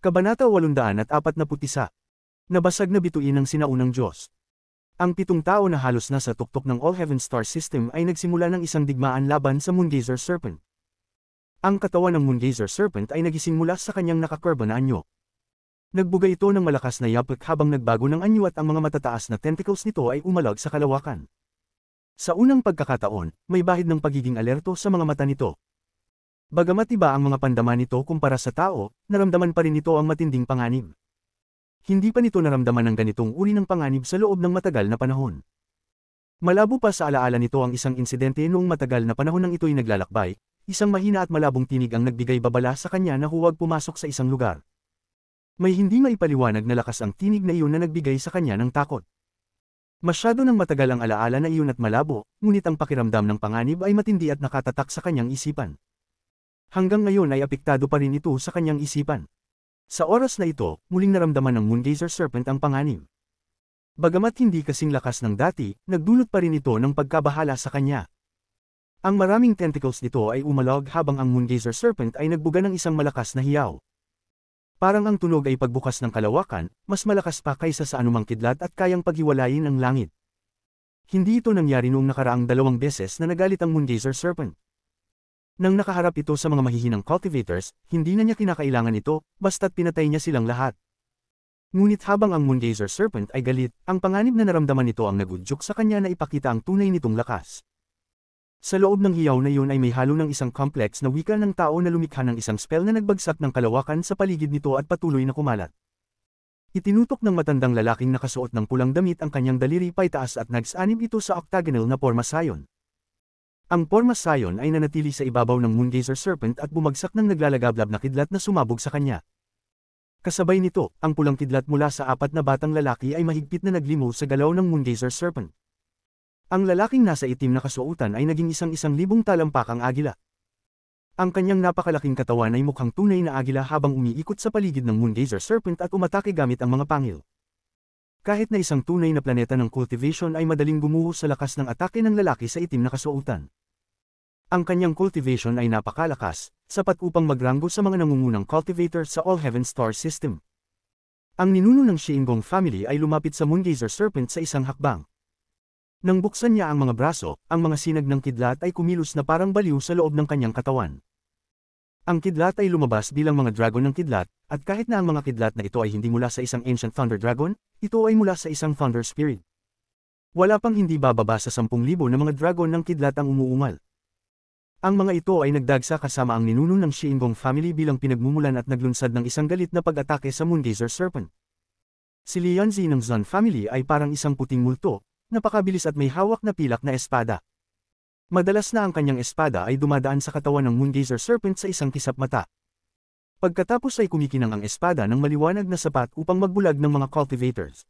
Kabanata 841. Nabasag na bituin ng sinaunang Diyos. Ang 7 tao na halos nasa tuktok ng All Heaven Star System ay nagsimula ng isang digmaan laban sa Moongazer Serpent. Ang katawan ng Moongazer Serpent ay nagising mula sa kanyang nakakurba na anyo. Nagbuga ito ng malakas na yapak habang nagbago ng anyo at ang mga matataas na tentacles nito ay umalag sa kalawakan. Sa unang pagkakataon, may bahid ng pagiging alerto sa mga mata nito. Bagamat iba ang mga pandama nito kumpara sa tao, naramdaman pa rin nito ang matinding panganib. Hindi pa nito naramdaman ng ganitong uri ng panganib sa loob ng matagal na panahon. Malabo pa sa alaala nito ang isang insidente noong matagal na panahon nang ito'y naglalakbay, isang mahina at malabong tinig ang nagbigay babala sa kanya na huwag pumasok sa isang lugar. May hindi maipaliwanag na lakas ang tinig na iyon na nagbigay sa kanya ng takot. Masyado nang matagal ang alaala na iyon at malabo, ngunit ang pakiramdam ng panganib ay matindi at nakatatak sa kanyang isipan. Hanggang ngayon ay apektado pa rin ito sa kanyang isipan. Sa oras na ito, muling naramdaman ng Moongazer Serpent ang panganib. Bagamat hindi kasing lakas ng dati, nagdulot pa rin ito ng pagkabahala sa kanya. Ang maraming tentacles nito ay umalog habang ang Moongazer Serpent ay nagbuga ng isang malakas na hiyaw. Parang ang tunog ay pagbukas ng kalawakan, mas malakas pa kaysa sa anumang kidlat at kayang paghiwalayin ang langit. Hindi ito nangyari noong nakaraang 2 beses na nagalit ang Moongazer Serpent. Nang nakaharap ito sa mga mahihinang cultivators, hindi na niya kinakailangan ito, basta't pinatay niya silang lahat. Ngunit habang ang Moongazer Serpent ay galit, ang panganib na naramdaman nito ang nagudyok sa kanya na ipakita ang tunay nitong lakas. Sa loob ng hiyaw na iyon ay may halo ng isang complex na wika ng tao na lumikha ng isang spell na nagbagsak ng kalawakan sa paligid nito at patuloy na kumalat. Itinutok ng matandang lalaking nakasuot ng pulang damit ang kanyang daliri paitaas at nagsanib ito sa octagonal na porma sayon. Ang porma sayon ay nanatili sa ibabaw ng Moongazer Serpent at bumagsak ng naglalagablab na kidlat na sumabog sa kanya. Kasabay nito, ang pulang kidlat mula sa 4 na batang lalaki ay mahigpit na naglimo sa galaw ng Moongazer Serpent. Ang lalaking nasa itim na kasuotan ay naging isang libong talampakang agila. Ang kanyang napakalaking katawan ay mukhang tunay na agila habang umiikot sa paligid ng Moongazer Serpent at umatake gamit ang mga pangil. Kahit na isang tunay na planeta ng cultivation ay madaling gumuho sa lakas ng atake ng lalaki sa itim na kasuotan. Ang kanyang cultivation ay napakalakas, sapat upang magranggo sa mga nangungunang cultivator sa All Heaven Star System. Ang ninuno ng Sheingong family ay lumapit sa Moongazer Serpent sa isang hakbang. Nang buksan niya ang mga braso, ang mga sinag ng kidlat ay kumilos na parang baliw sa loob ng kanyang katawan. Ang kidlat ay lumabas bilang mga dragon ng kidlat, at kahit na ang mga kidlat na ito ay hindi mula sa isang ancient thunder dragon, ito ay mula sa isang thunder spirit. Wala pang hindi bababa sa 10,000 na mga dragon ng kidlat ang umuungal. Ang mga ito ay nagdagsa kasama ang ninuno ng Sheingong family bilang pinagmumulan at naglunsad ng isang galit na pag-atake sa Moongazer Serpent. Si Lianzi ng Zun family ay parang isang puting multo, napakabilis at may hawak na pilak na espada. Madalas na ang kanyang espada ay dumadaan sa katawan ng Moongazer Serpent sa isang kisap mata. Pagkatapos ay kumikinang ang espada ng maliwanag na sapat upang magbulag ng mga cultivators.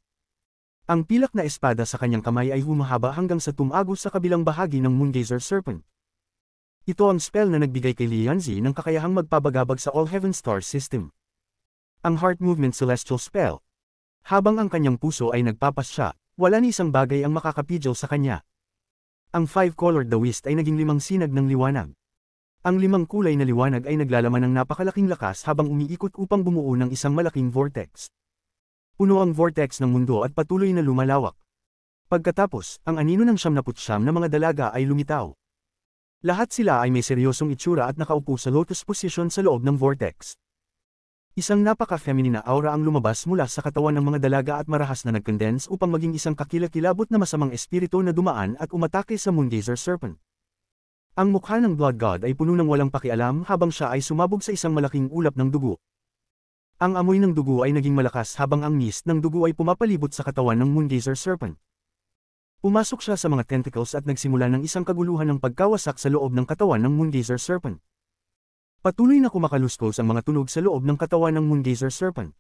Ang pilak na espada sa kanyang kamay ay humahaba hanggang sa tumagos sa kabilang bahagi ng Moongazer Serpent. Ito ang spell na nagbigay kay Lianzi ng kakayahang magpabagabag sa All Heaven Star System. Ang Heart Movement Celestial Spell. Habang ang kanyang puso ay nagpapasya, wala ni isang bagay ang makakapigil sa kanya. Ang 5-colored Dawist ay naging 5 sinag ng liwanag. Ang 5 kulay na liwanag ay naglalaman ng napakalaking lakas habang umiikot upang bumuo ng isang malaking vortex. Puno ang vortex ng mundo at patuloy na lumalawak. Pagkatapos, ang anino ng 99 na mga dalaga ay lumitaw. Lahat sila ay may seryosong itsura at nakaupo sa lotus position sa loob ng vortex. Isang napaka-feminine na aura ang lumabas mula sa katawan ng mga dalaga at marahas na nag-condense upang maging isang kakilakilabot na masamang espiritu na dumaan at umatake sa Moongazer Serpent. Ang mukha ng Blood God ay puno ng walang pakialam habang siya ay sumabog sa isang malaking ulap ng dugo. Ang amoy ng dugo ay naging malakas habang ang mist ng dugo ay pumapalibot sa katawan ng Moongazer Serpent. Pumasok siya sa mga tentacles at nagsimula ng isang kaguluhan ng pagkawasak sa loob ng katawan ng Moongazer Serpent. Patuloy na kumakaluskos ang mga tunog sa loob ng katawan ng Moongazer Serpent.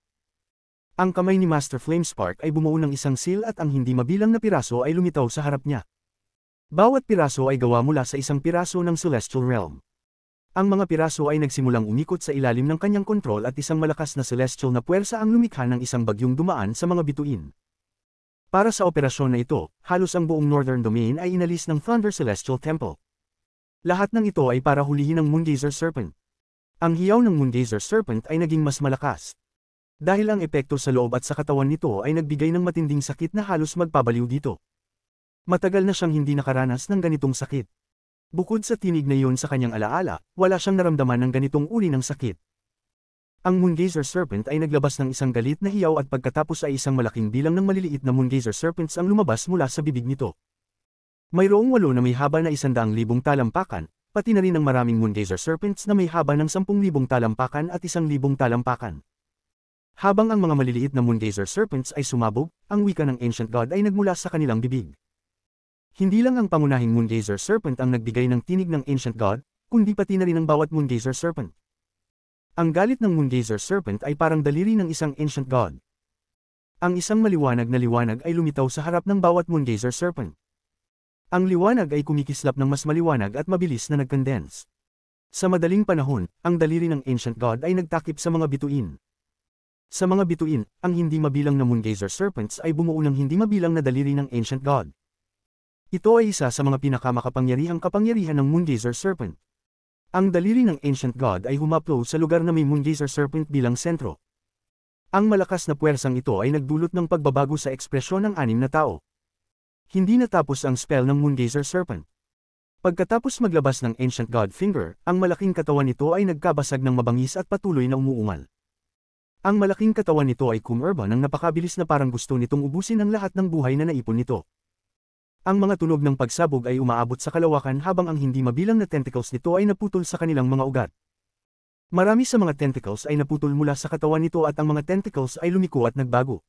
Ang kamay ni Master Flamespark ay bumuo ng isang seal at ang hindi mabilang na piraso ay lumitaw sa harap niya. Bawat piraso ay gawa mula sa isang piraso ng Celestial Realm. Ang mga piraso ay nagsimulang umikot sa ilalim ng kanyang kontrol at isang malakas na celestial na puwersa ang lumikha ng isang bagyong dumaan sa mga bituin. Para sa operasyon na ito, halos ang buong Northern Domain ay inalis ng Thunder Celestial Temple. Lahat ng ito ay para hulihin ang Moongazer Serpent. Ang hiyaw ng Moongazer Serpent ay naging mas malakas. Dahil ang epekto sa loob at sa katawan nito ay nagbigay ng matinding sakit na halos magpabaliw dito. Matagal na siyang hindi nakaranas ng ganitong sakit. Bukod sa tinig na iyon sa kanyang alaala, wala siyang naramdaman ng ganitong uri ng sakit. Ang Moongazer Serpent ay naglabas ng isang galit na hiyaw at pagkatapos ay isang malaking bilang ng maliliit na Moongazer Serpents ang lumabas mula sa bibig nito. Mayroong 8 na may haba na 100,000 talampakan, pati na rin ang maraming Moongazer Serpents na may haba ng 10,000 talampakan at 1,000 talampakan. Habang ang mga maliliit na Moongazer Serpents ay sumabog, ang wika ng Ancient God ay nagmula sa kanilang bibig. Hindi lang ang pangunahing Moongazer Serpent ang nagbigay ng tinig ng Ancient God, kundi pati na rin ang bawat Moongazer Serpent. Ang galit ng Moongazer Serpent ay parang daliri ng isang Ancient God. Ang isang maliwanag na liwanag ay lumitaw sa harap ng bawat Moongazer Serpent. Ang liwanag ay kumikislap ng mas maliwanag at mabilis na nag-condense. Sa madaling panahon, ang daliri ng Ancient God ay nagtakip sa mga bituin. Sa mga bituin, ang hindi mabilang na Moongazer Serpents ay bumuo ng hindi mabilang na daliri ng Ancient God. Ito ay isa sa mga pinakamakapangyarihang kapangyarihan ng Moongazer Serpent. Ang daliri ng Ancient God ay humaplo sa lugar na may Moongazer Serpent bilang sentro. Ang malakas na puwersang ito ay nagdulot ng pagbabago sa ekspresyon ng 6 na tao. Hindi natapos ang spell ng Moongazer Serpent. Pagkatapos maglabas ng Ancient God Finger, ang malaking katawan nito ay nagkabasag ng mabangis at patuloy na umuungal. Ang malaking katawan nito ay kumerba ng napakabilis na parang gusto nitong ubusin ang lahat ng buhay na naipon nito. Ang mga tunog ng pagsabog ay umaabot sa kalawakan habang ang hindi mabilang na tentacles nito ay naputol sa kanilang mga ugat. Marami sa mga tentacles ay naputol mula sa katawan nito at ang mga tentacles ay lumiko at nagbago.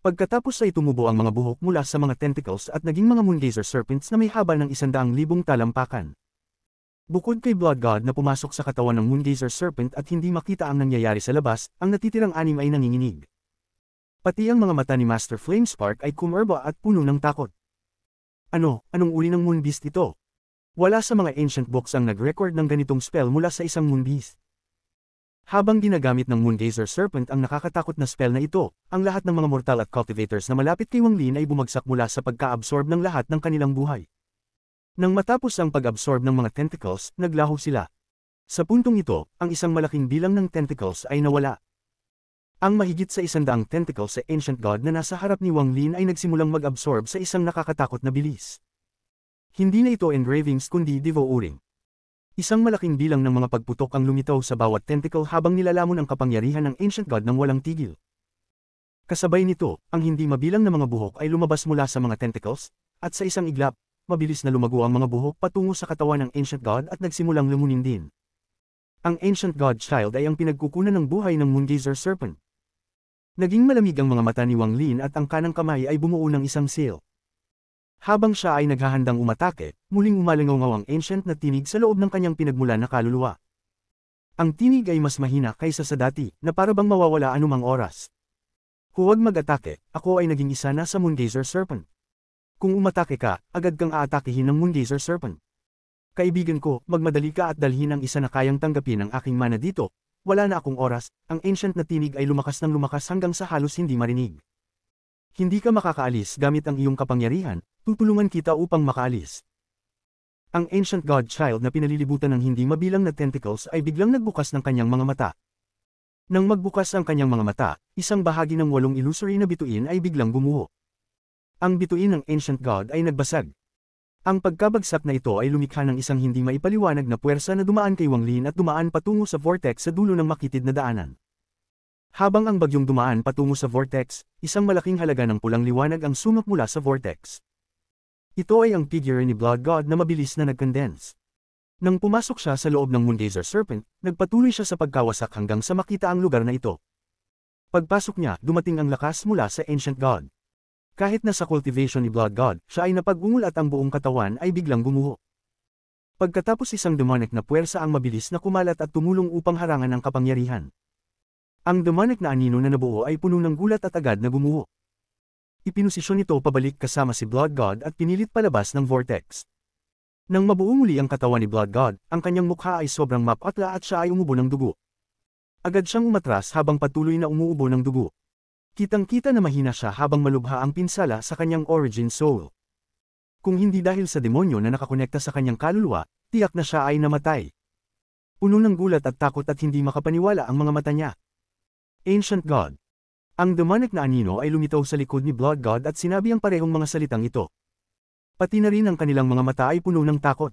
Pagkatapos ay tumubo ang mga buhok mula sa mga tentacles at naging mga Moongazer Serpents na may haba ng 100,000 talampakan. Bukod kay Blood God na pumasok sa katawan ng Moongazer Serpent at hindi makita ang nangyayari sa labas, ang natitirang 6 ay nanginginig. Pati ang mga mata ni Master Flamespark ay kumerba at puno ng takot. Anong uri ng Moonbeast ito? Wala sa mga ancient books ang nag-record ng ganitong spell mula sa isang Moonbeast. Habang ginagamit ng Moongazer Serpent ang nakakatakot na spell na ito, ang lahat ng mga mortal at cultivators na malapit kay Wang Lin ay bumagsak mula sa pagka-absorb ng lahat ng kanilang buhay. Nang matapos ang pag-absorb ng mga tentacles, naglaho sila. Sa puntong ito, ang isang malaking bilang ng tentacles ay nawala. Ang mahigit sa 100 tentacles sa Ancient God na nasa harap ni Wang Lin ay nagsimulang mag-absorb sa isang nakakatakot na bilis. Hindi na ito engravings kundi devouring. Isang malaking bilang ng mga pagputok ang lumitaw sa bawat tentacle habang nilalamon ang kapangyarihan ng Ancient God ng walang tigil. Kasabay nito, ang hindi mabilang na mga buhok ay lumabas mula sa mga tentacles, at sa isang iglap, mabilis na lumago ang mga buhok patungo sa katawan ng Ancient God at nagsimulang lumunin din. Ang Ancient God Child ay ang pinagkukunan ng buhay ng Moongazer Serpent. Naging malamig ang mga mata ni Wang Lin at ang kanang kamay ay bumuo ng isang seal. Habang siya ay naghahandang umatake, muling umalangaw ang ancient na tinig sa loob ng kanyang pinagmulan na kaluluwa. Ang tinig ay mas mahina kaysa sa dati, na parabang mawawala anumang oras. Huwag mag-atake, ako ay naging isa na sa Moongazer Serpent. Kung umatake ka, agad kang aatakihin ng Moongazer Serpent. Kaibigan ko, magmadali ka at dalhin ang isa na kayang tanggapin ang aking mana dito. Wala na akong oras, ang ancient na tinig ay lumakas ng lumakas hanggang sa halos hindi marinig. Hindi ka makakaalis gamit ang iyong kapangyarihan, tutulungan kita upang makaalis. Ang Ancient God Child na pinalilibutan ng hindi mabilang na tentacles ay biglang nagbukas ng kanyang mga mata. Nang magbukas ang kanyang mga mata, isang bahagi ng 8 illusory na bituin ay biglang gumuho. Ang bituin ng Ancient God ay nagbasag. Ang pagkabagsak na ito ay lumikha ng isang hindi maipaliwanag na puwersa na dumaan kay Wang Lin at dumaan patungo sa vortex sa dulo ng makitid na daanan. Habang ang bagyong dumaan patungo sa vortex, isang malaking halaga ng pulang liwanag ang sumak mula sa vortex. Ito ay ang figure ni Blood God na mabilis na nag-condense. Nang pumasok siya sa loob ng Moongazer Serpent, nagpatuloy siya sa pagkawasak hanggang sa makita ang lugar na ito. Pagpasok niya, dumating ang lakas mula sa Ancient God. Kahit na sa cultivation ni Blood God, siya ay napag-ungol at ang buong katawan ay biglang gumuho. Pagkatapos isang demonic na puwersa ang mabilis na kumalat at tumulong upang harangan ang kapangyarihan. Ang demonic na anino na nabuo ay puno ng gulat at agad na gumuho. Ipinosisyon nito pabalik kasama si Blood God at pinilit palabas ng vortex. Nang mabuo muli ang katawan ni Blood God, ang kanyang mukha ay sobrang mapatla at siya ay umubo ng dugo. Agad siyang umatras habang patuloy na umuubo ng dugo. Kitang-kita na mahina siya habang malubha ang pinsala sa kanyang origin soul. Kung hindi dahil sa demonyo na nakakonekta sa kanyang kaluluwa, tiyak na siya ay namatay. Puno ng gulat at takot at hindi makapaniwala ang mga mata niya. Ancient God. Ang demonic na anino ay lumitaw sa likod ni Blood God at sinabi ang parehong mga salitang ito. Pati na rin ang kanilang mga mata ay puno ng takot.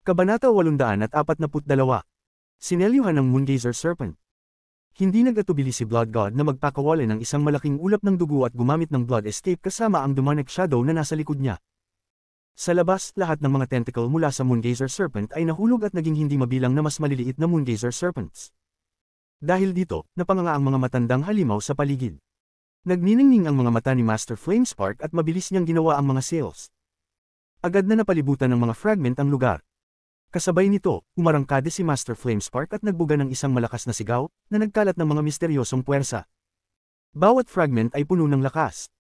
Kabanata 842. Sinelyuhan ng Moongazer Serpent. Hindi nag-atubili si Blood God na magpakawala ng isang malaking ulap ng dugo at gumamit ng Blood Escape kasama ang demonic shadow na nasa likod niya. Sa labas, lahat ng mga tentacle mula sa Moongazer Serpent ay nahulog at naging hindi mabilang na mas maliliit na Moongazer Serpents. Dahil dito, napanganga ang mga matandang halimaw sa paligid. Nagniningning ang mga mata ni Master Flamespark at mabilis niyang ginawa ang mga sails. Agad na napalibutan ng mga fragment ang lugar. Kasabay nito, umarangkada si Master Flamespark at nagbuga ng isang malakas na sigaw, na nagkalat ng mga misteryosong puwersa. Bawat fragment ay puno ng lakas.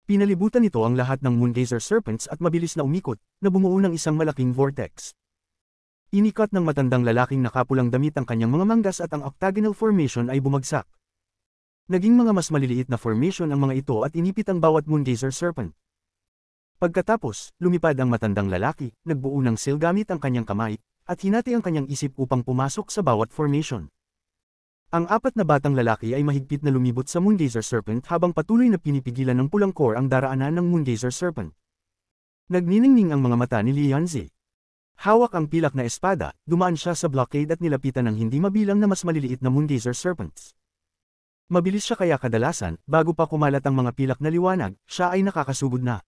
Pinalibutan nito ang lahat ng Moongazer Serpents at mabilis na umikot, na bumuo ng isang malaking vortex. Inikat ng matandang lalaking nakapulang damit ang kanyang mga manggas at ang octagonal formation ay bumagsak. Naging mga mas maliliit na formation ang mga ito at inipit ang bawat Moongazer Serpent. Pagkatapos, lumipad ang matandang lalaki, nagbuo ng sail gamit ang kanyang kamay, at hinati ang kanyang isip upang pumasok sa bawat formation. Ang apat na batang lalaki ay mahigpit na lumibot sa Moongazer Serpent habang patuloy na pinipigilan ng pulang core ang daraanan ng Moongazer Serpent. Nagniningning ang mga mata ni Lianzi. Hawak ang pilak na espada, dumaan siya sa blockade at nilapitan ng hindi mabilang na mas maliliit na Moongazer Serpents. Mabilis siya kaya kadalasan, bago pa kumalat ang mga pilak na liwanag, siya ay nakakasugod na.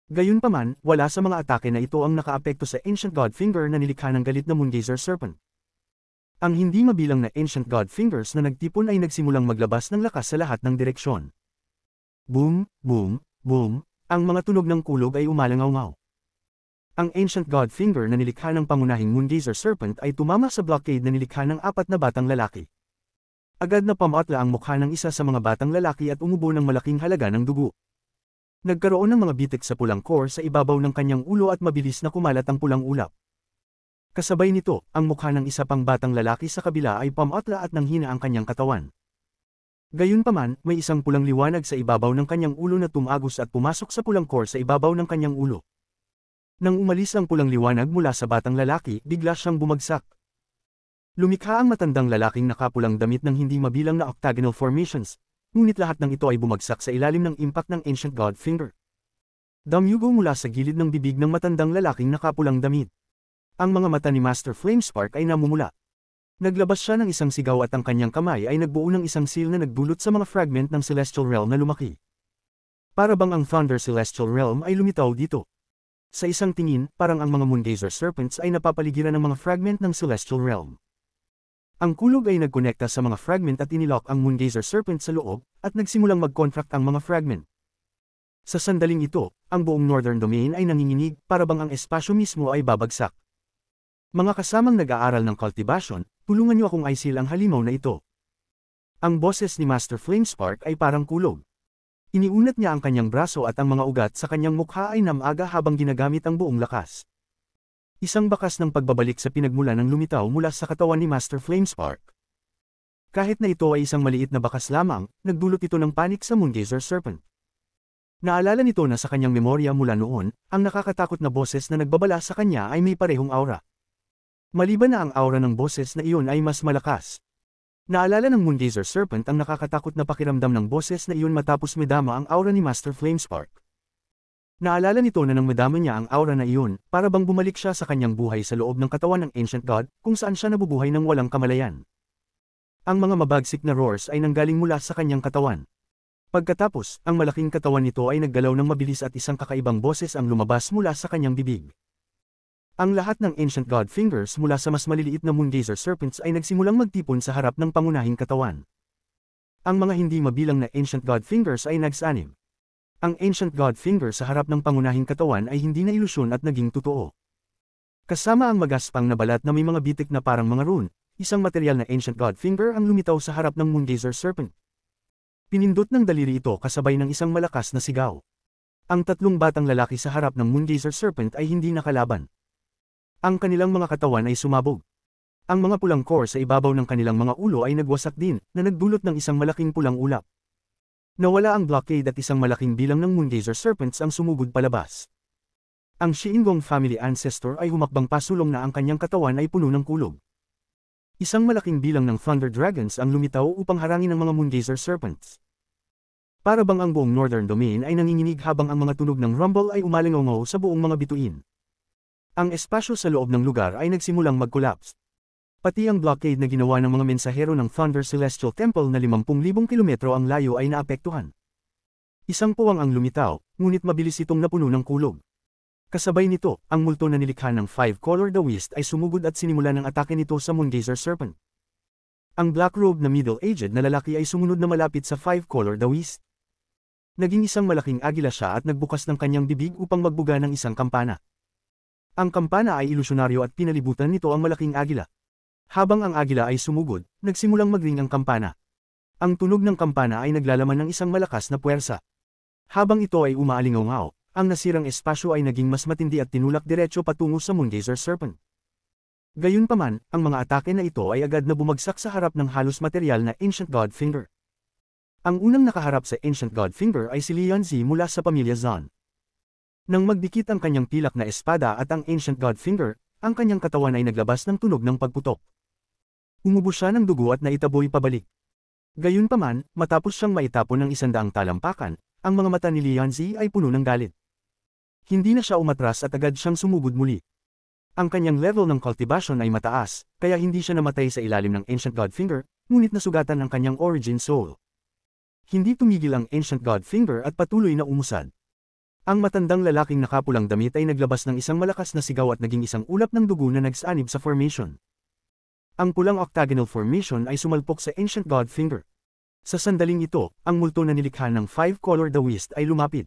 Gayunpaman, wala sa mga atake na ito ang nakaapekto sa Ancient God Finger na nilikha ng galit na Moongazer Serpent. Ang hindi mabilang na Ancient God Fingers na nagtipon ay nagsimulang maglabas ng lakas sa lahat ng direksyon. Boom, boom, boom, ang mga tunog ng kulog ay umalangaw-ngaw. Ang Ancient God Finger na nilikha ng pangunahing Moongazer Serpent ay tumama sa blockade na nilikha ng apat na batang lalaki. Agad na pamatla ang mukha ng isa sa mga batang lalaki at umubo ng malaking halaga ng dugo. Nagkaroon ng mga bitik sa pulang core sa ibabaw ng kanyang ulo at mabilis na kumalat ang pulang ulap. Kasabay nito, ang mukha ng isa pang batang lalaki sa kabila ay pamatla at nanghina ang kanyang katawan. Gayunpaman, may isang pulang liwanag sa ibabaw ng kanyang ulo na tumagos at pumasok sa pulang core sa ibabaw ng kanyang ulo. Nang umalis ang pulang liwanag mula sa batang lalaki, bigla siyang bumagsak. Lumikha ang matandang lalaking nakapulang damit ng hindi mabilang na octagonal formations, ngunit lahat ng ito ay bumagsak sa ilalim ng impact ng Ancient God Finger. Damyugo mula sa gilid ng bibig ng matandang lalaking nakapulang damit. Ang mga mata ni Master Flamespark ay namumula. Naglabas siya ng isang sigaw at ang kanyang kamay ay nagbuo ng isang seal na nagdulot sa mga fragment ng Celestial Realm na lumaki. Para bang ang Thunder Celestial Realm ay lumitaw dito. Sa isang tingin, parang ang mga Moongazer Serpents ay napapaligiran ng mga fragment ng Celestial Realm. Ang kulog ay nagkonekta sa mga fragment at inilock ang Moongazer Serpent sa loob, at nagsimulang mag-contract ang mga fragment. Sa sandaling ito, ang buong Northern Domain ay nanginginig, para bang ang espasyo mismo ay babagsak. Mga kasamang nag-aaral ng cultivation, tulungan niyo akong i-seal ang halimaw na ito. Ang boses ni Master Flamespark ay parang kulog. Iniunat niya ang kanyang braso at ang mga ugat sa kanyang mukha ay namaga habang ginagamit ang buong lakas. Isang bakas ng pagbabalik sa pinagmulan ng lumitaw mula sa katawan ni Master Flamespark. Kahit na ito ay isang maliit na bakas lamang, nagdulot ito ng panik sa Moongazer Serpent. Naalala nito na sa kanyang memorya mula noon, ang nakakatakot na boses na nagbabala sa kanya ay may parehong aura. Maliban na ang aura ng boses na iyon ay mas malakas. Naalala ng Moongazer Serpent ang nakakatakot na pakiramdam ng boses na iyon matapos madama ang aura ni Master Flamespark. Naalala nito na nang madama niya ang aura na iyon, para bang bumalik siya sa kanyang buhay sa loob ng katawan ng Ancient God, kung saan siya nabubuhay ng walang kamalayan. Ang mga mabagsik na roars ay nanggaling mula sa kanyang katawan. Pagkatapos, ang malaking katawan nito ay naggalaw ng mabilis at isang kakaibang boses ang lumabas mula sa kanyang bibig. Ang lahat ng Ancient God Fingers mula sa mas maliliit na Moongazer Serpents ay nagsimulang magtipon sa harap ng pangunahing katawan. Ang mga hindi mabilang na Ancient God Fingers ay nagsanib. Ang Ancient God Fingers sa harap ng pangunahing katawan ay hindi na ilusyon at naging totoo. Kasama ang magaspang na balat na may mga bitik na parang mga rune, isang material na Ancient God Finger ang lumitaw sa harap ng Moongazer Serpent. Pinindot ng daliri ito kasabay ng isang malakas na sigaw. Ang tatlong batang lalaki sa harap ng Moongazer Serpent ay hindi nakalaban. Ang kanilang mga katawan ay sumabog. Ang mga pulang core sa ibabaw ng kanilang mga ulo ay nagwasak din, na nagdulot ng isang malaking pulang ulap. Nawala ang blockade at isang malaking bilang ng Moongazer Serpents ang sumugod palabas. Ang Xiingong family ancestor ay humakbang pasulong na ang kanyang katawan ay puno ng kulog. Isang malaking bilang ng Thunder Dragons ang lumitaw upang harangin ang mga Moongazer Serpents. Para bang ang buong Northern Domain ay nanginginig habang ang mga tunog ng rumble ay umalingaw sa buong mga bituin. Ang espasyo sa loob ng lugar ay nagsimulang mag-collapse. Pati ang blockade na ginawa ng mga mensahero ng Thunder Celestial Temple na 50,000 kilometro ang layo ay naapektuhan. Isang puwang ang lumitaw, ngunit mabilis itong napuno ng kulog. Kasabay nito, ang multo na nilikha ng Five Color Dawist ay sumugod at sinimula ng atake nito sa Moongazer Serpent. Ang black-robed na middle-aged na lalaki ay sumunod na malapit sa Five Color Dawist. Naging isang malaking agila siya at nagbukas ng kanyang bibig upang magbuga ng isang kampana. Ang kampana ay ilusyonaryo at pinalibutan nito ang malaking agila. Habang ang agila ay sumugod, nagsimulang magring ang kampana. Ang tunog ng kampana ay naglalaman ng isang malakas na puwersa. Habang ito ay umaalingaw, ang nasirang espasyo ay naging mas matindi at tinulak diretso patungo sa Moongazer Serpent. Gayunpaman, ang mga atake na ito ay agad na bumagsak sa harap ng halos materyal na Ancient God Finger. Ang unang nakaharap sa Ancient God Finger ay si Leon Z mula sa pamilya Zon. Nang magdikit ang kanyang pilak na espada at ang Ancient God Finger, ang kanyang katawan ay naglabas ng tunog ng pagputok. Umubo siya ng dugo at naitaboy pabalik. Gayunpaman, matapos siyang maitapon ng 100 talampakan, ang mga mata ni Leon Z ay puno ng galit. Hindi na siya umatras at agad siyang sumugod muli. Ang kanyang level ng cultivation ay mataas, kaya hindi siya namatay sa ilalim ng Ancient God Finger, ngunit nasugatan ang kanyang origin soul. Hindi tumigil ang Ancient God Finger at patuloy na umusad. Ang matandang lalaking nakapulang damit ay naglabas ng isang malakas na sigaw at naging isang ulap ng dugo na nagsanib sa formation. Ang pulang octagonal formation ay sumalpok sa Ancient God Finger. Sa sandaling ito, ang multo na nilikha ng Five Color Dawist ay lumapit.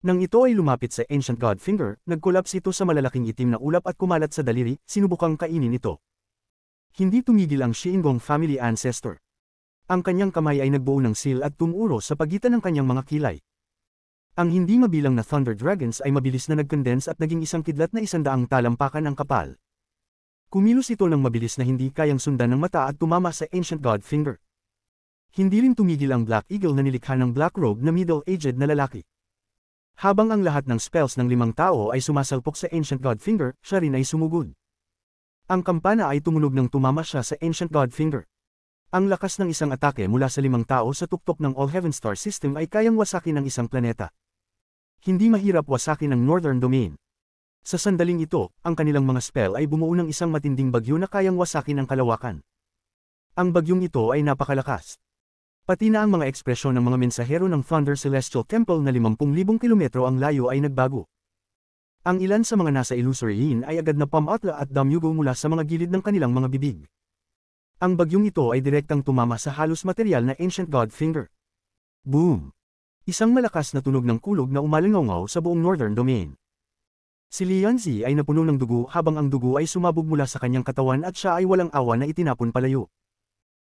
Nang ito ay lumapit sa Ancient God Finger, nag-collapse ito sa malalaking itim na ulap at kumalat sa daliri, sinubukang kainin ito. Hindi tumigil ang Shingon family ancestor. Ang kanyang kamay ay nagbuo ng seal at tumuro sa pagitan ng kanyang mga kilay. Ang hindi mabilang na Thunder Dragons ay mabilis na nag-condense at naging isang kidlat na 100 talampakan ang kapal. Kumilos ito ng mabilis na hindi kayang sundan ng mata at tumama sa Ancient God Finger. Hindi rin tumigil ang Black Eagle na nilikha ng Black Robe na middle-aged na lalaki. Habang ang lahat ng spells ng 5 tao ay sumasalpok sa Ancient God Finger, siya rin ay sumugod. Ang kampana ay tumunog nang tumama siya sa Ancient God Finger. Ang lakas ng isang atake mula sa 5 tao sa tuktok ng All Heaven Star System ay kayang wasakin ng isang planeta. Hindi mahirap wasakin ang Northern Domain. Sa sandaling ito, ang kanilang mga spell ay bumuo ng isang matinding bagyo na kayang wasakin ang kalawakan. Ang bagyong ito ay napakalakas. Pati na ang mga ekspresyon ng mga mensahero ng Thunder Celestial Temple na 50,000 kilometro ang layo ay nagbago. Ang ilan sa mga nasa illusory yin ay agad na pamatla at damyugo mula sa mga gilid ng kanilang mga bibig. Ang bagyong ito ay direktang tumama sa halos materyal na Ancient God Finger. Boom! Isang malakas na tunog ng kulog na umalingaw sa buong Northern Domain. Si Leon Z ay napuno ng dugo habang ang dugo ay sumabog mula sa kanyang katawan at siya ay walang awa na itinapon palayo.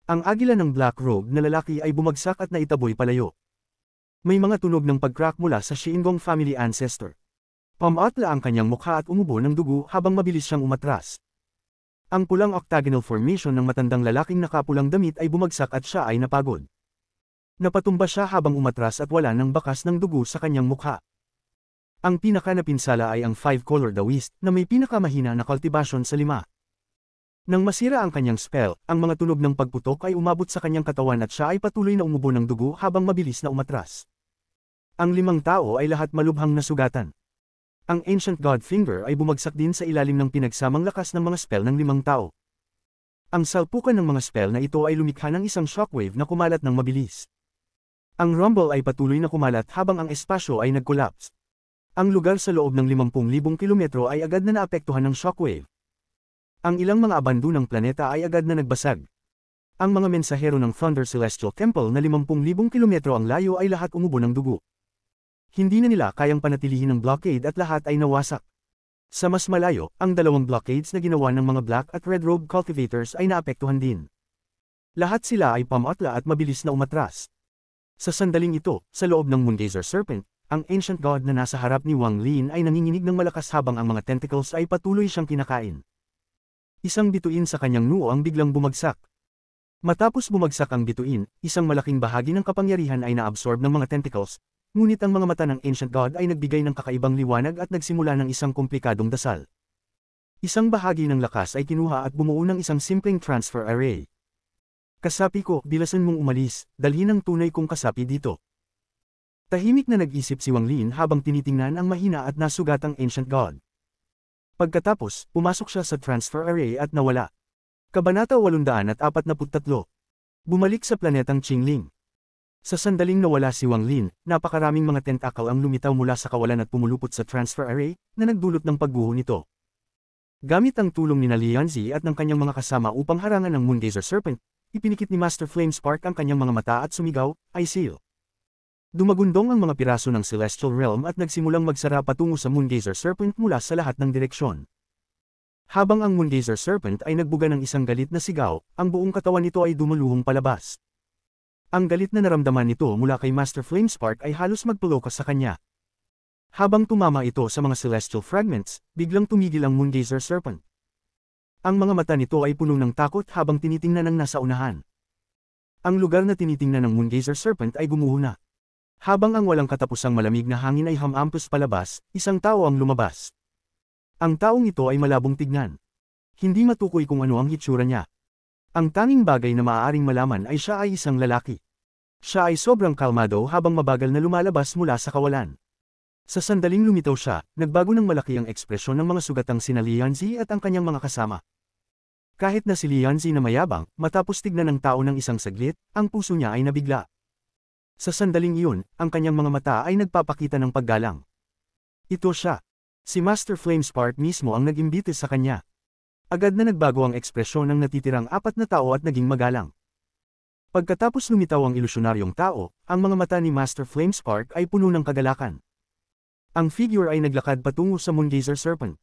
Ang agila ng Black Robe na lalaki ay bumagsak at naitaboy palayo. May mga tunog ng pag-crack mula sa Shingon family ancestor. Pamatla ang kanyang mukha at umubo ng dugo habang mabilis siyang umatras. Ang pulang octagonal formation ng matandang lalaking nakapulang damit ay bumagsak at siya ay napagod. Napatumba siya habang umatras at wala ng bakas ng dugo sa kanyang mukha. Ang pinakanapinsala ay ang Five Color Dawist na may pinakamahina na cultivation sa 5. Nang masira ang kanyang spell, ang mga tunog ng pagputok ay umabot sa kanyang katawan at siya ay patuloy na umubo ng dugo habang mabilis na umatras. Ang 5 tao ay lahat malubhang nasugatan. Ang Ancient God Finger ay bumagsak din sa ilalim ng pinagsamang lakas ng mga spell ng 5 tao. Ang salpukan ng mga spell na ito ay lumikha ng isang shockwave na kumalat ng mabilis. Ang rumble ay patuloy na kumalat habang ang espasyo ay nag-collapse. Ang lugar sa loob ng 50,000 kilometro ay agad na naapektuhan ng shockwave. Ang ilang mga abandonang planeta ay agad na nagbasag. Ang mga mensahero ng Thunder Celestial Temple na 50,000 kilometro ang layo ay lahat umubo ng dugo. Hindi na nila kayang panatilihin ang blockade at lahat ay nawasak. Sa mas malayo, ang 2 blockades na ginawa ng mga Black at Red Robe cultivators ay naapektuhan din. Lahat sila ay pamatla at mabilis na umatras. Sa sandaling ito, sa loob ng Moongazer Serpent, ang Ancient God na nasa harap ni Wang Lin ay nanginginig ng malakas habang ang mga tentacles ay patuloy siyang kinakain. Isang bituin sa kanyang noo ang biglang bumagsak. Matapos bumagsak ang bituin, isang malaking bahagi ng kapangyarihan ay naabsorb ng mga tentacles, ngunit ang mga mata ng Ancient God ay nagbigay ng kakaibang liwanag at nagsimula ng isang komplikadong dasal. Isang bahagi ng lakas ay kinuha at bumuo ng isang simpleng transfer array. Kasapi ko, bilasan mong umalis, dalhin ang tunay kong kasapi dito. Tahimik na nag-isip si Wang Lin habang tinitingnan ang mahina at nasugatang ancient god. Pagkatapos, pumasok siya sa transfer array at nawala. Kabanata 843. Bumalik sa planetang Qingling. Sa sandaling nawala si Wang Lin, napakaraming mga tentacle ang lumitaw mula sa kawalan at pumulupot sa transfer array, na nagdulot ng pagguho nito. Gamit ang tulong ni Lianzi at ng kanyang mga kasama upang harangan ng Moongazer Serpent, ipinikit ni Master Flamespark ang kanyang mga mata at sumigaw, "I seal." Dumagundong ang mga piraso ng Celestial Realm at nagsimulang magsara patungo sa Moongazer Serpent mula sa lahat ng direksyon. Habang ang Moongazer Serpent ay nagbuga ng isang galit na sigaw, ang buong katawan nito ay dumuluhong palabas. Ang galit na naramdaman nito mula kay Master Flamespark ay halos magpulokas sa kanya. Habang tumama ito sa mga Celestial Fragments, biglang tumigil ang Moongazer Serpent. Ang mga mata nito ay puno ng takot habang tinitingnan ang nasa unahan. Ang lugar na tinitingnan ng Moongazer Serpent ay gumuho na. Habang ang walang katapusang malamig na hangin ay hamampos palabas, isang tao ang lumabas. Ang taong ito ay malabong tignan. Hindi matukoy kung ano ang hitsura niya. Ang tanging bagay na maaaring malaman ay siya ay isang lalaki. Siya ay sobrang kalmado habang mabagal na lumalabas mula sa kawalan. Sa sandaling lumitaw siya, nagbago ng malaki ang ekspresyon ng mga sugatang sina Lianzi at ang kanyang mga kasama. Kahit na si Lianzi na mayabang, matapos tignan ng tao ng isang saglit, ang puso niya ay nabigla. Sa sandaling iyon, ang kanyang mga mata ay nagpapakita ng paggalang. Ito siya. Si Master Flamespark mismo ang nag-imbite sa kanya. Agad na nagbago ang ekspresyon ng natitirang 4 na tao at naging magalang. Pagkatapos lumitaw ang ilusyonaryong tao, ang mga mata ni Master Flamespark ay puno ng kagalakan. Ang figure ay naglakad patungo sa Moongazer Serpent.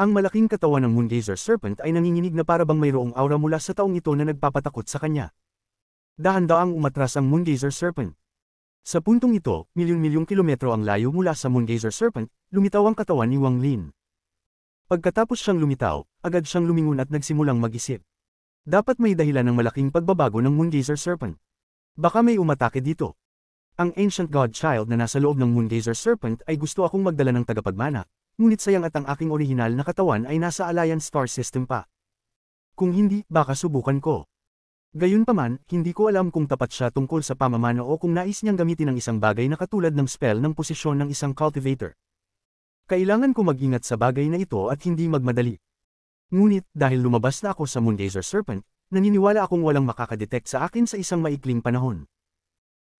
Ang malaking katawan ng Moongazer Serpent ay nanginginig na para bang mayroong aura mula sa taong ito na nagpapatakot sa kanya. Dahan-daang umatras ang Moongazer Serpent. Sa puntong ito, milyon-milyong kilometro ang layo mula sa Moongazer Serpent, lumitaw ang katawan ni Wang Lin. Pagkatapos siyang lumitaw, agad siyang lumingon at nagsimulang mag-isip. Dapat may dahilan ng malaking pagbabago ng Moongazer Serpent. Baka may umatake dito. Ang Ancient God Child na nasa loob ng Moongazer Serpent ay gusto akong magdala ng tagapagmana, ngunit sayang at ang aking orihinal na katawan ay nasa Alliance Star System pa. Kung hindi, baka subukan ko. Gayunpaman, hindi ko alam kung tapat siya tungkol sa pamamana o kung nais niyang gamitin ang isang bagay na katulad ng spell ng posisyon ng isang cultivator. Kailangan ko mag-ingat sa bagay na ito at hindi magmadali. Ngunit, dahil lumabas na ako sa Moongazer Serpent, naniniwala akong walang makakadetect sa akin sa isang maikling panahon.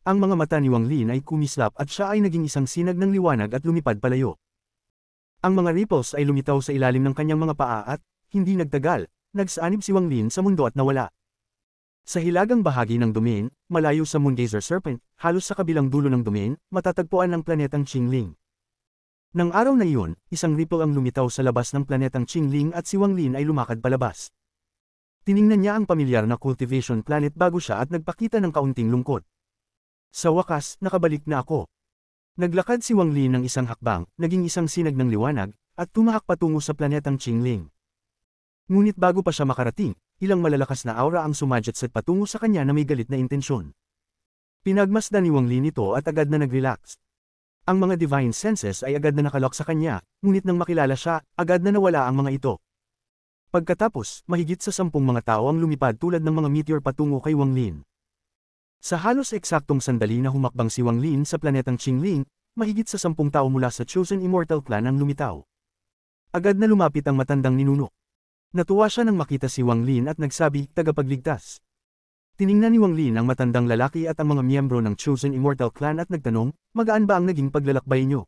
Ang mga mata ni Wang Lin ay kumislap at siya ay naging isang sinag ng liwanag at lumipad palayo. Ang mga ripples ay lumitaw sa ilalim ng kanyang mga paa at, hindi nagtagal, nagsanib si Wang Lin sa mundo at nawala. Sa hilagang bahagi ng domain, malayo sa Moongazer Serpent, halos sa kabilang dulo ng domain, matatagpuan ang planetang Qingling. Nang araw na iyon, isang ripple ang lumitaw sa labas ng planetang Qingling at si Wang Lin ay lumakad palabas. Tiningnan niya ang pamilyar na cultivation planet bago siya at nagpakita ng kaunting lungkot. Sa wakas, nakabalik na ako. Naglakad si Wang Lin ng isang hakbang, naging isang sinag ng liwanag, at tumahak patungo sa planetang Qingling. Ngunit bago pa siya makarating, ilang malalakas na aura ang sumadyat patungo sa kanya na may galit na intensyon. Pinagmasdan ni Wang Lin ito at agad na nag-relax. Ang mga divine senses ay agad na nakalock sa kanya, ngunit nang makilala siya, agad na nawala ang mga ito. Pagkatapos, mahigit sa 10 mga tao ang lumipad tulad ng mga meteor patungo kay Wang Lin. Sa halos eksaktong sandali na humakbang si Wang Lin sa planetang Qingling, mahigit sa 10 tao mula sa Chosen Immortal Clan ang lumitaw. Agad na lumapit ang matandang ninuno. Natuwa siya nang makita si Wang Lin at nagsabi, "Tagapagligtas." Tiningnan ni Wang Lin ang matandang lalaki at ang mga miyembro ng Chosen Immortal Clan at nagtanong, "Magaan ba ang naging paglalakbay niyo?"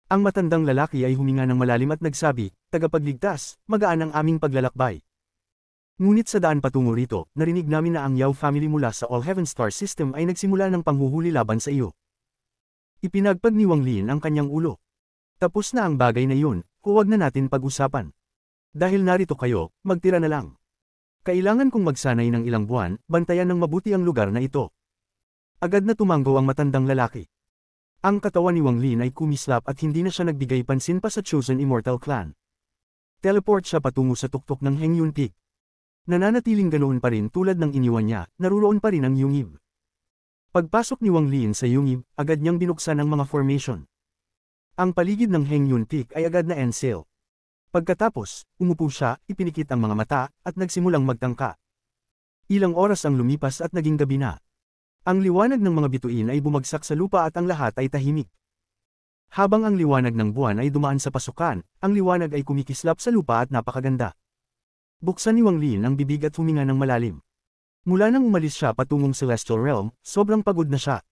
Ang matandang lalaki ay huminga ng malalim at nagsabi, "Tagapagligtas, magaan ang aming paglalakbay. Ngunit sa daan patungo rito, narinig namin na ang Yao family mula sa All Heaven Star System ay nagsimula ng panghuhuli laban sa iyo." Ipinagpag ni Wang Lin ang kanyang ulo. "Tapos na ang bagay na yun, huwag na natin pag-usapan. Dahil narito kayo, magtira na lang. Kailangan kong magsanay ng ilang buwan, bantayan ng mabuti ang lugar na ito." Agad na tumango ang matandang lalaki. Ang katawan ni Wang Lin ay kumislap at hindi na siya nagbigay pansin pa sa Chosen Immortal Clan. Teleport siya patungo sa tuktok ng Hengyun Peak. Nananatiling ganoon pa rin tulad ng iniwan niya, naruroon pa rin ang Yungib. Pagpasok ni Wang Lin sa Yungib, agad niyang binuksan ang mga formation. Ang paligid ng Hengyun Peak ay agad na ensail. Pagkatapos, umupo siya, ipinikit ang mga mata, at nagsimulang magtangka. Ilang oras ang lumipas at naging gabi na. Ang liwanag ng mga bituin ay bumagsak sa lupa at ang lahat ay tahimik. Habang ang liwanag ng buwan ay dumaan sa pasukan, ang liwanag ay kumikislap sa lupa at napakaganda. Buksan ni Wang Lin ang bibig at huminga ng malalim. Mula nang umalis siya patungong Celestial Realm, sobrang pagod na siya.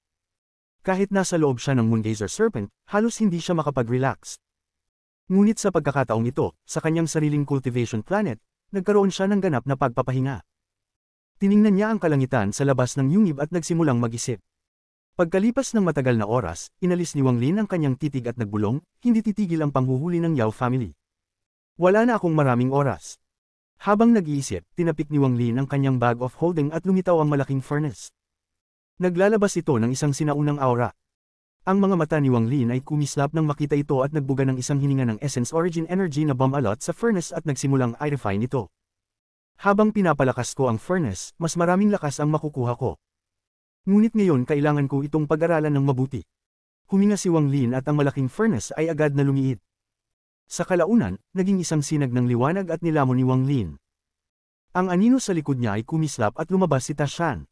Kahit nasa loob siya ng Moongazer Serpent, halos hindi siya makapag-relax. Ngunit sa pagkakataong ito, sa kanyang sariling cultivation planet, nagkaroon siya ng ganap na pagpapahinga. Tiningnan niya ang kalangitan sa labas ng yungib at nagsimulang mag-isip. Pagkalipas ng matagal na oras, inalis ni Wang Lin ang kanyang titig at nagbulong, hindi titigil ang panghuhuli ng Yao family. Wala na akong maraming oras. Habang nag-iisip, tinapik ni Wang Lin ang kanyang bag of holding at lumitaw ang malaking furnace. Naglalabas ito ng isang sinaunang aura. Ang mga mata ni Wang Lin ay kumislap nang makita ito at nagbuga ng isang hininga ng Essence Origin Energy na bumalot sa furnace at nagsimulang i-refine ito. Habang pinapalakas ko ang furnace, mas maraming lakas ang makukuha ko. Ngunit ngayon kailangan ko itong pag-aralan ng mabuti. Huminga si Wang Lin at ang malaking furnace ay agad na lumiit. Sa kalaunan, naging isang sinag ng liwanag at nilamon ni Wang Lin. Ang anino sa likod niya ay kumislap at lumabas si Tashan.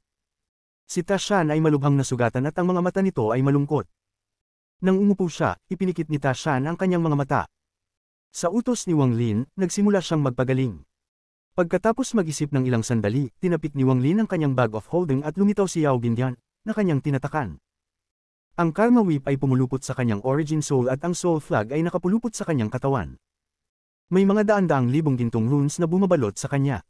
Si Tashan ay malubhang nasugatan at ang mga mata nito ay malungkot. Nang umupo siya, ipinikit ni Tashan ang kanyang mga mata. Sa utos ni Wang Lin, nagsimula siyang magpagaling. Pagkatapos mag-isip ng ilang sandali, tinapik ni Wang Lin ang kanyang bag of holding at lumitaw si Yao Bindian, na kanyang tinatakan. Ang Karma Whip ay pumulupot sa kanyang Origin Soul at ang Soul Flag ay nakapulupot sa kanyang katawan. May mga daan-daang libong gintong runes na bumabalot sa kanya.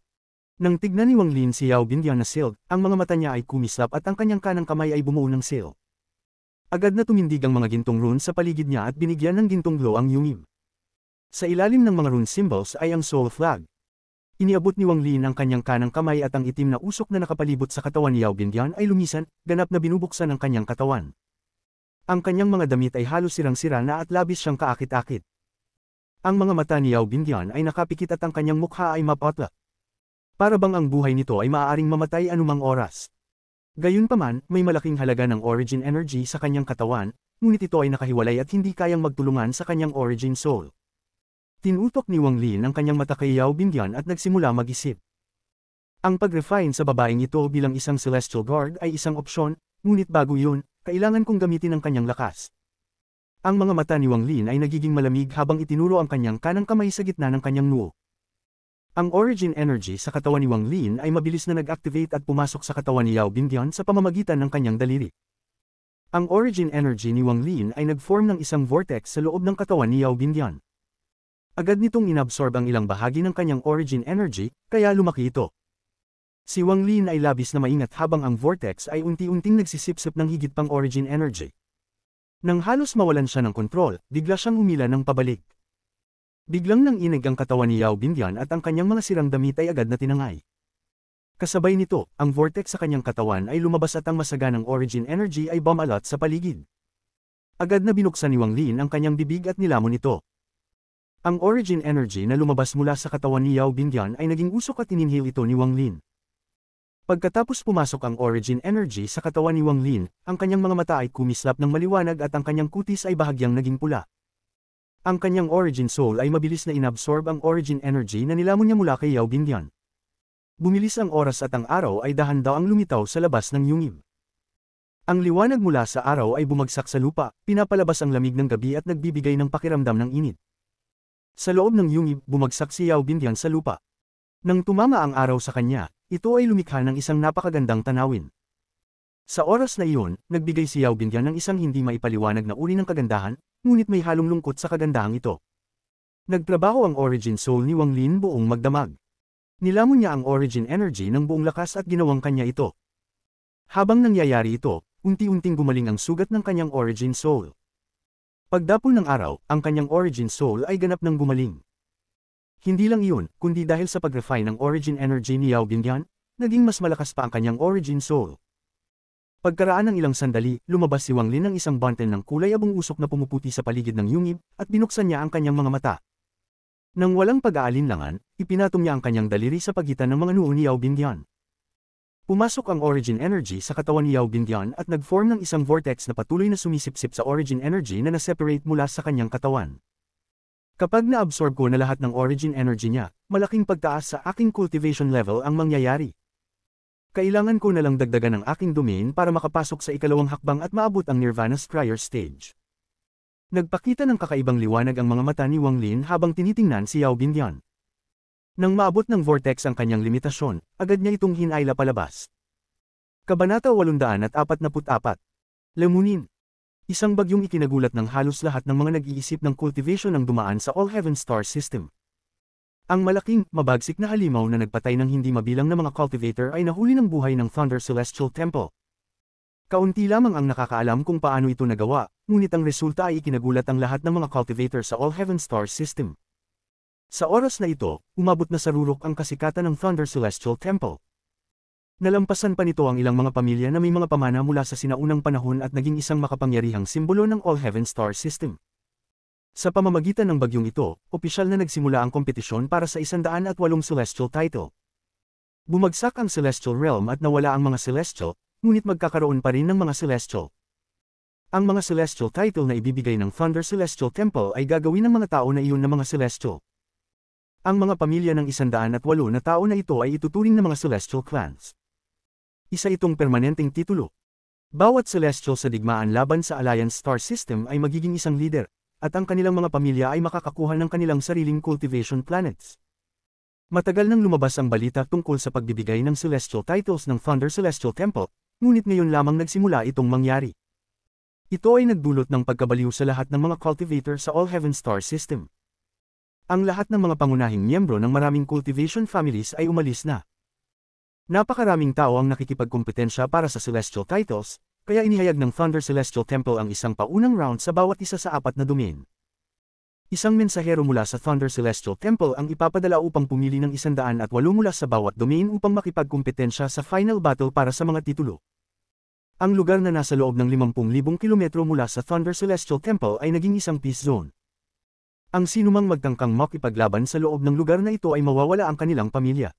Nang tignan ni Wang Lin si Yao Bindian na sealed, ang mga mata niya ay kumislap at ang kanyang kanang kamay ay bumuo ng seal. Agad na tumindig ang mga gintong runes sa paligid niya at binigyan ng gintong glow ang yungib. Sa ilalim ng mga rune symbols ay ang Soul Flag. Iniabot ni Wang Lin ang kanyang kanang kamay at ang itim na usok na nakapalibot sa katawan ni Yao Bindian ay lumisan, ganap na binubuksan ang kanyang katawan. Ang kanyang mga damit ay halos sirang-sira na at labis siyang kaakit-akit. Ang mga mata ni Yao Bindian ay nakapikit at ang kanyang mukha ay mapotla. Para bang ang buhay nito ay maaaring mamatay anumang oras. Gayunpaman, may malaking halaga ng Origin Energy sa kanyang katawan, ngunit ito ay nakahiwalay at hindi kayang magtulungan sa kanyang Origin Soul. Tinutok ni Wang Lin ang kanyang mata kay Yao Bindian at nagsimula mag-isip. Ang pag-refine sa babaeng ito bilang isang Celestial Guard ay isang opsyon, ngunit bago yun, kailangan kong gamitin ang kanyang lakas. Ang mga mata ni Wang Lin ay nagiging malamig habang itinuro ang kanyang kanang kamay sa gitna ng kanyang noo. Ang Origin Energy sa katawan ni Wang Lin ay mabilis na nag-activate at pumasok sa katawan ni Yao Bindian sa pamamagitan ng kanyang daliri. Ang Origin Energy ni Wang Lin ay nag-form ng isang vortex sa loob ng katawan ni Yao Bindian. Agad nitong inabsorb ang ilang bahagi ng kanyang Origin Energy, kaya lumaki ito. Si Wang Lin ay labis na maingat habang ang vortex ay unti-unting nagsisipsip ng higit pang Origin Energy. Nang halos mawalan siya ng kontrol, bigla siyang humila ng pabalik. Biglang nanginig ang katawan ni Yao Bindian at ang kanyang mga sirang damit ay agad na tinangay. Kasabay nito, ang vortex sa kanyang katawan ay lumabas at ang masaganang Origin Energy ay bumalot sa paligid. Agad na binuksan ni Wang Lin ang kanyang bibig at nilamon ito. Ang Origin Energy na lumabas mula sa katawan ni Yao Bindian ay naging usok at ininhale ito ni Wang Lin. Pagkatapos pumasok ang Origin Energy sa katawan ni Wang Lin, ang kanyang mga mata ay kumislap ng maliwanag at ang kanyang kutis ay bahagyang naging pula. Ang kanyang Origin Soul ay mabilis na inabsorb ang Origin Energy na nilamon niya mula kay Yao Bindian. Bumilis ang oras at ang araw ay dahan-dahang lumitaw sa labas ng yungib. Ang liwanag mula sa araw ay bumagsak sa lupa, pinapalabas ang lamig ng gabi at nagbibigay ng pakiramdam ng init. Sa loob ng yungib, bumagsak si Yao Bindian sa lupa. Nang tumama ang araw sa kanya, ito ay lumikha ng isang napakagandang tanawin. Sa oras na iyon, nagbigay si Yao Bindian ng isang hindi maipaliwanag na uri ng kagandahan, ngunit may halong lungkot sa kagandahang ito. Nagtrabaho ang Origin Soul ni Wang Lin buong magdamag. Nilamon niya ang Origin Energy ng buong lakas at ginawang kanya ito. Habang nangyayari ito, unti-unting gumaling ang sugat ng kanyang Origin Soul. Pagdapol ng araw, ang kanyang Origin Soul ay ganap ng gumaling. Hindi lang iyon, kundi dahil sa pag-refine ng Origin Energy ni Yao Bindian, naging mas malakas pa ang kanyang Origin Soul. Pagkaraan ng ilang sandali, lumabas si Wang Lin ng isang bundle ng kulay abong usok na pumuputi sa paligid ng yungib, at binuksan niya ang kanyang mga mata. Nang walang pag-aalinlangan, ipinatom niya ang kanyang daliri sa pagitan ng mga noo ni Yao Bindian. Pumasok ang Origin Energy sa katawan ni Yao Bindian at nag-form ng isang vortex na patuloy na sumisipsip sa Origin Energy na na-separate mula sa kanyang katawan. Kapag na-absorb ko na lahat ng origin energy niya, malaking pagtaas sa aking cultivation level ang mangyayari. Kailangan ko na lang dagdagan ang aking domain para makapasok sa ikalawang hakbang at maabot ang Nirvana Scryer stage. Nagpakita ng kakaibang liwanag ang mga mata ni Wang Lin habang tinitingnan si Yao Bindian. Nang maabot ng vortex ang kanyang limitasyon, agad niya itong hinayla palabas. Kabanata 844. Lemunin. Isang bagyong ikinagulat ng halos lahat ng mga nag-iisip ng cultivation ng dumaan sa All Heaven Star System. Ang malaking, mabagsik na halimaw na nagpatay ng hindi mabilang na mga cultivator ay nahuli ng buhay ng Thunder Celestial Temple. Kaunti lamang ang nakakaalam kung paano ito nagawa, ngunit ang resulta ay ikinagulat ang lahat ng mga cultivator sa All Heaven Star System. Sa oras na ito, umabot na sa rurok ang kasikatan ng Thunder Celestial Temple. Nalampasan pa nito ang ilang mga pamilya na may mga pamana mula sa sinaunang panahon at naging isang makapangyarihang simbolo ng All Heaven Star System. Sa pamamagitan ng bagyong ito, opisyal na nagsimula ang kompetisyon para sa 108 Celestial title. Bumagsak ang Celestial Realm at nawala ang mga Celestial, ngunit magkakaroon pa rin ng mga Celestial. Ang mga Celestial title na ibibigay ng Thunder Celestial Temple ay gagawin ng mga tao na iyon na mga Celestial. Ang mga pamilya ng 108 na tao na ito ay ituturing na mga Celestial Clans. Isa itong permanenteng titulo. Bawat Celestial sa digmaan laban sa Alliance Star System ay magiging isang leader, at ang kanilang mga pamilya ay makakakuha ng kanilang sariling cultivation planets. Matagal nang lumabas ang balita tungkol sa pagbibigay ng Celestial titles ng Thunder Celestial Temple, ngunit ngayon lamang nagsimula itong mangyari. Ito ay nagdulot ng pagkabaliw sa lahat ng mga cultivator sa All Heaven Star System. Ang lahat ng mga pangunahing miyembro ng maraming cultivation families ay umalis na. Napakaraming tao ang nakikipagkompetensya para sa Celestial titles, kaya inihayag ng Thunder Celestial Temple ang isang paunang round sa bawat isa sa 4 na domain. Isang mensahero mula sa Thunder Celestial Temple ang ipapadala upang pumili ng 108 mula sa bawat domain upang makipagkompetensya sa final battle para sa mga titulo. Ang lugar na nasa loob ng 50,000 kilometro mula sa Thunder Celestial Temple ay naging isang peace zone. Ang sinumang magtangkang makipaglaban sa loob ng lugar na ito ay mawawala ang kanilang pamilya.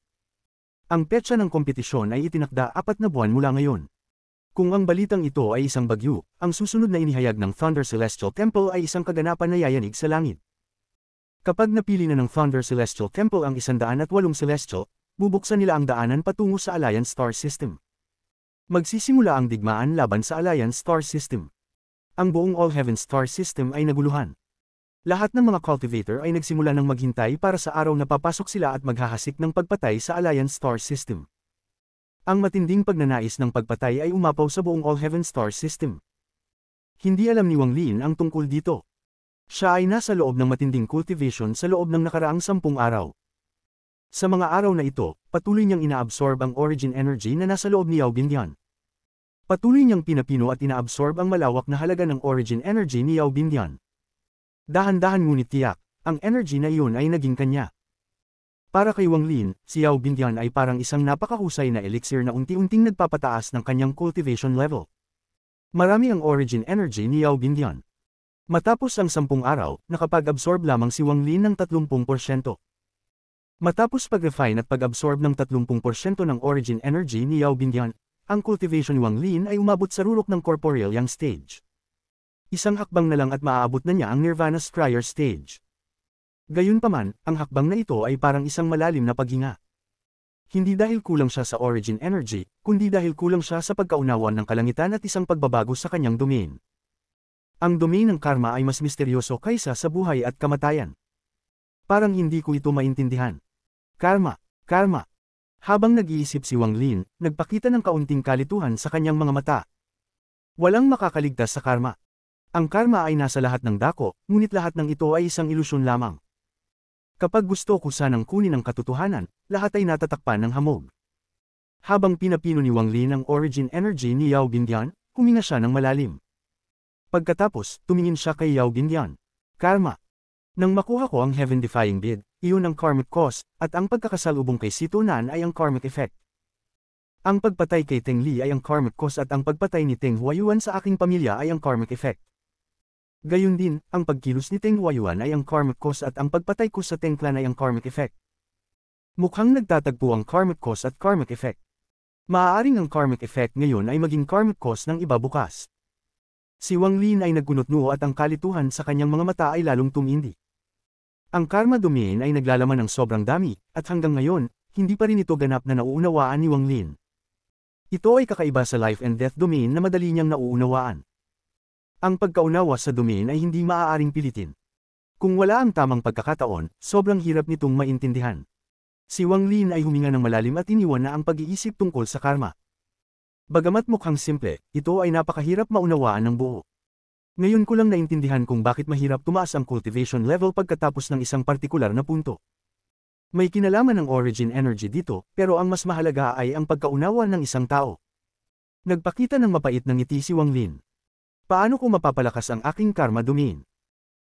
Ang petsa ng kompetisyon ay itinakda 4 na buwan mula ngayon. Kung ang balitang ito ay isang bagyo, ang susunod na inihayag ng Thunder Celestial Temple ay isang kaganapan na yayanig sa langit. Kapag napili na ng Thunder Celestial Temple ang 108 Celestial, bubuksan nila ang daanan patungo sa Alliance Star System. Magsisimula ang digmaan laban sa Alliance Star System. Ang buong All Heaven Star System ay naguluhan. Lahat ng mga cultivator ay nagsimula ng maghintay para sa araw na papasok sila at maghahasik ng pagpatay sa Alliance Star System. Ang matinding pagnanais ng pagpatay ay umapaw sa buong All Heaven Star System. Hindi alam ni Wang Lin ang tungkol dito. Siya ay nasa loob ng matinding cultivation sa loob ng nakaraang 10 araw. Sa mga araw na ito, patuloy niyang inaabsorb ang origin energy na nasa loob ni Yao Bindian. Patuloy niyang pinapino at inaabsorb ang malawak na halaga ng origin energy ni Yao Bindian. Dahan-dahan ngunit tiyak, ang energy na iyon ay naging kanya. Para kay Wang Lin, si Yao Bindian ay parang isang napakahusay na elixir na unti-unting nagpapataas ng kanyang cultivation level. Marami ang origin energy ni Yao Bindian. Matapos ang 10 araw, nakapag-absorb lamang si Wang Lin ng 30%. Matapos pag-refine at pag-absorb ng 30% ng origin energy ni Yao Bindian, ang cultivation ni Wang Lin ay umabot sa rurok ng corporeal yang stage. Isang hakbang na lang at maaabot na niya ang Nirvana Scryer stage. Gayunpaman, ang hakbang na ito ay parang isang malalim na paghinga. Hindi dahil kulang siya sa origin energy, kundi dahil kulang siya sa pagkaunawan ng kalangitan at isang pagbabago sa kanyang domain. Ang domain ng karma ay mas misteryoso kaysa sa buhay at kamatayan. Parang hindi ko ito maintindihan. Karma, karma. Habang nag-iisip si Wang Lin, nagpakita ng kaunting kalituhan sa kanyang mga mata. Walang makakaligtas sa karma. Ang karma ay nasa lahat ng dako, ngunit lahat ng ito ay isang ilusyon lamang. Kapag gusto ko sanang kunin ang katotohanan, lahat ay natatakpan ng hamog. Habang pinapino ni Wang Lin ang origin energy ni Yao Bindian, huminga siya ng malalim. Pagkatapos, tumingin siya kay Yao Bindian. Karma. Nang makuha ko ang heaven-defying bid, iyon ang karmic cause, at ang pagkakasalubong kay Si Tunan ay ang karmic effect. Ang pagpatay kay Teng Li ay ang karmic cause at ang pagpatay ni Teng Huayuan sa aking pamilya ay ang karmic effect. Gayun din, ang pagkilos ni Teng Huayuan ay ang karmic cause at ang pagpatay ko sa Teng Clan ay ang karmic effect. Mukhang nagtatagpo ang karmic cause at karmic effect. Maaaring ang karmic effect ngayon ay maging karmic cause ng iba bukas. Si Wang Lin ay nagkunot-noo at ang kalituhan sa kanyang mga mata ay lalong tumindi. Ang karma domain ay naglalaman ng sobrang dami, at hanggang ngayon, hindi pa rin ito ganap na nauunawaan ni Wang Lin. Ito ay kakaiba sa life and death domain na madali niyang nauunawaan. Ang pagkaunawa sa domain ay hindi maaaring pilitin. Kung wala ang tamang pagkakataon, sobrang hirap nitong maintindihan. Si Wang Lin ay huminga ng malalim at iniwan na ang pag-iisip tungkol sa karma. Bagamat mukhang simple, ito ay napakahirap maunawaan ng buo. Ngayon ko lang naintindihan kung bakit mahirap tumaas ang cultivation level pagkatapos ng isang partikular na punto. May kinalaman ng origin energy dito, pero ang mas mahalaga ay ang pagkaunawa ng isang tao. Nagpakita ng mapait na ngiti si Wang Lin. Paano ko mapapalakas ang aking karma domain?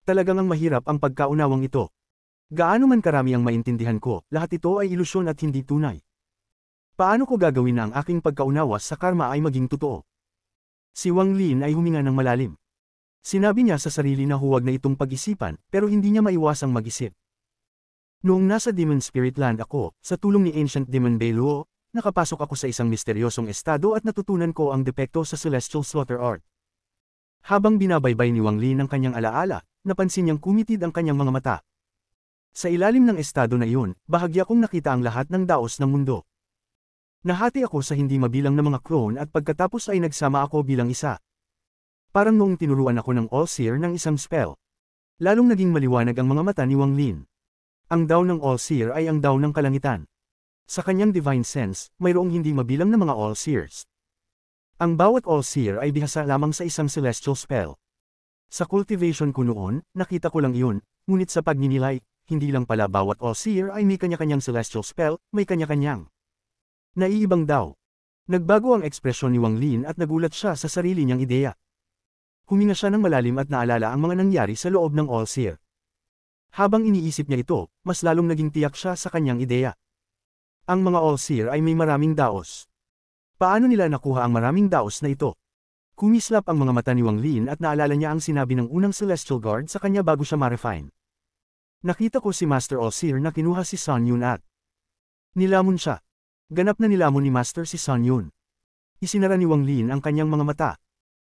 Talagang ang mahirap ang pagkaunawang ito. Gaano man karami ang maintindihan ko, lahat ito ay ilusyon at hindi tunay. Paano ko gagawin na ang aking pagkaunawa sa karma ay maging totoo? Si Wang Lin ay huminga ng malalim. Sinabi niya sa sarili na huwag na itong pag-isipan, pero hindi niya maiwasang mag-isip. Noong nasa Demon Spirit Land ako, sa tulong ni Ancient Demon Bailuo, nakapasok ako sa isang misteryosong estado at natutunan ko ang depekto sa Celestial Slaughter Art. Habang binabaybay ni Wang Lin ang kanyang alaala, napansin niyang kumitid ang kanyang mga mata. Sa ilalim ng estado na iyon, bahagya kong nakita ang lahat ng daos ng mundo. Nahati ako sa hindi mabilang na mga clone at pagkatapos ay nagsama ako bilang isa. Parang noong tinuruan ako ng All-Seer ng isang spell. Lalong naging maliwanag ang mga mata ni Wang Lin. Ang daw ng All-Seer ay ang daw ng kalangitan. Sa kanyang divine sense, mayroong hindi mabilang na mga All-Seers. Ang bawat All-Seer ay bihasa lamang sa isang celestial spell. Sa cultivation ko noon, nakita ko lang iyon, ngunit sa pagninilay, hindi lang pala bawat All-Seer ay may kanya-kanyang celestial spell, may kanya-kanyang naiibang daw. Nagbago ang ekspresyon ni Wang Lin at nagulat siya sa sarili niyang ideya. Huminga siya ng malalim at naalala ang mga nangyari sa loob ng All-Seer. Habang iniisip niya ito, mas lalong naging tiyak siya sa kanyang ideya. Ang mga All-Seer ay may maraming daos. Paano nila nakuha ang maraming daos na ito? Kumislap ang mga mata ni Wang Lin at naalala niya ang sinabi ng unang Celestial Guard sa kanya bago siya ma-refine. Nakita ko si Master All-Seer na kinuha si Sun Yun at nilamon siya. Ganap na nilamon ni Master si Sun Yun. Isinara ni Wang Lin ang kanyang mga mata.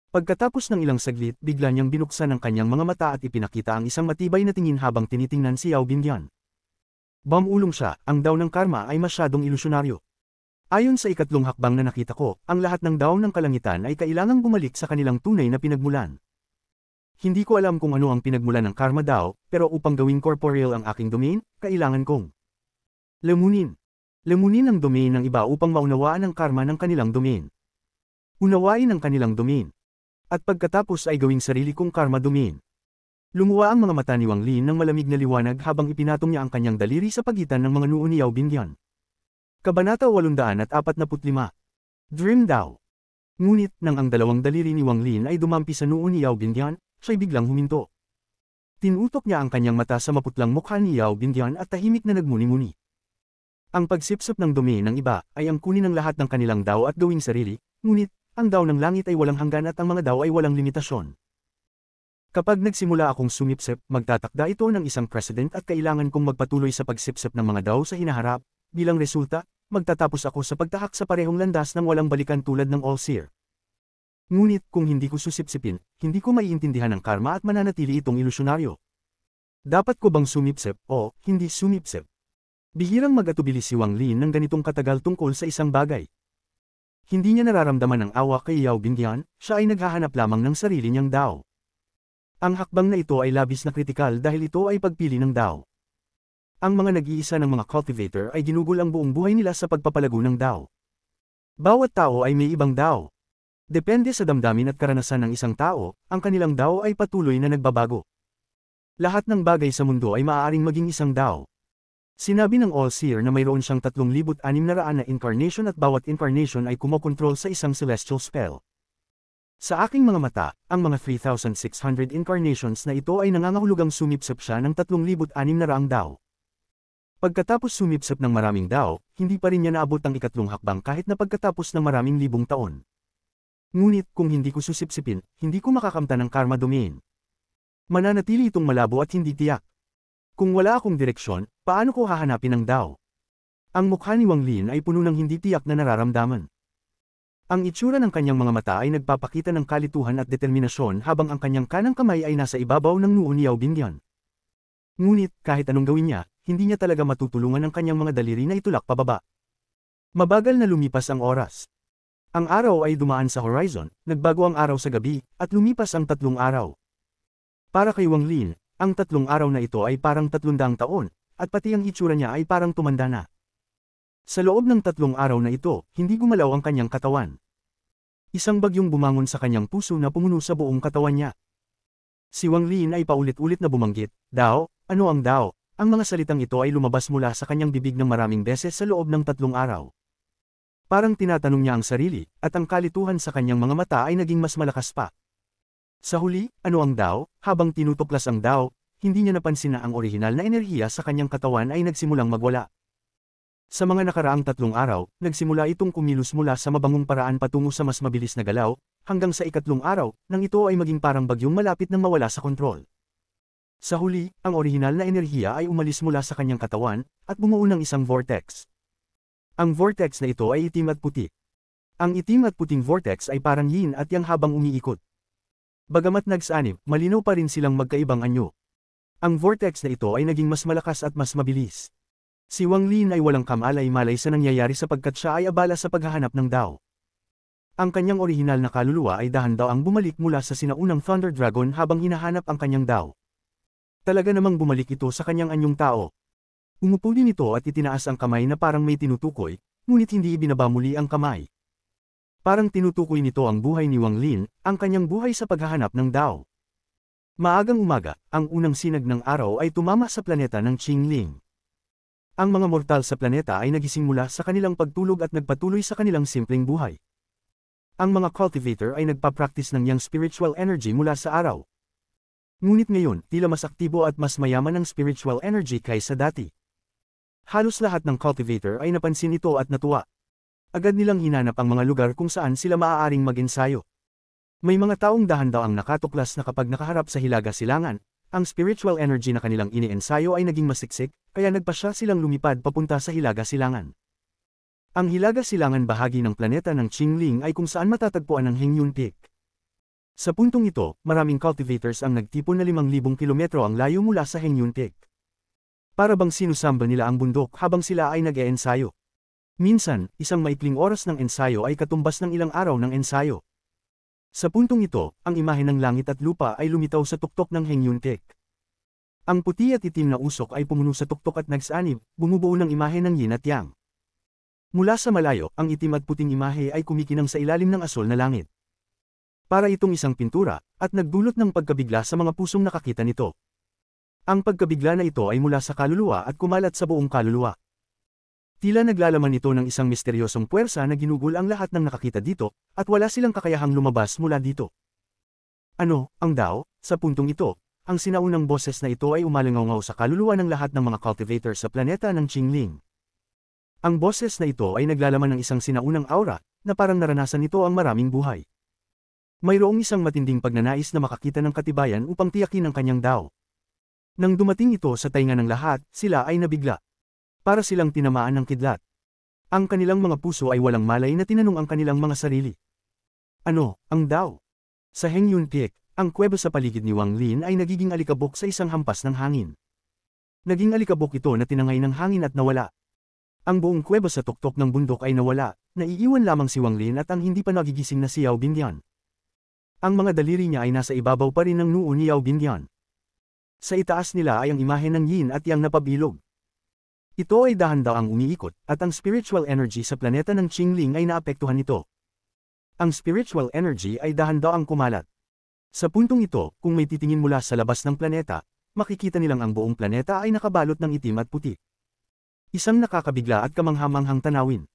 Pagkatapos ng ilang saglit, bigla niyang binuksan ang kanyang mga mata at ipinakita ang isang matibay na tingin habang tinitingnan si Yao Bingyan. Bamulong siya, ang daw ng karma ay masyadong ilusyonaryo. Ayon sa ikatlong hakbang na nakita ko, ang lahat ng daw ng kalangitan ay kailangang bumalik sa kanilang tunay na pinagmulan. Hindi ko alam kung ano ang pinagmulan ng karma daw, pero upang gawing corporeal ang aking domain, kailangan kong Lamunin ang domain ng iba upang maunawaan ang karma ng kanilang domain. Unawain ang kanilang domain. At pagkatapos ay gawing sarili kong karma domain. Lumuwa ang mga mata ni Wang Lin ng malamig na liwanag habang ipinatong niya ang kanyang daliri sa pagitan ng mga noo ni Yao Bingyan. Kabanata 845. Dream Dao. Ngunit, nang ang dalawang daliri ni Wang Lin ay dumampi sa noo ni Yao Bingyan, siya'y biglang huminto. Tinutok niya ang kanyang mata sa maputlang mukha ni Yao Bingyan at tahimik na nagmuni-muni. Ang pagsipsip ng domain ng iba ay ang kunin ng lahat ng kanilang dao at gawing sarili, ngunit, ang dao ng langit ay walang hanggan at ang mga dao ay walang limitasyon. Kapag nagsimula akong sumipsip, magtatakda ito ng isang precedent at kailangan kong magpatuloy sa pagsipsip ng mga dao sa hinaharap. Bilang resulta, magtatapos ako sa pagtahak sa parehong landas ng walang balikan tulad ng All-Seer. Ngunit kung hindi ko susipsipin, hindi ko maiintindihan ang karma at mananatili itong ilusyonaryo. Dapat ko bang sumipsip o hindi sumipsip? Bihirang mag-atubili si Wang Lin ng ganitong katagal tungkol sa isang bagay. Hindi niya nararamdaman ang awa kay Yao Bingyan, siya ay naghahanap lamang ng sarili niyang dao. Ang hakbang na ito ay labis na kritikal dahil ito ay pagpili ng dao. Ang mga nag-iisa ng mga cultivator ay ginugol ang buong buhay nila sa pagpapalago ng dao. Bawat tao ay may ibang dao. Depende sa damdamin at karanasan ng isang tao, ang kanilang dao ay patuloy na nagbabago. Lahat ng bagay sa mundo ay maaaring maging isang dao. Sinabi ng All-Seer na mayroon siyang 3,600 na incarnation at bawat incarnation ay kumokontrol sa isang celestial spell. Sa aking mga mata, ang mga 3,600 incarnations na ito ay nangangahulugang sumipsip siya ng 3,600 dao. Pagkatapos sumipsip ng maraming dao, hindi pa rin niya naabot ang ikatlong hakbang kahit na pagkatapos ng maraming libong taon. Ngunit kung hindi ko susipsipin, hindi ko makakamtan ng karma domain. Mananatili itong malabo at hindi tiyak. Kung wala akong direksyon, paano ko hahanapin ang dao? Ang mukha ni Wang Lin ay puno ng hindi tiyak na nararamdaman. Ang itsura ng kanyang mga mata ay nagpapakita ng kalituhan at determinasyon habang ang kanyang kanang kamay ay nasa ibabaw ng noo ni Yao Bingyan. Ngunit, kahit anong gawin niya, hindi niya talaga matutulungan ang kanyang mga daliri na itulak pababa. Mabagal na lumipas ang oras. Ang araw ay dumaan sa horizon, nagbago ang araw sa gabi, at lumipas ang 3 araw. Para kay Wang Lin, ang 3 araw na ito ay parang 300 taon, at pati ang itsura niya ay parang tumanda na. Sa loob ng 3 araw na ito, hindi gumalaw ang kanyang katawan. Isang bagyong bumangon sa kanyang puso na pumuno sa buong katawan niya. Si Wang Lin ay paulit-ulit na bumanggit, Dao, ano ang Dao? Ang mga salitang ito ay lumabas mula sa kanyang bibig ng maraming beses sa loob ng 3 araw. Parang tinatanong niya ang sarili, at ang kalituhan sa kanyang mga mata ay naging mas malakas pa. Sa huli, ano ang Dao? Habang tinutuklas ang Dao, hindi niya napansin na ang orihinal na enerhiya sa kanyang katawan ay nagsimulang magwala. Sa mga nakaraang 3 araw, nagsimula itong kumilos mula sa mabangong paraan patungo sa mas mabilis na galaw, hanggang sa 4 araw, nang ito ay maging parang bagyong malapit nang mawala sa kontrol. Sa huli, ang orihinal na enerhiya ay umalis mula sa kanyang katawan, at bumuo ng isang vortex. Ang vortex na ito ay itim at puti. Ang itim at puting vortex ay parang yin at yang habang umiikot. Bagamat nagsanib, malinaw pa rin silang magkaibang anyo. Ang vortex na ito ay naging mas malakas at mas mabilis. Si Wang Lin ay walang kamalay-malay sa nangyayari sapagkat siya ay abala sa paghahanap ng Dao. Ang kanyang orihinal na kaluluwa ay dahan-daang bumalik mula sa sinaunang Thunder Dragon habang hinahanap ang kanyang Dao. Talaga namang bumalik ito sa kanyang anyong tao. Umupo din ito at itinaas ang kamay na parang may tinutukoy, ngunit hindi ibinaba muli ang kamay. Parang tinutukoy nito ang buhay ni Wang Lin, ang kanyang buhay sa paghahanap ng Dao. Maagang umaga, ang unang sinag ng araw ay tumama sa planeta ng Qingling. Ang mga mortal sa planeta ay nagising mula sa kanilang pagtulog at nagpatuloy sa kanilang simpleng buhay. Ang mga cultivator ay nagpa-practice ng yang spiritual energy mula sa araw. Ngunit ngayon, tila mas aktibo at mas mayaman ang spiritual energy kaysa dati. Halos lahat ng cultivator ay napansin ito at natuwa. Agad nilang hinanap ang mga lugar kung saan sila maaaring mag-ensayo. May mga taong dahan-daang nakatuklas na kapag nakaharap sa Hilaga Silangan, ang spiritual energy na kanilang iniensayo ay naging masiksik, kaya nagpasya silang lumipad papunta sa Hilaga Silangan. Ang Hilaga Silangan bahagi ng planeta ng Qingling ay kung saan matatagpuan ang Hengyun Peak. Sa puntong ito, maraming cultivators ang nagtipon na 5,000 kilometro ang layo mula sa Hengyun Peak. Para bang sinusamba nila ang bundok habang sila ay nag-eensayo. Minsan, isang maikling oras ng ensayo ay katumbas ng ilang araw ng ensayo. Sa puntong ito, ang imahe ng langit at lupa ay lumitaw sa tuktok ng Hengyun Peak. Ang puti at itim na usok ay pumuno sa tuktok at nagsanib, bumubuo ng imahe ng yin at yang. Mula sa malayo, ang itim at puting imahe ay kumikinang sa ilalim ng asol na langit. Para itong isang pintura, at nagdulot ng pagkabigla sa mga pusong nakakita nito. Ang pagkabigla na ito ay mula sa kaluluwa at kumalat sa buong kaluluwa. Tila naglalaman ito ng isang misteryosong puwersa na ginugol ang lahat ng nakakita dito, at wala silang kakayahang lumabas mula dito. Ano, ang Dao? Sa puntong ito, ang sinaunang boses na ito ay umalingaw sa kaluluwa ng lahat ng mga cultivator sa planeta ng Qingling. Ang boses na ito ay naglalaman ng isang sinaunang aura, na parang naranasan nito ang maraming buhay. Mayroong isang matinding pagnanais na makakita ng katibayan upang tiyakin ang kanyang Dao. Nang dumating ito sa tainga ng lahat, sila ay nabigla. Para silang tinamaan ng kidlat. Ang kanilang mga puso ay walang malay na tinanong ang kanilang mga sarili. Ano, ang Dao? Sa Hengyun Peak, ang kuweba sa paligid ni Wang Lin ay nagiging alikabok sa isang hampas ng hangin. Naging alikabok ito na tinangay ng hangin at nawala. Ang buong kuweba sa tuktok ng bundok ay nawala, naiiwan lamang si Wang Lin at ang hindi pa nagigising na si Yao Bingyan. Ang mga daliri niya ay nasa ibabaw pa rin ng noo ni Yao Bingyan. Sa itaas nila ay ang imahe ng yin at yang napabilog. Ito ay dahan-daang umiikot, at ang spiritual energy sa planeta ng Qingling ay naapektuhan nito. Ang spiritual energy ay dahan-daang kumalat. Sa puntong ito, kung may titingin mula sa labas ng planeta, makikita nilang ang buong planeta ay nakabalot ng itim at puti. Isang nakakabigla at kamanghamanghang tanawin.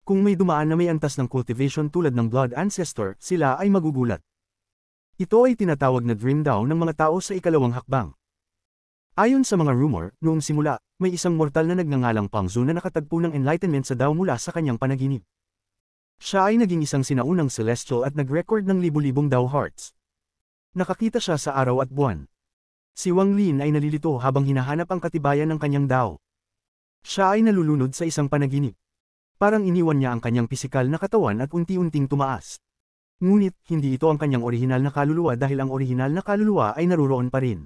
Kung may dumaan na may antas ng cultivation tulad ng Blood Ancestor, sila ay magugulat. Ito ay tinatawag na Dream Dao ng mga tao sa ikalawang hakbang. Ayon sa mga rumor, noong simula, may isang mortal na nagngangalang Pang Zhu na nakatagpo ng enlightenment sa Dao mula sa kanyang panaginip. Siya ay naging isang sinaunang celestial at nag-record ng libu-libong Dao Hearts. Nakakita siya sa araw at buwan. Si Wang Lin ay nalilito habang hinahanap ang katibayan ng kanyang Dao. Siya ay nalulunod sa isang panaginip. Parang iniwan niya ang kanyang pisikal na katawan at unti-unting tumaas. Ngunit, hindi ito ang kanyang orihinal na kaluluwa dahil ang orihinal na kaluluwa ay naruroon pa rin.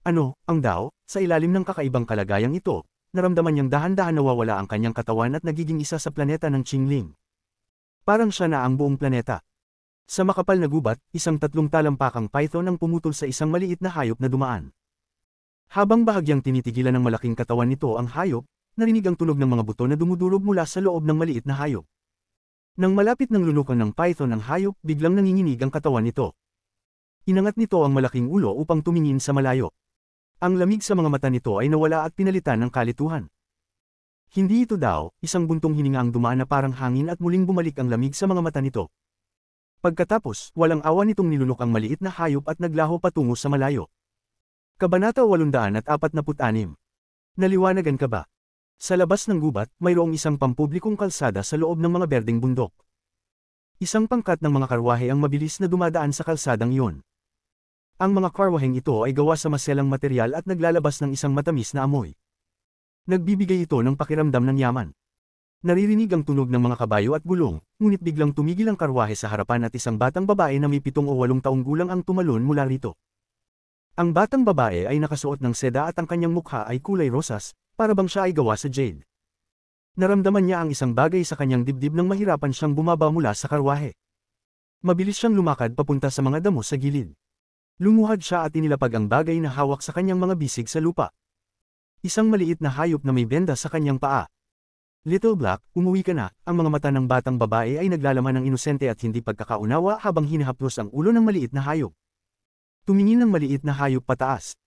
Ano, ang Dao, sa ilalim ng kakaibang kalagayang ito, naramdaman niyang dahan-dahan nawawala ang kanyang katawan at nagiging isa sa planeta ng Qingling. Parang siya na ang buong planeta. Sa makapal na gubat, isang 3 talampakang python ang pumutol sa isang maliit na hayop na dumaan. Habang bahagyang tinitigilan ng malaking katawan nito ang hayop, narinig ang tunog ng mga buto na dumudurog mula sa loob ng maliit na hayop. Nang malapit ng lunukan ng python ang hayop, biglang nanginginig ang katawan nito. Inangat nito ang malaking ulo upang tumingin sa malayo. Ang lamig sa mga mata nito ay nawala at pinalitan ng kalituhan. Hindi ito daw, isang buntong hininga ang dumaan na parang hangin at muling bumalik ang lamig sa mga mata nito. Pagkatapos, walang awa nitong nilunok ang maliit na hayop at naglaho patungo sa malayo. Kabanata 846. Naliwanagan ka ba? Sa labas ng gubat, mayroong isang pampublikong kalsada sa loob ng mga berdeng bundok. Isang pangkat ng mga karwahe ang mabilis na dumadaan sa kalsadang iyon. Ang mga karwaheng ito ay gawa sa maselang material at naglalabas ng isang matamis na amoy. Nagbibigay ito ng pakiramdam ng yaman. Naririnig ang tunog ng mga kabayo at gulong, ngunit biglang tumigil ang karwahe sa harapan at isang batang babae na may 7 o 8 taong gulang ang tumalon mula rito. Ang batang babae ay nakasuot ng seda at ang kanyang mukha ay kulay rosas, para bang siya ay gawa sa jade. Naramdaman niya ang isang bagay sa kanyang dibdib nang mahirapan siyang bumaba mula sa karwahe. Mabilis siyang lumakad papunta sa mga damo sa gilid. Lumuhad siya at inilapag ang bagay na hawak sa kanyang mga bisig sa lupa. Isang maliit na hayop na may benda sa kanyang paa. Little Black, umuwi ka na, ang mga mata ng batang babae ay naglalaman ng inosente at hindi pagkakaunawa habang hinahaplos ang ulo ng maliit na hayop. Tumingin ng maliit na hayop pataas.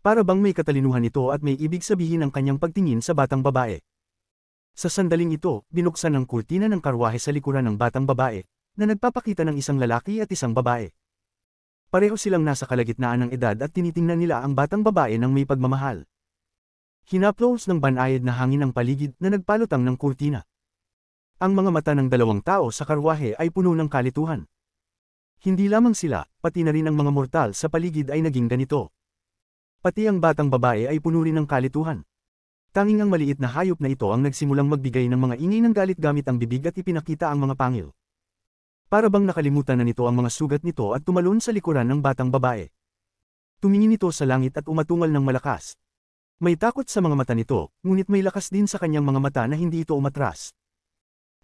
Para bang may katalinuhan ito at may ibig sabihin ang kanyang pagtingin sa batang babae. Sa sandaling ito, binuksan ang kurtina ng karwahe sa likuran ng batang babae, na nagpapakita ng isang lalaki at isang babae. Pareho silang nasa kalagitnaan ng edad at tinitingnan nila ang batang babae ng may pagmamahal. Hinaplos ng banayad na hangin ang paligid na nagpalutang ng kurtina. Ang mga mata ng dalawang tao sa karwahe ay puno ng kalituhan. Hindi lamang sila, pati na rin ang mga mortal sa paligid ay naging ganito. Pati ang batang babae ay puno rin ng kalituhan. Tanging ang maliit na hayop na ito ang nagsimulang magbigay ng mga ingay ng galit gamit ang bibig at ipinakita ang mga pangil. Para bang nakalimutan na nito ang mga sugat nito at tumalon sa likuran ng batang babae. Tumingin ito sa langit at umatungal ng malakas. May takot sa mga mata nito, ngunit may lakas din sa kanyang mga mata na hindi ito umatras.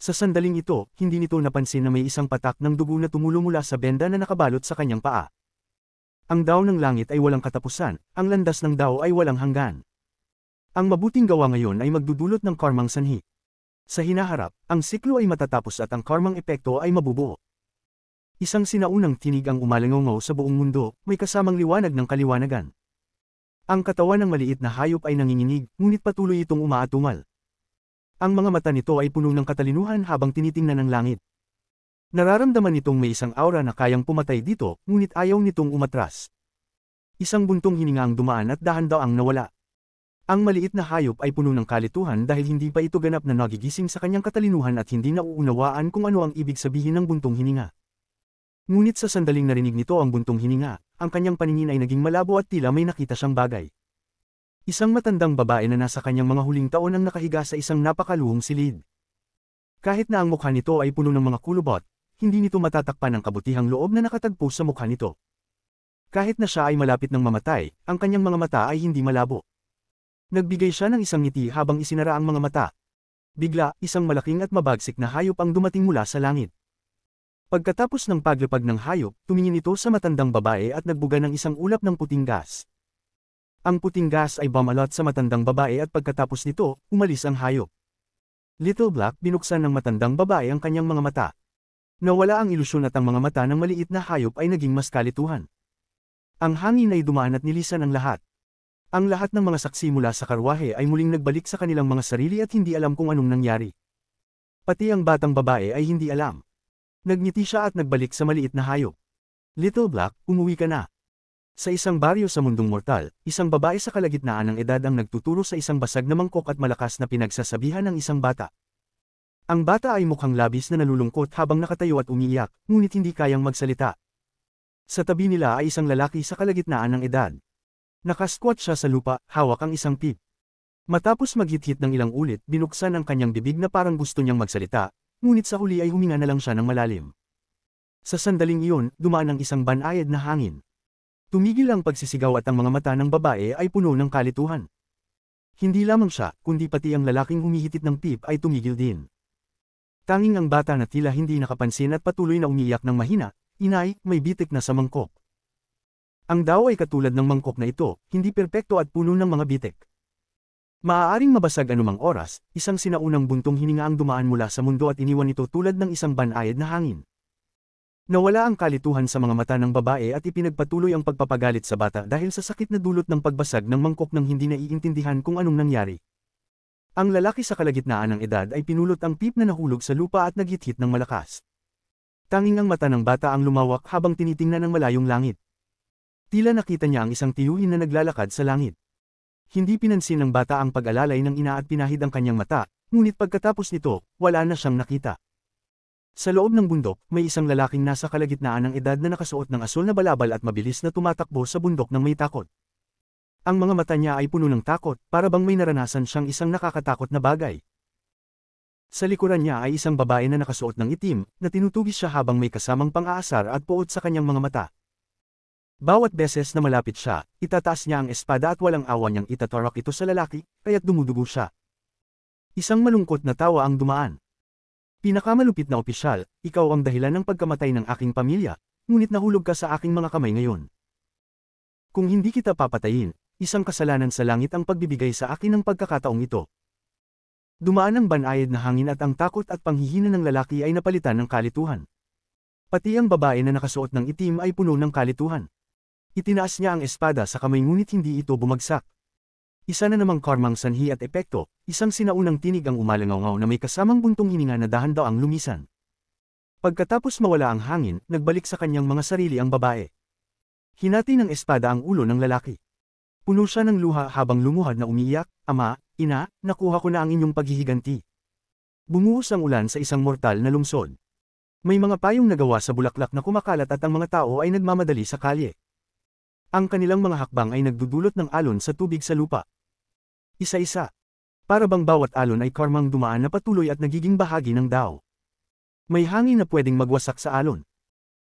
Sa sandaling ito, hindi nito napansin na may isang patak ng dugo na tumulo mula sa benda na nakabalot sa kanyang paa. Ang dao ng langit ay walang katapusan, ang landas ng dao ay walang hanggan. Ang mabuting gawa ngayon ay magdudulot ng karmang sanhi. Sa hinaharap, ang siklo ay matatapos at ang karmang epekto ay mabubuo. Isang sinaunang tinig ang umalangaw sa buong mundo, may kasamang liwanag ng kaliwanagan. Ang katawan ng maliit na hayop ay nanginginig, ngunit patuloy itong umaatungal. Ang mga mata nito ay puno ng katalinuhan habang tinitingnan ang langit. Nararamdaman nitong may isang aura na kayang pumatay dito, ngunit ayaw nitong umatras. Isang buntong hininga ang dumaan at dahan-daang nawala. Ang maliit na hayop ay puno ng kalituhan dahil hindi pa ito ganap na nagigising sa kanyang katalinuhan at hindi nauunawaan kung ano ang ibig sabihin ng buntong hininga. Ngunit sa sandaling narinig nito ang buntong hininga, ang kanyang paningin ay naging malabo at tila may nakita siyang bagay. Isang matandang babae na nasa kanyang mga huling taon ang nakahiga sa isang napakaluhong silid. Kahit na ang mukha nito ay puno ng mga kulubot, hindi nito matatakpan ang kabutihang loob na nakatagpo sa mukha nito. Kahit na siya ay malapit ng mamatay, ang kanyang mga mata ay hindi malabo. Nagbigay siya ng isang ngiti habang isinara ang mga mata. Bigla, isang malaking at mabagsik na hayop ang dumating mula sa langit. Pagkatapos ng paglapag ng hayop, tumingin ito sa matandang babae at nagbuga ng isang ulap ng puting gas. Ang puting gas ay bumalot sa matandang babae at pagkatapos nito, umalis ang hayop. Little Black, binuksan ng matandang babae ang kanyang mga mata. Nawala ang ilusyon at ang mga mata ng maliit na hayop ay naging mas kalituhan. Ang hangin ay dumaan at nilisan ang lahat. Ang lahat ng mga saksi mula sa karwahe ay muling nagbalik sa kanilang mga sarili at hindi alam kung anong nangyari. Pati ang batang babae ay hindi alam. Nagngiti siya at nagbalik sa maliit na hayop. Little Black, umuwi ka na. Sa isang baryo sa mundong mortal, isang babae sa kalagitnaan ng edad ang nagtuturo sa isang basag na mangkok at malakas na pinagsasabihan ng isang bata. Ang bata ay mukhang labis na nalulungkot habang nakatayo at umiiyak, ngunit hindi kayang magsalita. Sa tabi nila ay isang lalaki sa kalagitnaan ng edad. Nakasquat siya sa lupa, hawak ang isang pip. Matapos maghit-hit ng ilang ulit, binuksan ang kanyang bibig na parang gusto niyang magsalita, ngunit sa huli ay huminga na lang siya ng malalim. Sa sandaling iyon, dumaan ang isang banayad na hangin. Tumigil ang pagsisigaw at ang mga mata ng babae ay puno ng kalituhan. Hindi lamang siya, kundi pati ang lalaking humihitit ng pip ay tumigil din. Tanging ang bata na tila hindi nakapansin at patuloy na umiiyak ng mahina, "Inay, may bitik na sa mangkok." Ang daw ay katulad ng mangkok na ito, hindi perpekto at puno ng mga bitik. Maaaring mabasag anumang oras, isang sinaunang buntong hininga ang dumaan mula sa mundo at iniwan ito tulad ng isang banayad na hangin. Nawala ang kalituhan sa mga mata ng babae at ipinagpatuloy ang pagpapagalit sa bata dahil sa sakit na dulot ng pagbasag ng mangkok nang hindi naiintindihan kung anong nangyari. Ang lalaki sa kalagitnaan ng edad ay pinulot ang pip na nahulog sa lupa at naghithit ng malakas. Tanging ang mata ng bata ang lumawak habang tinitingnan ang malayong langit. Tila nakita niya ang isang tiyuhin na naglalakad sa langit. Hindi pinansin ng bata ang pag-alalay ng ina at pinahid ang kanyang mata, ngunit pagkatapos nito, wala na siyang nakita. Sa loob ng bundok, may isang lalaking nasa kalagitnaan ng edad na nakasuot ng asul na balabal at mabilis na tumatakbo sa bundok ng may takot. Ang mga mata niya ay puno ng takot, para bang may naranasan siyang isang nakakatakot na bagay. Sa likuran niya ay isang babae na nakasuot ng itim, na tinutugis siya habang may kasamang pang-aasar at puot sa kanyang mga mata. Bawat beses na malapit siya, itataas niya ang espada at walang awa niyang itatarak ito sa lalaki, kaya't dumudugo siya. Isang malungkot na tawa ang dumaan. "Pinakamalupit na opisyal, ikaw ang dahilan ng pagkamatay ng aking pamilya, ngunit nahulog ka sa aking mga kamay ngayon. Kung hindi kita papatayin, isang kasalanan sa langit ang pagbibigay sa akin ng pagkakataong ito." Dumaan ang banayad na hangin at ang takot at panghihina ng lalaki ay napalitan ng kalituhan. Pati ang babae na nakasuot ng itim ay puno ng kalituhan. Itinaas niya ang espada sa kamay ngunit hindi ito bumagsak. Isa na namang karmang sanhi at epekto, isang sinaunang tinig ang umalangaw-ngaw na may kasamang buntong hininga na dahan-daang lumisan. Pagkatapos mawala ang hangin, nagbalik sa kanyang mga sarili ang babae. Hinati ng espada ang ulo ng lalaki. Puno siya ng luha habang lumuhad na umiiyak, "Ama, ina, nakuha ko na ang inyong paghihiganti." Bumuhos ang ulan sa isang mortal na lungsod. May mga payong nagawa sa bulaklak na kumakalat at ang mga tao ay nagmamadali sa kalye. Ang kanilang mga hakbang ay nagdudulot ng alon sa tubig sa lupa. Isa-isa. Para bang bawat alon ay karmang dumaan na patuloy at nagiging bahagi ng dao. May hangin na pwedeng magwasak sa alon.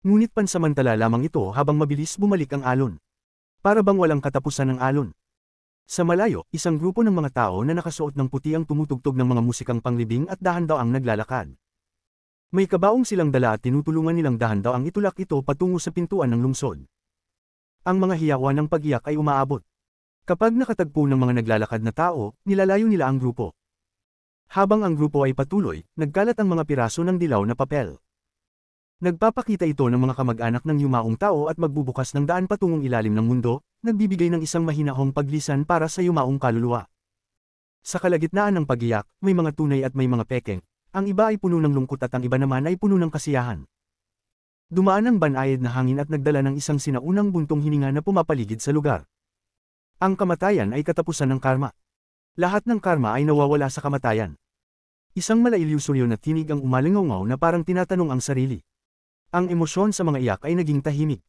Ngunit pansamantala lamang ito habang mabilis bumalik ang alon. Para bang walang katapusan ng alon. Sa malayo, isang grupo ng mga tao na nakasuot ng puti ang tumutugtog ng mga musikang panglibing at dahan-daang naglalakad. May kabaong silang dala at tinutulungan nilang dahan-daang itulak ito patungo sa pintuan ng lungsod. Ang mga hiyawan ng pag-iyak ay umaabot. Kapag nakatagpo ng mga naglalakad na tao, nilalayo nila ang grupo. Habang ang grupo ay patuloy, nagkalat ang mga piraso ng dilaw na papel. Nagpapakita ito ng mga kamag-anak ng yumaong tao at magbubukas ng daan patungong ilalim ng mundo, nagbibigay ng isang mahinahong paglisan para sa yumaong kaluluwa. Sa kalagitnaan ng pag-iyak, may mga tunay at may mga pekeng. Ang iba ay puno ng lungkot at ang iba naman ay puno ng kasiyahan. Dumaan ang banayad na hangin at nagdala ng isang sinaunang buntong hininga na pumapaligid sa lugar. Ang kamatayan ay katapusan ng karma. Lahat ng karma ay nawawala sa kamatayan. Isang malailyusuryo na tinig ang umalingaw na parang tinatanong ang sarili. Ang emosyon sa mga iyak ay naging tahimik.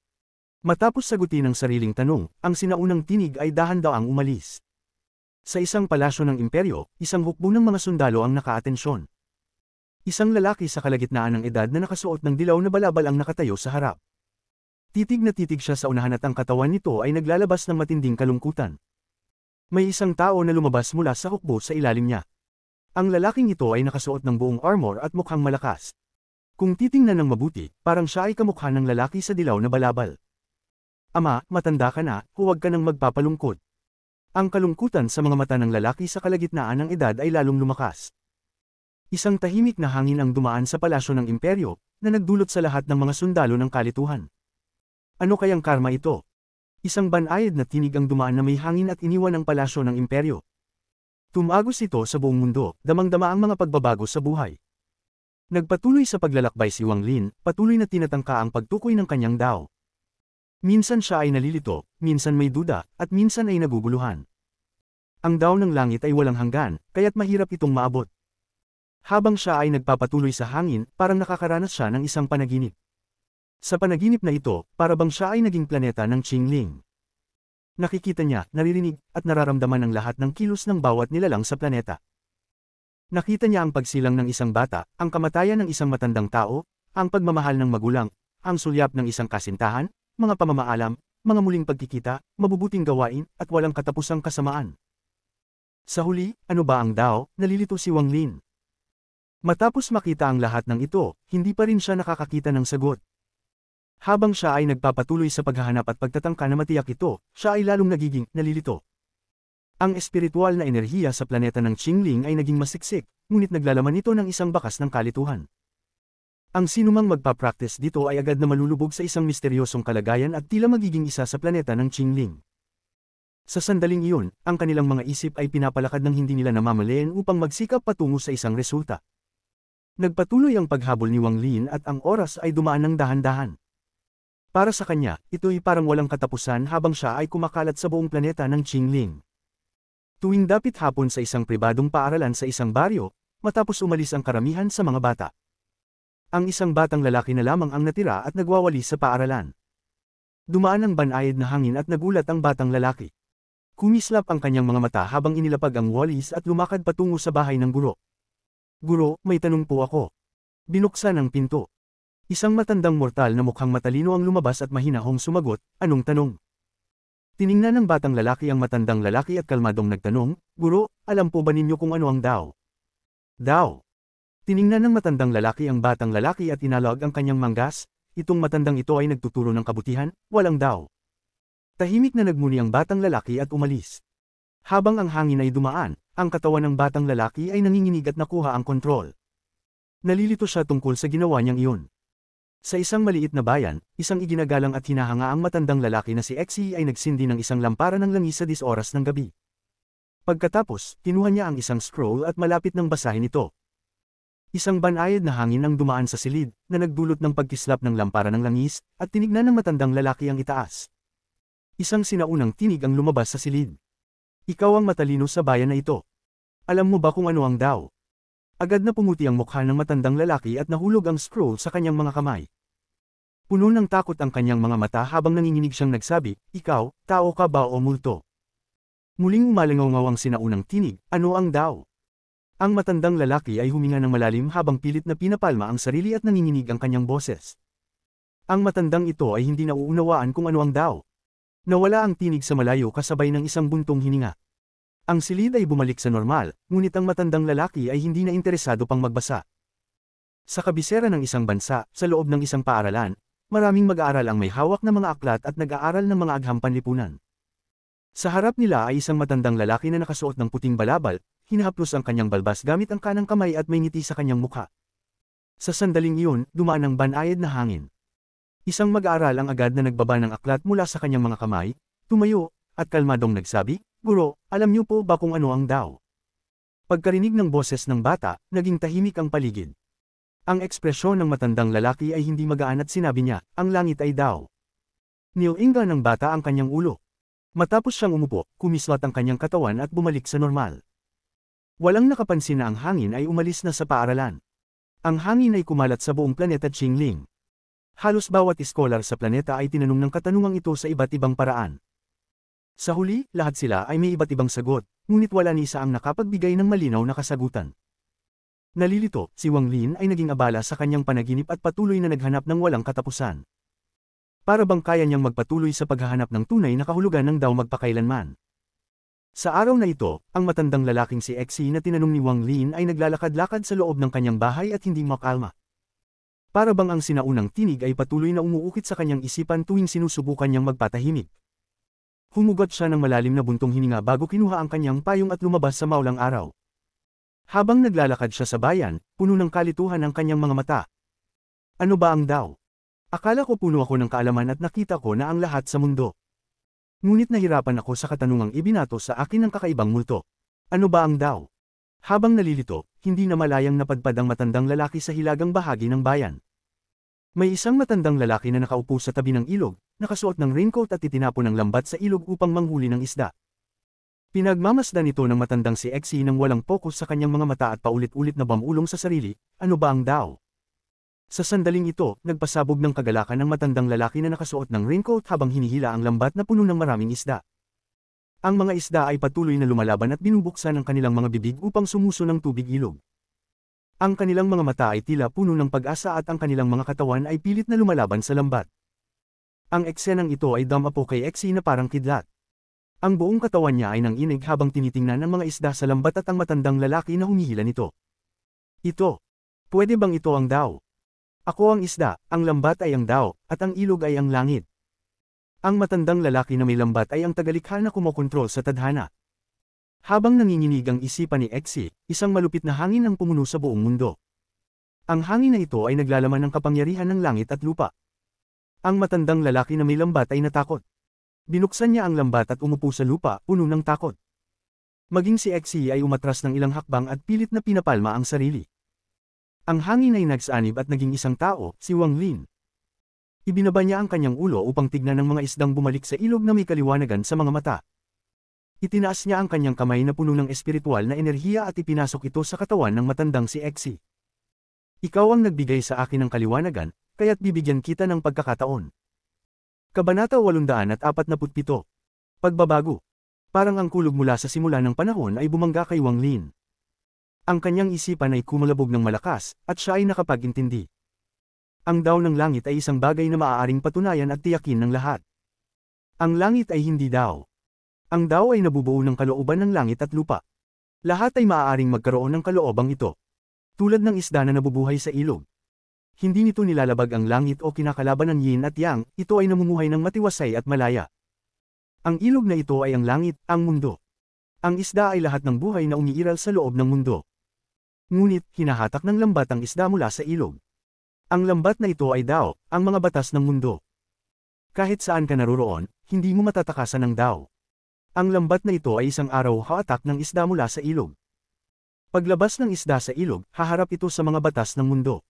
Matapos sagutin ang sariling tanong, ang sinaunang tinig ay dahan-daang umalis. Sa isang palasyo ng imperyo, isang hukbo ng mga sundalo ang nakaatensyon. Isang lalaki sa kalagitnaan ng edad na nakasuot ng dilaw na balabal ang nakatayo sa harap. Titig na titig siya sa unahan at ang katawan nito ay naglalabas ng matinding kalungkutan. May isang tao na lumabas mula sa hukbo sa ilalim niya. Ang lalaking ito ay nakasuot ng buong armor at mukhang malakas. Kung titingnan ng mabuti, parang siya ay kamukha ng lalaki sa dilaw na balabal. "Ama, matanda ka na, huwag ka nang magpapalungkot." Ang kalungkutan sa mga mata ng lalaki sa kalagitnaan ng edad ay lalong lumakas. Isang tahimik na hangin ang dumaan sa palasyo ng imperyo, na nagdulot sa lahat ng mga sundalo ng kalituhan. Ano kayang karma ito? Isang banayad na tinig ang dumaan na may hangin at iniwan ang palasyo ng imperyo. Tumagos ito sa buong mundo, damang-dama ang mga pagbabago sa buhay. Nagpatuloy sa paglalakbay si Wang Lin, patuloy na tinatangka ang pagtukoy ng kanyang dao. Minsan siya ay nalilito, minsan may duda, at minsan ay naguguluhan. Ang dao ng langit ay walang hanggan, kaya't mahirap itong maabot. Habang siya ay nagpapatuloy sa hangin, parang nakakaranas siya ng isang panaginip. Sa panaginip na ito, para bang siya ay naging planeta ng Qingling. Nakikita niya, naririnig, at nararamdaman ang lahat ng kilos ng bawat nilalang sa planeta. Nakita niya ang pagsilang ng isang bata, ang kamatayan ng isang matandang tao, ang pagmamahal ng magulang, ang sulyap ng isang kasintahan, mga pamamaalam, mga muling pagkikita, mabubuting gawain, at walang katapusang kasamaan. Sa huli, ano ba ang Dao? Nalilito si Wang Lin. Matapos makita ang lahat ng ito, hindi pa rin siya nakakakita ng sagot. Habang siya ay nagpapatuloy sa paghahanap at pagtatangka na matiyak ito, siya ay lalong nagiging nalilito. Ang espiritual na enerhiya sa planeta ng Qingling ay naging masiksik, ngunit naglalaman ito ng isang bakas ng kalituhan. Ang sinumang magpa-practice dito ay agad na malulubog sa isang misteryosong kalagayan at tila magiging isa sa planeta ng Qingling. Sa sandaling iyon, ang kanilang mga isip ay pinapalakad ng hindi nila namamalayan upang magsikap patungo sa isang resulta. Nagpatuloy ang paghabol ni Wang Lin at ang oras ay dumaan ng dahan-dahan. Para sa kanya, ito'y parang walang katapusan habang siya ay kumakalat sa buong planeta ng Qingling. Tuwing dapit hapon sa isang pribadong paaralan sa isang baryo, matapos umalis ang karamihan sa mga bata. Ang isang batang lalaki na lamang ang natira at nagwawali sa paaralan. Dumaan ang banayad na hangin at nagulat ang batang lalaki. Kumislap ang kanyang mga mata habang inilapag ang walis at lumakad patungo sa bahay ng guro. Guro, may tanong po ako. Binuksan ang pinto. Isang matandang mortal na mukhang matalino ang lumabas at mahinahong sumagot, anong tanong? Tiningnan ng batang lalaki ang matandang lalaki at kalmadong nagtanong, Guro, alam po ba ninyo kung ano ang Dao? Dao. Tiningnan ng matandang lalaki ang batang lalaki at inalog ang kanyang manggas, itong matandang ito ay nagtuturo ng kabutihan, walang Dao. Tahimik na nagmuni ang batang lalaki at umalis. Habang ang hangin ay dumaan, ang katawan ng batang lalaki ay nanginginig at nakuha ang kontrol. Nalilito siya tungkol sa ginawa niyang iyon. Sa isang maliit na bayan, isang iginagalang at hinahanga ang matandang lalaki na si Exi ay nagsindi ng isang lampara ng langis sa 10 oras ng gabi. Pagkatapos, kinuha niya ang isang scroll at malapit nang basahin ito. Isang banayad na hangin ang dumaan sa silid, na nagdulot ng pagkislap ng lampara ng langis, at tinignan ng matandang lalaki ang itaas. Isang sinaunang tinig ang lumabas sa silid. Ikaw ang matalino sa bayan na ito. Alam mo ba kung ano ang Dao? Agad na pumuti ang mukha ng matandang lalaki at nahulog ang scroll sa kanyang mga kamay. Puno ng takot ang kanyang mga mata habang nanginginig siyang nagsabi, ikaw, tao ka ba o multo? Muling umalangaw ang sinaunang tinig, ano ang Dao? Ang matandang lalaki ay huminga ng malalim habang pilit na pinapalma ang sarili at nanginginig ang kanyang boses. Ang matandang ito ay hindi nauunawaan kung ano ang Dao. Nawala ang tinig sa malayo kasabay ng isang buntong hininga. Ang silid ay bumalik sa normal, ngunit ang matandang lalaki ay hindi na interesado pang magbasa. Sa kabisera ng isang bansa, sa loob ng isang paaralan, maraming mag-aaral ang may hawak na mga aklat at nag-aaral ng mga agham panlipunan. Sa harap nila ay isang matandang lalaki na nakasuot ng puting balabal, hinahaplos ang kanyang balbas gamit ang kanang kamay at may ngiti sa kanyang mukha. Sa sandaling iyon, dumaan ang banayad na hangin. Isang mag-aaral ang agad na nagbaba ng aklat mula sa kanyang mga kamay, tumayo, at kalmadong nagsabi, Guro, alam niyo po ba kung ano ang Dao? Pagkarinig ng boses ng bata, naging tahimik ang paligid. Ang ekspresyon ng matandang lalaki ay hindi magaan at sinabi niya, ang langit ay Dao. Nilinga ng bata ang kanyang ulo. Matapos siyang umupo, kumislat ang kanyang katawan at bumalik sa normal. Walang nakapansin na ang hangin ay umalis na sa paaralan. Ang hangin ay kumalat sa buong planeta Qingling. Halos bawat iskolar sa planeta ay tinanong ng katanungang ito sa iba't ibang paraan. Sa huli, lahat sila ay may iba't ibang sagot, ngunit wala ni isa ang nakapagbigay ng malinaw na kasagutan. Nalilito, si Wang Lin ay naging abala sa kanyang panaginip at patuloy na naghanap ng walang katapusan. Para bang kaya niyang magpatuloy sa paghahanap ng tunay na kahulugan ng Dao magpakailanman. Sa araw na ito, ang matandang lalaking si Exi na tinanong ni Wang Lin ay naglalakad-lakad sa loob ng kanyang bahay at hindi makalma. Para bang ang sinaunang tinig ay patuloy na umuukit sa kanyang isipan tuwing sinusubukan niyang magpatahimik. Humugot siya ng malalim na buntong hininga bago kinuha ang kanyang payong at lumabas sa maulang araw. Habang naglalakad siya sa bayan, puno ng kalituhan ang kanyang mga mata. Ano ba ang Dao? Akala ko puno ako ng kaalaman at nakita ko na ang lahat sa mundo. Ngunit nahirapan ako sa katanungang ibinato sa akin ng kakaibang multo. Ano ba ang Dao? Habang nalilito, hindi na malayang napadpad ang matandang lalaki sa hilagang bahagi ng bayan. May isang matandang lalaki na nakaupo sa tabi ng ilog, nakasuot ng raincoat at itinapon ng lambat sa ilog upang manghuli ng isda. Pinagmamasdan ito ng matandang si Exi nang walang pokus sa kanyang mga mata at paulit-ulit na bamulong sa sarili, ano ba ang Dao? Sa sandaling ito, nagpasabog ng kagalakan ng matandang lalaki na nakasuot ng raincoat habang hinihila ang lambat na puno ng maraming isda. Ang mga isda ay patuloy na lumalaban at binubuksan ang kanilang mga bibig upang sumuso ng tubig ilog. Ang kanilang mga mata ay tila puno ng pag-asa at ang kanilang mga katawan ay pilit na lumalaban sa lambat. Ang eksenang ito ay damapo kay Exi na parang kidlat. Ang buong katawan niya ay nanginig habang tinitingnan ang mga isda sa lambat at ang matandang lalaki na humihila nito. Ito. Pwede bang ito ang Dao? Ako ang isda, ang lambat ay ang Dao, at ang ilog ay ang langit. Ang matandang lalaki na may lambat ay ang tagalikha na kumokontrol sa tadhana. Habang nanginginig ang isipan ni Exi, isang malupit na hangin ang pumuno sa buong mundo. Ang hangin na ito ay naglalaman ng kapangyarihan ng langit at lupa. Ang matandang lalaki na may lambat ay natakot. Binuksan niya ang lambat at umupo sa lupa, puno ng takot. Maging si Exi ay umatras ng ilang hakbang at pilit na pinapalma ang sarili. Ang hangin ay nagsanib at naging isang tao, si Wang Lin. Ibinaba niya ang kanyang ulo upang tignan ng mga isdang bumalik sa ilog na may kaliwanagan sa mga mata. Itinaas niya ang kanyang kamay na puno ng espiritual na enerhiya at ipinasok ito sa katawan ng matandang si Exi. Ikaw ang nagbigay sa akin ng kaliwanagan, kaya't bibigyan kita ng pagkakataon. Kabanata 847. Pagbabago. Parang ang kulog mula sa simula ng panahon ay bumangga kay Wang Lin. Ang kanyang isipan ay kumalabog ng malakas, at siya ay nakapag-intindi. Ang Dao ng langit ay isang bagay na maaaring patunayan at tiyakin ng lahat. Ang langit ay hindi Dao. Ang Dao ay nabubuo ng kalooban ng langit at lupa. Lahat ay maaaring magkaroon ng kaloobang ito. Tulad ng isda na nabubuhay sa ilog. Hindi nito nilalabag ang langit o kinakalaban ng yin at yang, ito ay namumuhay ng matiwasay at malaya. Ang ilog na ito ay ang langit, ang mundo. Ang isda ay lahat ng buhay na umiiral sa loob ng mundo. Ngunit, hinahatak ng lambat ang isda mula sa ilog. Ang lambat na ito ay Dao, ang mga batas ng mundo. Kahit saan ka naroroon, hindi mo matatakasan ng Dao. Ang lambat na ito ay isang araw haatak ng isda mula sa ilog. Paglabas ng isda sa ilog, haharap ito sa mga batas ng mundo.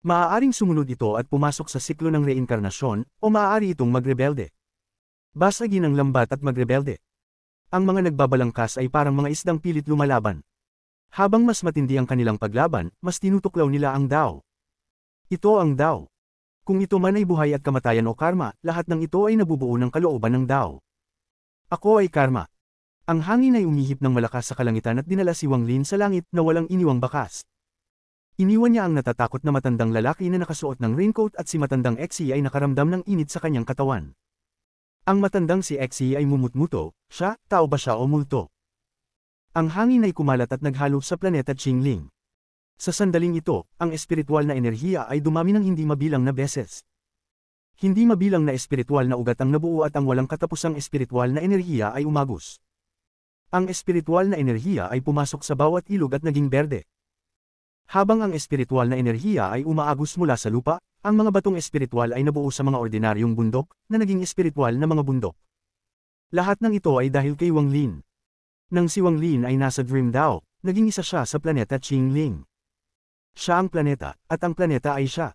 Maaaring sumunod ito at pumasok sa siklo ng reinkarnasyon, o maaari itong magrebelde. Basagin ang lambat at magrebelde. Ang mga nagbabalangkas ay parang mga isdang pilit lumalaban. Habang mas matindi ang kanilang paglaban, mas tinutuklaw nila ang Dao. Ito ang Dao. Kung ito man ay buhay at kamatayan o karma, lahat ng ito ay nabubuo ng kalooban ng Dao. Ako ay karma. Ang hangin ay umihip ng malakas sa kalangitan at dinala si Wang Lin sa langit na walang iniwang bakas. Iniwan niya ang natatakot na matandang lalaki na nakasuot ng raincoat at si matandang Exi ay nakaramdam ng init sa kanyang katawan. Ang matandang si Exi ay mumutmuto, siya, tao ba siya o multo? Ang hangin ay kumalat at naghalo sa planeta Qingling. Sa sandaling ito, ang espiritual na enerhiya ay dumami ng hindi mabilang na beses. Hindi mabilang na espiritual na ugat ang nabuo at ang walang katapusang espiritual na enerhiya ay umagos. Ang espiritual na enerhiya ay pumasok sa bawat ilog at naging berde. Habang ang espiritual na enerhiya ay umaagos mula sa lupa, ang mga batong espiritual ay nabuo sa mga ordinaryong bundok, na naging espiritual na mga bundok. Lahat ng ito ay dahil kay Wang Lin. Nang si Wang Lin ay nasa Dream Dao, naging isa siya sa planeta Qingling. Siya ang planeta, at ang planeta ay siya.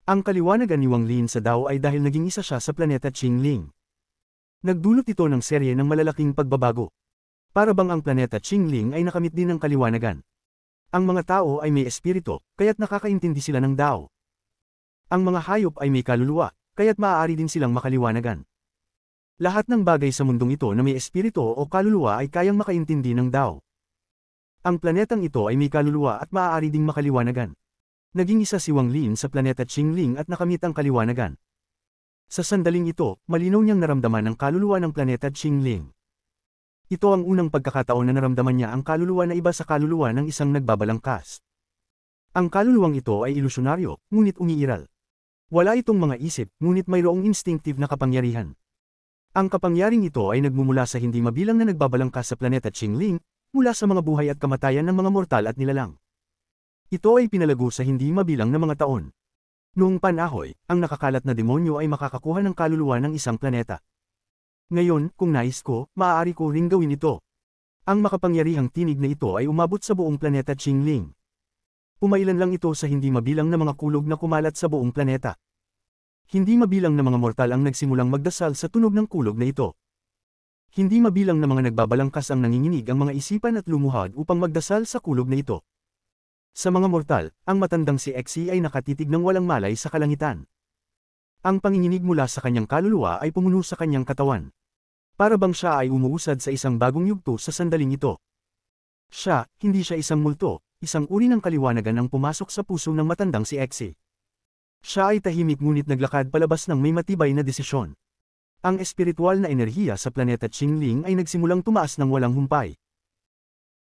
Ang kaliwanagan ni Wang Lin sa Dao ay dahil naging isa siya sa planeta Qingling. Nagdulot ito ng serye ng malalaking pagbabago. Para bang ang planeta Qingling ay nakamit din ng kaliwanagan. Ang mga tao ay may espiritu, kaya't nakakaintindi sila ng Dao. Ang mga hayop ay may kaluluwa, kaya't maaari din silang makaliwanagan. Lahat ng bagay sa mundong ito na may espiritu o kaluluwa ay kayang makaintindi ng Dao. Ang planetang ito ay may kaluluwa at maaari ding makaliwanagan. Naging isa si Wang Lin sa planeta Qingling at nakamit ang kaliwanagan. Sa sandaling ito, malinaw niyang naramdaman ang kaluluwa ng planeta Qingling. Ito ang unang pagkakataon na naramdaman niya ang kaluluwa na iba sa kaluluwa ng isang nagbabalangkas. Ang kaluluwang ito ay ilusyonaryo, ngunit umiiral. Wala itong mga isip, ngunit mayroong instinctive na kapangyarihan. Ang kapangyaring ito ay nagmumula sa hindi mabilang na nagbabalangkas sa planeta Qingling, mula sa mga buhay at kamatayan ng mga mortal at nilalang. Ito ay pinalago sa hindi mabilang na mga taon. Noong panahoy, ang nakakalat na demonyo ay makakakuha ng kaluluwa ng isang planeta. Ngayon, kung nais ko, maaari ko ring gawin ito. Ang makapangyarihang tinig na ito ay umabot sa buong planeta Qingling. Pumailan lang ito sa hindi mabilang na mga kulog na kumalat sa buong planeta. Hindi mabilang na mga mortal ang nagsimulang magdasal sa tunog ng kulog na ito. Hindi mabilang na mga nagbabalangkas ang nanginginig ang mga isipan at lumuhad upang magdasal sa kulog na ito. Sa mga mortal, ang matandang si Exi ay nakatitig ng walang malay sa kalangitan. Ang panginginig mula sa kanyang kaluluwa ay pumuno sa kanyang katawan. Para bang siya ay umuusad sa isang bagong yugto sa sandaling ito. Siya, hindi siya isang multo, isang uri ng kaliwanagan ang pumasok sa puso ng matandang si Exi. Siya ay tahimik ngunit naglakad palabas ng may matibay na desisyon. Ang espiritual na enerhiya sa planeta Qingling ay nagsimulang tumaas ng walang humpay.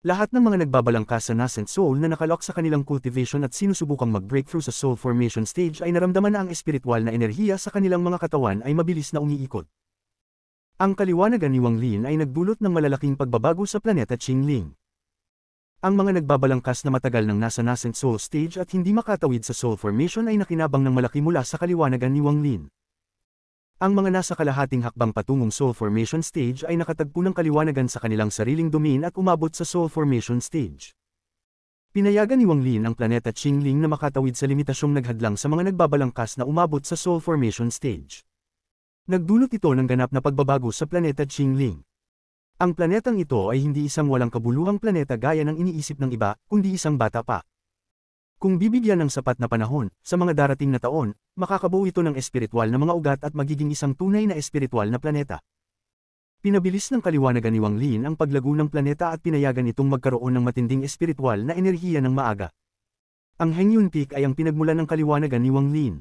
Lahat ng mga nagbabalangkas sa nascent soul na nakalok sa kanilang cultivation at sinusubukang mag-breakthrough sa soul formation stage ay naramdaman na ang espiritual na enerhiya sa kanilang mga katawan ay mabilis na umiikot. Ang kaliwanagan ni Wang Lin ay nagdulot ng malalaking pagbabago sa planeta Qingling. Ang mga nagbabalangkas na matagal nang nasa nascent soul stage at hindi makatawid sa soul formation ay nakinabang ng malaki mula sa kaliwanagan ni Wang Lin. Ang mga nasa kalahating hakbang patungong soul formation stage ay nakatagpo ng kaliwanagan sa kanilang sariling domain at umabot sa soul formation stage. Pinayagan ni Wang Lin ang planeta Qingling na makatawid sa limitasyong naghadlang sa mga nagbabalangkas na umabot sa soul formation stage. Nagdulot ito ng ganap na pagbabago sa planeta Qingling. Ang planetang ito ay hindi isang walang kabuluhang planeta gaya ng iniisip ng iba, kundi isang bata pa. Kung bibigyan ng sapat na panahon, sa mga darating na taon, makakabuo ito ng espiritual na mga ugat at magiging isang tunay na espiritual na planeta. Pinabilis ng kaliwanagan ni Wang Lin ang paglago ng planeta at pinayagan itong magkaroon ng matinding espiritual na enerhiya ng maaga. Ang Hengyun Peak ay ang pinagmulan ng kaliwanagan ni Wang Lin.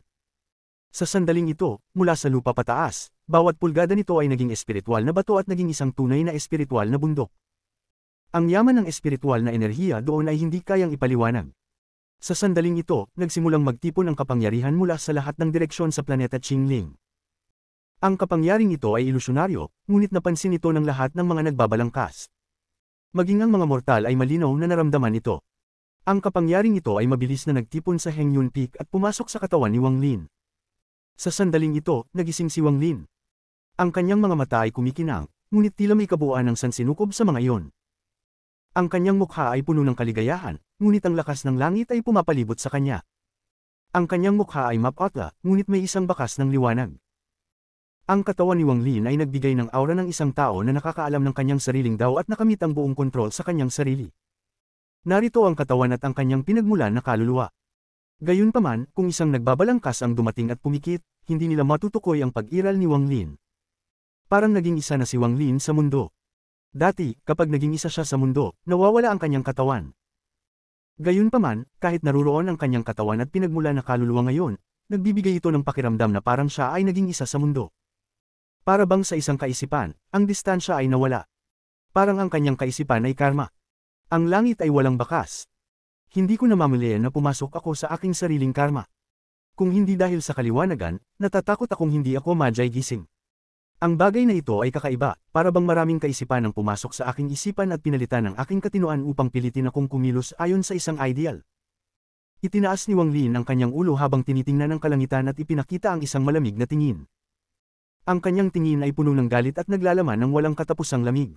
Sa sandaling ito, mula sa lupa pataas, bawat pulgada nito ay naging espiritual na bato at naging isang tunay na espiritual na bundok. Ang yaman ng espiritual na enerhiya doon ay hindi kayang ipaliwanag. Sa sandaling ito, nagsimulang magtipon ang kapangyarihan mula sa lahat ng direksyon sa planeta Qingling. Ang kapangyaring ito ay ilusyonaryo, ngunit napansin ito ng lahat ng mga nagbabalangkas. Maging ang mga mortal ay malinaw na naramdaman ito. Ang kapangyaring ito ay mabilis na nagtipon sa Hengyun Peak at pumasok sa katawan ni Wang Lin. Sa sandaling ito, nagising si Wang Lin. Ang kanyang mga mata ay kumikinang, ngunit tila may kabuuan ng sansinukob sa mga iyon. Ang kanyang mukha ay puno ng kaligayahan, ngunit ang lakas ng langit ay pumapalibot sa kanya. Ang kanyang mukha ay mapatla, ngunit may isang bakas ng liwanag. Ang katawan ni Wang Lin ay nagbigay ng aura ng isang tao na nakakaalam ng kanyang sariling daw at nakamit ang buong kontrol sa kanyang sarili. Narito ang katawan at ang kanyang pinagmulan na kaluluwa. Gayunpaman, kung isang nagbabalangkas ang dumating at pumikit, hindi nila matutukoy ang pag-iral ni Wang Lin. Parang naging isa na si Wang Lin sa mundo. Dati, kapag naging isa siya sa mundo, nawawala ang kanyang katawan. Gayunpaman, kahit naruroon ang kanyang katawan at pinagmula na kaluluwa ngayon, nagbibigay ito ng pakiramdam na parang siya ay naging isa sa mundo. Para bang sa isang kaisipan, ang distansya ay nawala. Parang ang kanyang kaisipan ay karma. Ang langit ay walang bakas. Hindi ko namamalayan na pumasok ako sa aking sariling karma. Kung hindi dahil sa kaliwanagan, natatakot akong hindi ako madyay gising. Ang bagay na ito ay kakaiba, para bang maraming kaisipan ang pumasok sa aking isipan at pinalitan ang aking katinoan upang pilitin akong kumilos ayon sa isang ideal. Itinaas ni Wang Lin ang kanyang ulo habang tinitingnan ang kalangitan at ipinakita ang isang malamig na tingin. Ang kanyang tingin ay puno ng galit at naglalaman ng walang katapusang lamig.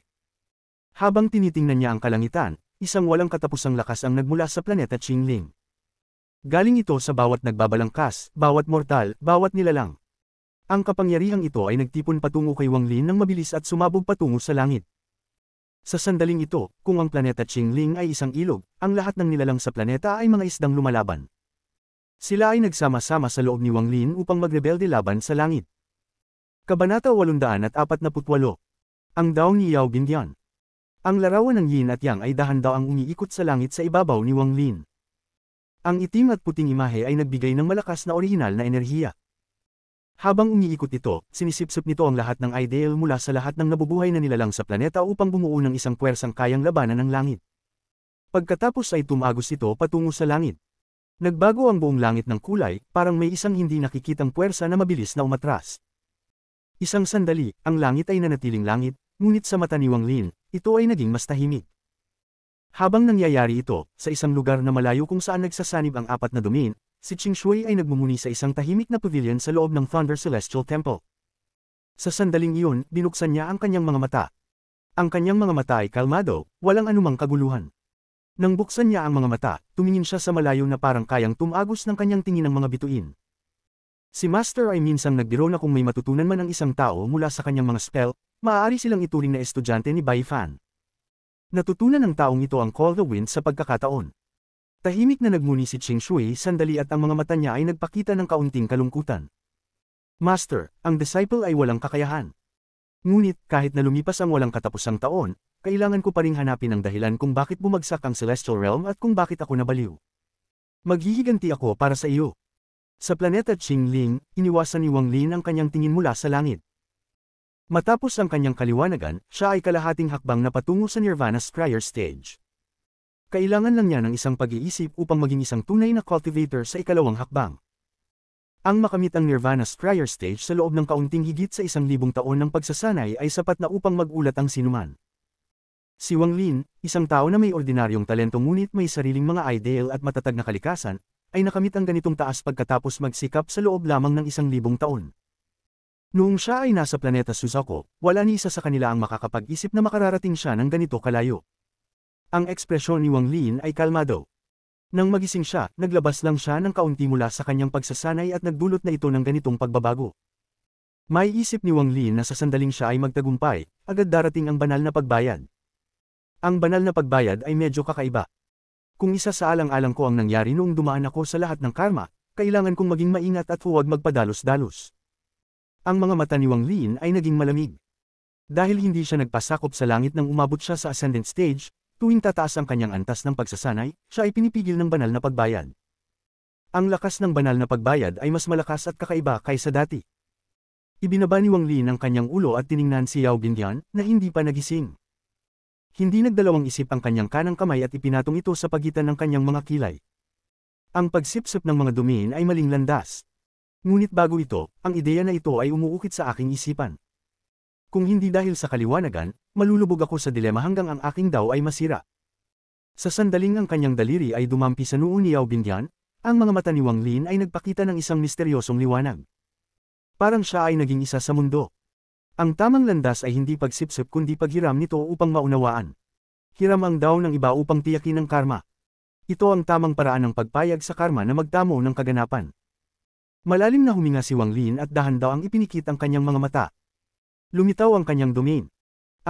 Habang tinitingnan niya ang kalangitan, isang walang katapusang lakas ang nagmula sa planeta Qingling. Galing ito sa bawat nagbabalangkas, bawat mortal, bawat nilalang. Ang kapangyarihang ito ay nagtipon patungo kay Wang Lin ng mabilis at sumabog patungo sa langit. Sa sandaling ito, kung ang planeta Qingling ay isang ilog, ang lahat ng nilalang sa planeta ay mga isdang lumalaban. Sila ay nagsama-sama sa loob ni Wang Lin upang magrebelde laban sa langit. Kabanata 848. Ang Dao ni Yao Bindian. Ang larawan ng yin at yang ay dahan-daang umiikot sa langit sa ibabaw ni Wang Lin. Ang itim at puting imahe ay nagbigay ng malakas na orihinal na enerhiya. Habang umiikot ito, sinisipsip nito ang lahat ng ideal mula sa lahat ng nabubuhay na nilalang sa planeta upang bumuo ng isang puwersang kayang labanan ng langit. Pagkatapos ay tumagos ito patungo sa langit. Nagbago ang buong langit ng kulay, parang may isang hindi nakikitang puwersa na mabilis na umatras. Isang sandali, ang langit ay nanatiling langit, ngunit sa mata ni Wang Lin, ito ay naging mas tahimik. Habang nangyayari ito, sa isang lugar na malayo kung saan nagsasanib ang apat na domain, si Qing Shui ay nagmumuni sa isang tahimik na pavilion sa loob ng Thunder Celestial Temple. Sa sandaling iyon, binuksan niya ang kanyang mga mata. Ang kanyang mga mata ay kalmado, walang anumang kaguluhan. Nang buksan niya ang mga mata, tumingin siya sa malayo na parang kayang tumagos ng kanyang tingin ng mga bituin. Si Master ay minsang nagbiro na kung may matutunan man ang isang tao mula sa kanyang mga spell, maaari silang ituring na estudyante ni Bai Fan. Natutunan ng taong ito ang Call the Wind sa pagkakataon. Tahimik na nagmuni si Qing Shui sandali at ang mga mata niya ay nagpakita ng kaunting kalungkutan. Master, ang disciple ay walang kakayahan. Ngunit, kahit na lumipas ang walang katapusang taon, kailangan ko pa ring hanapin ang dahilan kung bakit bumagsak ang Celestial Realm at kung bakit ako nabaliw. Maghihiganti ako para sa iyo. Sa planeta Qingling, iniwasan ni Wang Lin ang kanyang tingin mula sa langit. Matapos ang kanyang kaliwanagan, siya ay kalahating hakbang na patungo sa Nirvana Scryer Stage. Kailangan lang niya ng isang pag-iisip upang maging isang tunay na cultivator sa ikalawang hakbang. Ang makamit ang Nirvana Scryer Stage sa loob ng kaunting higit sa 1,000 taon ng pagsasanay ay sapat na upang magulat ang sinuman. Si Wang Lin, isang tao na may ordinaryong talento ngunit may sariling mga ideal at matatag na kalikasan, ay nakamit ang ganitong taas pagkatapos magsikap sa loob lamang ng 1,000 taon. Noong siya ay nasa planeta Suzaku, wala ni isa sa kanila ang makakapag-isip na makararating siya ng ganito kalayo. Ang ekspresyon ni Wang Lin ay kalmado. Nang magising siya, naglabas lang siya ng kaunti mula sa kanyang pagsasanay at nagdulot na ito ng ganitong pagbabago. May isip ni Wang Lin na sa sandaling siya ay magtagumpay, agad darating ang banal na pagbayad. Ang banal na pagbayad ay medyo kakaiba. Kung isa sa alang-alang ko ang nangyari noong dumaan ako sa lahat ng karma, kailangan kong maging maingat at huwag magpadalos-dalos. Ang mga mata ni Wang Lin ay naging malamig. Dahil hindi siya nagpasakop sa langit nang umabot siya sa ascendant stage, tuwing tataas ang kanyang antas ng pagsasanay, siya ay pinipigil ng banal na pagbayad. Ang lakas ng banal na pagbayad ay mas malakas at kakaiba kaysa dati. Ibinaba ni Wang Lin ang kanyang ulo at tiningnan si Yao Binyan na hindi pa nagising. Hindi nagdalawang isip ang kanyang kanang kamay at ipinatong ito sa pagitan ng kanyang mga kilay. Ang pagsipsip ng mga dumiin ay maling landas. Ngunit bago ito, ang ideya na ito ay umuukit sa aking isipan. Kung hindi dahil sa kaliwanagan, malulubog ako sa dilema hanggang ang aking daw ay masira. Sa sandaling ang kanyang daliri ay dumampi sa noo ni Yao Binyan, ang mga mata ni Wang Lin ay nagpakita ng isang misteryosong liwanag. Parang siya ay naging isa sa mundo. Ang tamang landas ay hindi pagsipsip kundi paghiram nito upang maunawaan. Hiram ang daw ng iba upang tiyakin ang karma. Ito ang tamang paraan ng pagpayag sa karma na magtamo ng kaganapan. Malalim na huminga si Wang Lin at dahan daw ang ipinikit ang kanyang mga mata. Lumitaw ang kanyang domain.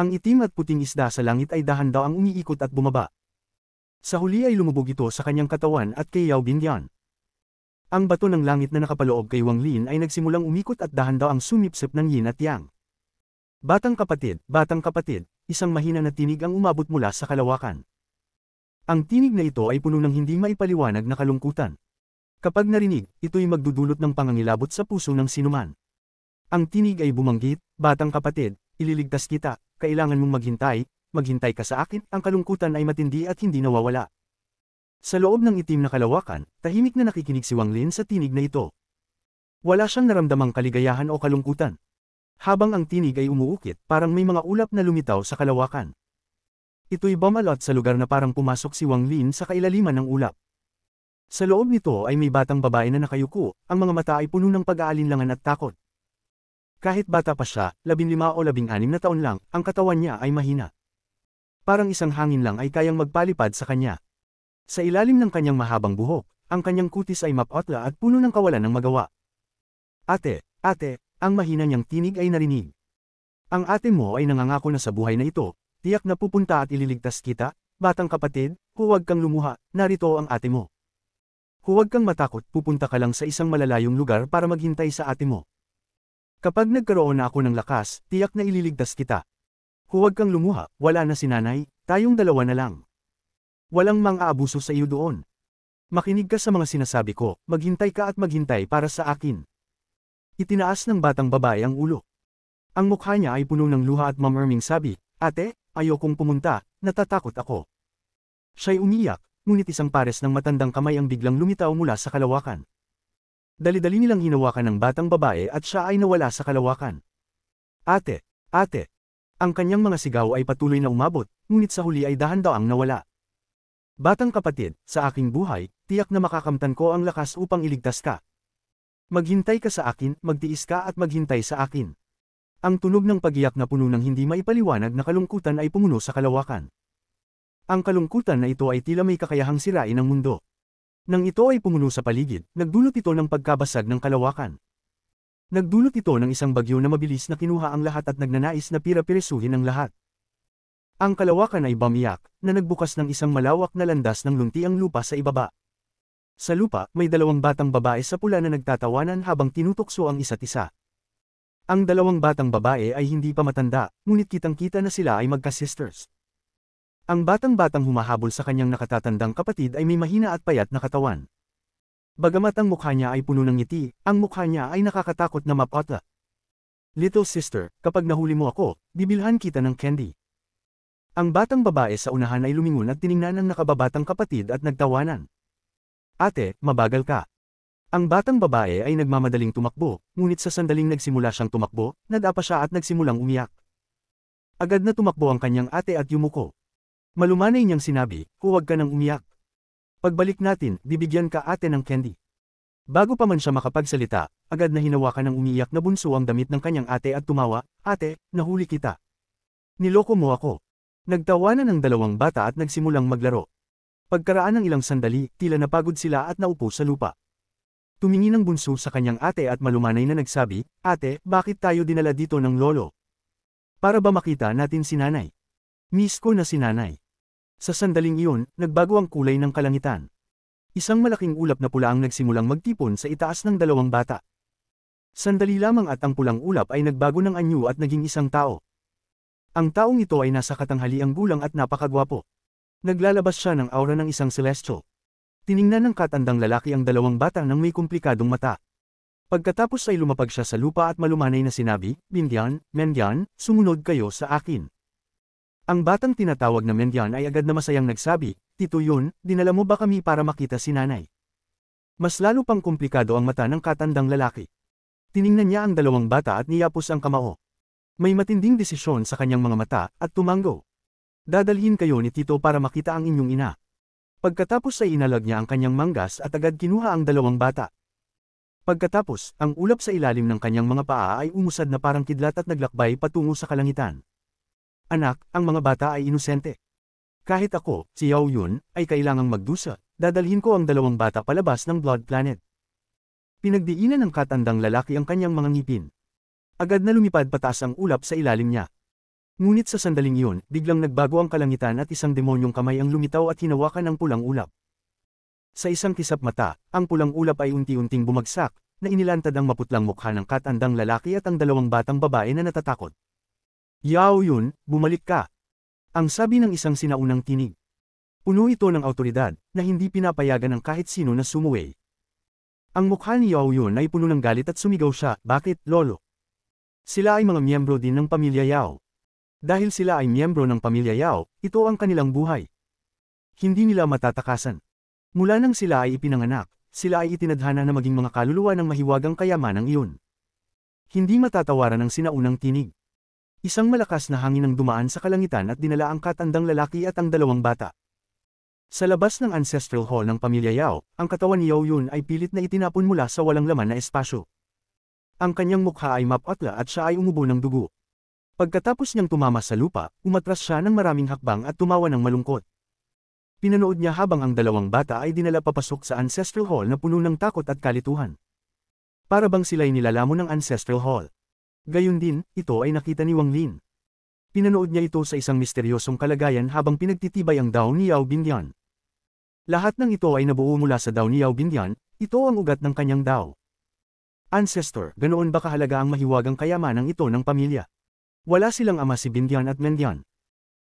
Ang itim at puting isda sa langit ay dahan daw ang umiikot at bumaba. Sa huli ay lumubog ito sa kanyang katawan at kay Yao Binyan. Ang bato ng langit na nakapaloob kay Wang Lin ay nagsimulang umikot at dahan daw ang sumipsip ng yin at yang. Batang kapatid, isang mahina na tinig ang umabot mula sa kalawakan. Ang tinig na ito ay puno ng hindi maipaliwanag na kalungkutan. Kapag narinig, ito'y magdudulot ng pangangilabot sa puso ng sinuman. Ang tinig ay bumanggit, batang kapatid, ililigtas kita, kailangan mong maghintay ka sa akin, ang kalungkutan ay matindi at hindi nawawala. Sa loob ng itim na kalawakan, tahimik na nakikinig si Wang Lin sa tinig na ito. Wala siyang naramdamang kaligayahan o kalungkutan. Habang ang tinig ay umuukit, parang may mga ulap na lumitaw sa kalawakan. Ito'y bumalot sa lugar na parang pumasok si Wang Lin sa kailaliman ng ulap. Sa loob nito ay may batang babae na nakayuko, ang mga mata ay puno ng pag-aalinlangan at takot. Kahit bata pa siya, 15 o 16 na taon lang, ang katawan niya ay mahina. Parang isang hangin lang ay kayang magpalipad sa kanya. Sa ilalim ng kanyang mahabang buhok, ang kanyang kutis ay mapotla at puno ng kawalan ng magawa. Ate, ang mahina niyang tinig ay narinig. Ang ate mo ay nangangako na sa buhay na ito, tiyak na pupunta at ililigtas kita, batang kapatid, huwag kang lumuha, narito ang ate mo. Huwag kang matakot, pupunta ka lang sa isang malalayong lugar para maghintay sa ate mo. Kapag nagkaroon na ako ng lakas, tiyak na ililigtas kita. Huwag kang lumuha, wala na si nanay, tayong dalawa na lang. Walang mang-aabuso sa iyo doon. Makinig ka sa mga sinasabi ko, maghintay ka at maghintay para sa akin. Itinaas ng batang babae ang ulo. Ang mukha niya ay puno ng luha at mamarming sabi, ate, ayokong pumunta, natatakot ako. Siya'y umiyak, ngunit isang pares ng matandang kamay ang biglang lumitaw mula sa kalawakan. Dali-dali nilang hinawakan ng batang babae at siya ay nawala sa kalawakan. Ate! Ang kanyang mga sigaw ay patuloy na umabot, ngunit sa huli ay dahan-daang nawala. Batang kapatid, sa aking buhay, tiyak na makakamtan ko ang lakas upang iligtas ka. Maghintay ka sa akin, magtiis ka at maghintay sa akin. Ang tunog ng pagiyak na puno ng hindi maipaliwanag na kalungkutan ay pumuno sa kalawakan. Ang kalungkutan na ito ay tila may kakayahang sirain ang mundo. Nang ito ay pumuno sa paligid, nagdulot ito ng pagkabasag ng kalawakan. Nagdulot ito ng isang bagyo na mabilis na kinuha ang lahat at nagnanais na pira-pirisuhin ang lahat. Ang kalawakan ay bumiyak, na nagbukas ng isang malawak na landas ng luntiang lupa sa ibaba. Sa lupa, may dalawang batang babae sa pula na nagtatawanan habang tinutukso ang isa't isa. Ang dalawang batang babae ay hindi pa matanda, ngunit kitang-kita na sila ay magka-sisters. Ang batang-batang humahabol sa kanyang nakatatandang kapatid ay may mahina at payat na katawan. Bagamat ang mukha niya ay puno ng ngiti, ang mukha niya ay nakakatakot na mapotla. Little sister, kapag nahuli mo ako, bibilhan kita ng candy. Ang batang babae sa unahan ay lumingon at tiningnan ang nakababatang kapatid at nagtawanan. Ate, mabagal ka. Ang batang babae ay nagmamadaling tumakbo, ngunit sa sandaling nagsimula siyang tumakbo, nadapa siya at nagsimulang umiyak. Agad na tumakbo ang kanyang ate at yumuko. Malumanay niyang sinabi, huwag ka nang umiyak. Pagbalik natin, bibigyan ka ate ng candy. Bago pa man siya makapagsalita, agad na hinawakan ng umiiyak na bunso ang damit ng kanyang ate at tumawa, ate, nahuli kita. Niloko mo ako. Nagtawanan ang dalawang bata at nagsimulang maglaro. Pagkaraan ng ilang sandali, tila napagod sila at naupo sa lupa. Tumingin ang bunso sa kanyang ate at malumanay na nagsabi, ate, bakit tayo dinala dito ng lolo? Para ba makita natin si nanay? Miss ko na si nanay. Sa sandaling iyon, nagbago ang kulay ng kalangitan. Isang malaking ulap na pula ang nagsimulang magtipon sa itaas ng dalawang bata. Sandali lamang at ang pulang ulap ay nagbago ng anyo at naging isang tao. Ang taong ito ay nasa katanghaliang gulang at napakagwapo. Naglalabas siya ng aura ng isang celestial. Tiningnan ng katandang lalaki ang dalawang bata ng may komplikadong mata. Pagkatapos ay lumapag siya sa lupa at malumanay na sinabi, Bingyan, Mengyan, sumunod kayo sa akin. Ang batang tinatawag na Mengyan ay agad na masayang nagsabi, Tito Yun, dinala mo ba kami para makita si nanay? Mas lalo pang komplikado ang mata ng katandang lalaki. Tiningnan niya ang dalawang bata at niyapos ang kamao. May matinding desisyon sa kanyang mga mata, at tumango. Dadalhin kayo ni Tito para makita ang inyong ina. Pagkatapos ay inalag niya ang kanyang manggas at agad kinuha ang dalawang bata. Pagkatapos, ang ulap sa ilalim ng kanyang mga paa ay umusad na parang kidlat at naglakbay patungo sa kalangitan. Anak, ang mga bata ay inosente. Kahit ako, si Yao Yun, ay kailangang magdusa, dadalhin ko ang dalawang bata palabas ng Blood Planet. Pinagdiinan ng katandang lalaki ang kanyang mga ngipin. Agad na lumipad pataas ang ulap sa ilalim niya. Ngunit sa sandaling iyon, biglang nagbago ang kalangitan at isang demonyong kamay ang lumitaw at hinawakan ang pulang ulap. Sa isang kisap mata, ang pulang ulap ay unti-unting bumagsak, na inilantad ang maputlang mukha ng katandang lalaki at ang dalawang batang babae na natatakot. Yao Yun, bumalik ka. Ang sabi ng isang sinaunang tinig. Puno ito ng awtoridad, na hindi pinapayagan ng kahit sino na sumuway. Ang mukha ni Yao Yun ay puno ng galit at sumigaw siya, bakit, lolo? Sila ay mga miyembro din ng pamilya Yao. Dahil sila ay miyembro ng pamilya Yao, ito ang kanilang buhay. Hindi nila matatakasan. Mula nang sila ay ipinanganak, sila ay itinadhana na maging mga kaluluwa ng mahiwagang kayamanang iyon. Hindi matatawaran ng sinaunang tinig. Isang malakas na hangin ang dumaan sa kalangitan at dinala ang katandang lalaki at ang dalawang bata. Sa labas ng ancestral hall ng pamilya Yao, ang katawan ni Yao Yun ay pilit na itinapon mula sa walang laman na espasyo. Ang kanyang mukha ay mapotla at siya ay umubo ng dugo. Pagkatapos niyang tumama sa lupa, umatras siya ng maraming hakbang at tumawa ng malungkot. Pinanood niya habang ang dalawang bata ay dinala papasok sa ancestral hall na puno ng takot at kalituhan. Para bang sila'y nilalamon ng ancestral hall. Gayun din, ito ay nakita ni Wang Lin. Pinanood niya ito sa isang misteryosong kalagayan habang pinagtitibay ang Dao ni Yao Bingyan. Lahat ng ito ay nabuo mula sa Dao ni Yao Bingyan, ito ang ugat ng kanyang Dao. Ancestor, ganoon ba kahalaga ang mahiwagang kayamanang ito ng pamilya? Wala silang ama si Bingyan at Mengyan.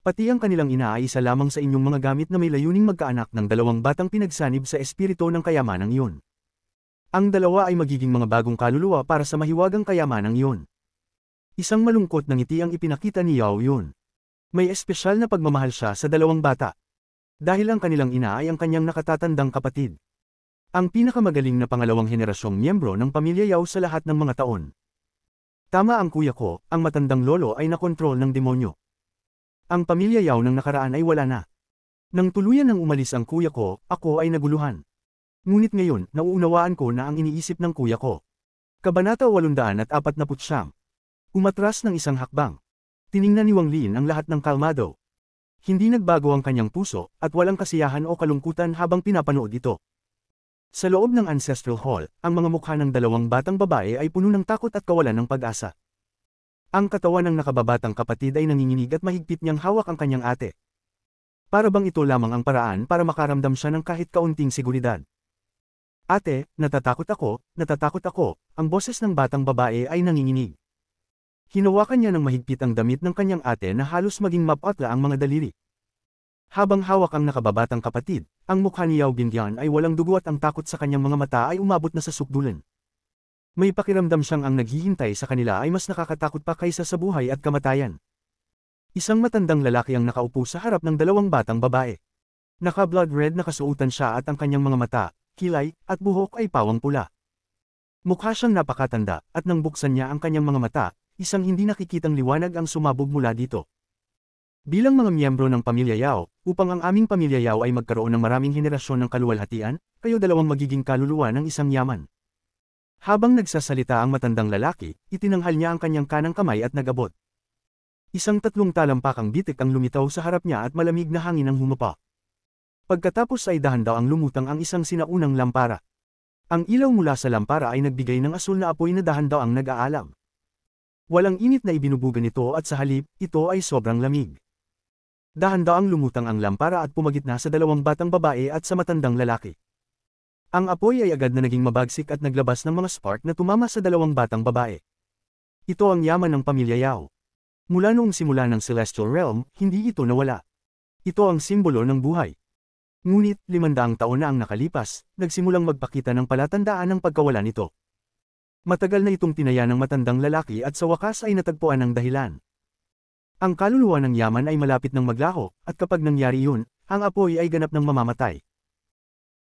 Pati ang kanilang ina ay isa lamang sa inyong mga gamit na may layuning magkaanak ng dalawang batang pinagsanib sa espiritu ng kayamanang iyon. Ang dalawa ay magiging mga bagong kaluluwa para sa mahiwagang kayamanang iyon. Isang malungkot na ngiti ang ipinakita ni Yao Yun. May espesyal na pagmamahal siya sa dalawang bata. Dahil ang kanilang ina ay ang kanyang nakatatandang kapatid. Ang pinakamagaling na pangalawang henerasyong miyembro ng pamilya Yao sa lahat ng mga taon. Tama ang kuya ko, ang matandang lolo ay nakontrol ng demonyo. Ang pamilya Yao ng nakaraan ay wala na. Nang tuluyan nang umalis ang kuya ko, ako ay naguluhan. Ngunit ngayon, nauunawaan ko na ang iniisip ng kuya ko. Kabanata 849. Umatras ng isang hakbang. Tiningnan ni Wang Lin ang lahat ng kalmado. Hindi nagbago ang kanyang puso, at walang kasiyahan o kalungkutan habang pinapanood ito. Sa loob ng ancestral hall, ang mga mukha ng dalawang batang babae ay puno ng takot at kawalan ng pag-asa. Ang katawan ng nakababatang kapatid ay nanginginig at mahigpit niyang hawak ang kanyang ate. Para bang ito lamang ang paraan para makaramdam siya ng kahit kaunting seguridad. Ate, natatakot ako, ang boses ng batang babae ay nanginginig. Hinawakan niya ng mahigpit ang damit ng kanyang ate na halos maging mapotla ang mga daliri. Habang hawak ang nakababatang kapatid, Ang mukha ni Yao Bingyan ay walang dugo at ang takot sa kanyang mga mata ay umabot na sa sukdulan. May pakiramdam siyang ang naghihintay sa kanila ay mas nakakatakot pa kaysa sa buhay at kamatayan. Isang matandang lalaki ang nakaupo sa harap ng dalawang batang babae. Naka-blood red na kasuotan siya at ang kanyang mga mata, kilay, at buhok ay pawang pula. Mukha siyang napakatanda, at nang buksan niya ang kanyang mga mata, isang hindi nakikitang liwanag ang sumabog mula dito. Bilang mga miyembro ng pamilya Yao, upang ang aming pamilya Yao ay magkaroon ng maraming henerasyon ng kaluwalhatian, kayo dalawang magiging kaluluwa ng isang yaman. Habang nagsasalita ang matandang lalaki, itinanghal niya ang kanyang kanang kamay at nagabot. Isang 3 talampakang bitik ang lumitaw sa harap niya at malamig na hangin ang humapa. Pagkatapos ay dahan-daw ang lumutang ang isang sinaunang lampara. Ang ilaw mula sa lampara ay nagbigay ng asul na apoy na dahan-daw ang nag-aalam. Walang init na ibinubugan ito at sa halip, ito ay sobrang lamig. Dahan-daang lumutang ang lampara at pumagitna sa dalawang batang babae at sa matandang lalaki. Ang apoy ay agad na naging mabagsik at naglabas ng mga spark na tumama sa dalawang batang babae. Ito ang yaman ng pamilya Yao. Mula noong simula ng Celestial Realm, hindi ito nawala. Ito ang simbolo ng buhay. Ngunit, 500 taon na ang nakalipas, nagsimulang magpakita ng palatandaan ng pagkawala nito. Matagal na itong tinaya ng matandang lalaki at sa wakas ay natagpuan ng dahilan. Ang kaluluwa ng yaman ay malapit ng maglaho, at kapag nangyari yun, ang apoy ay ganap ng mamamatay.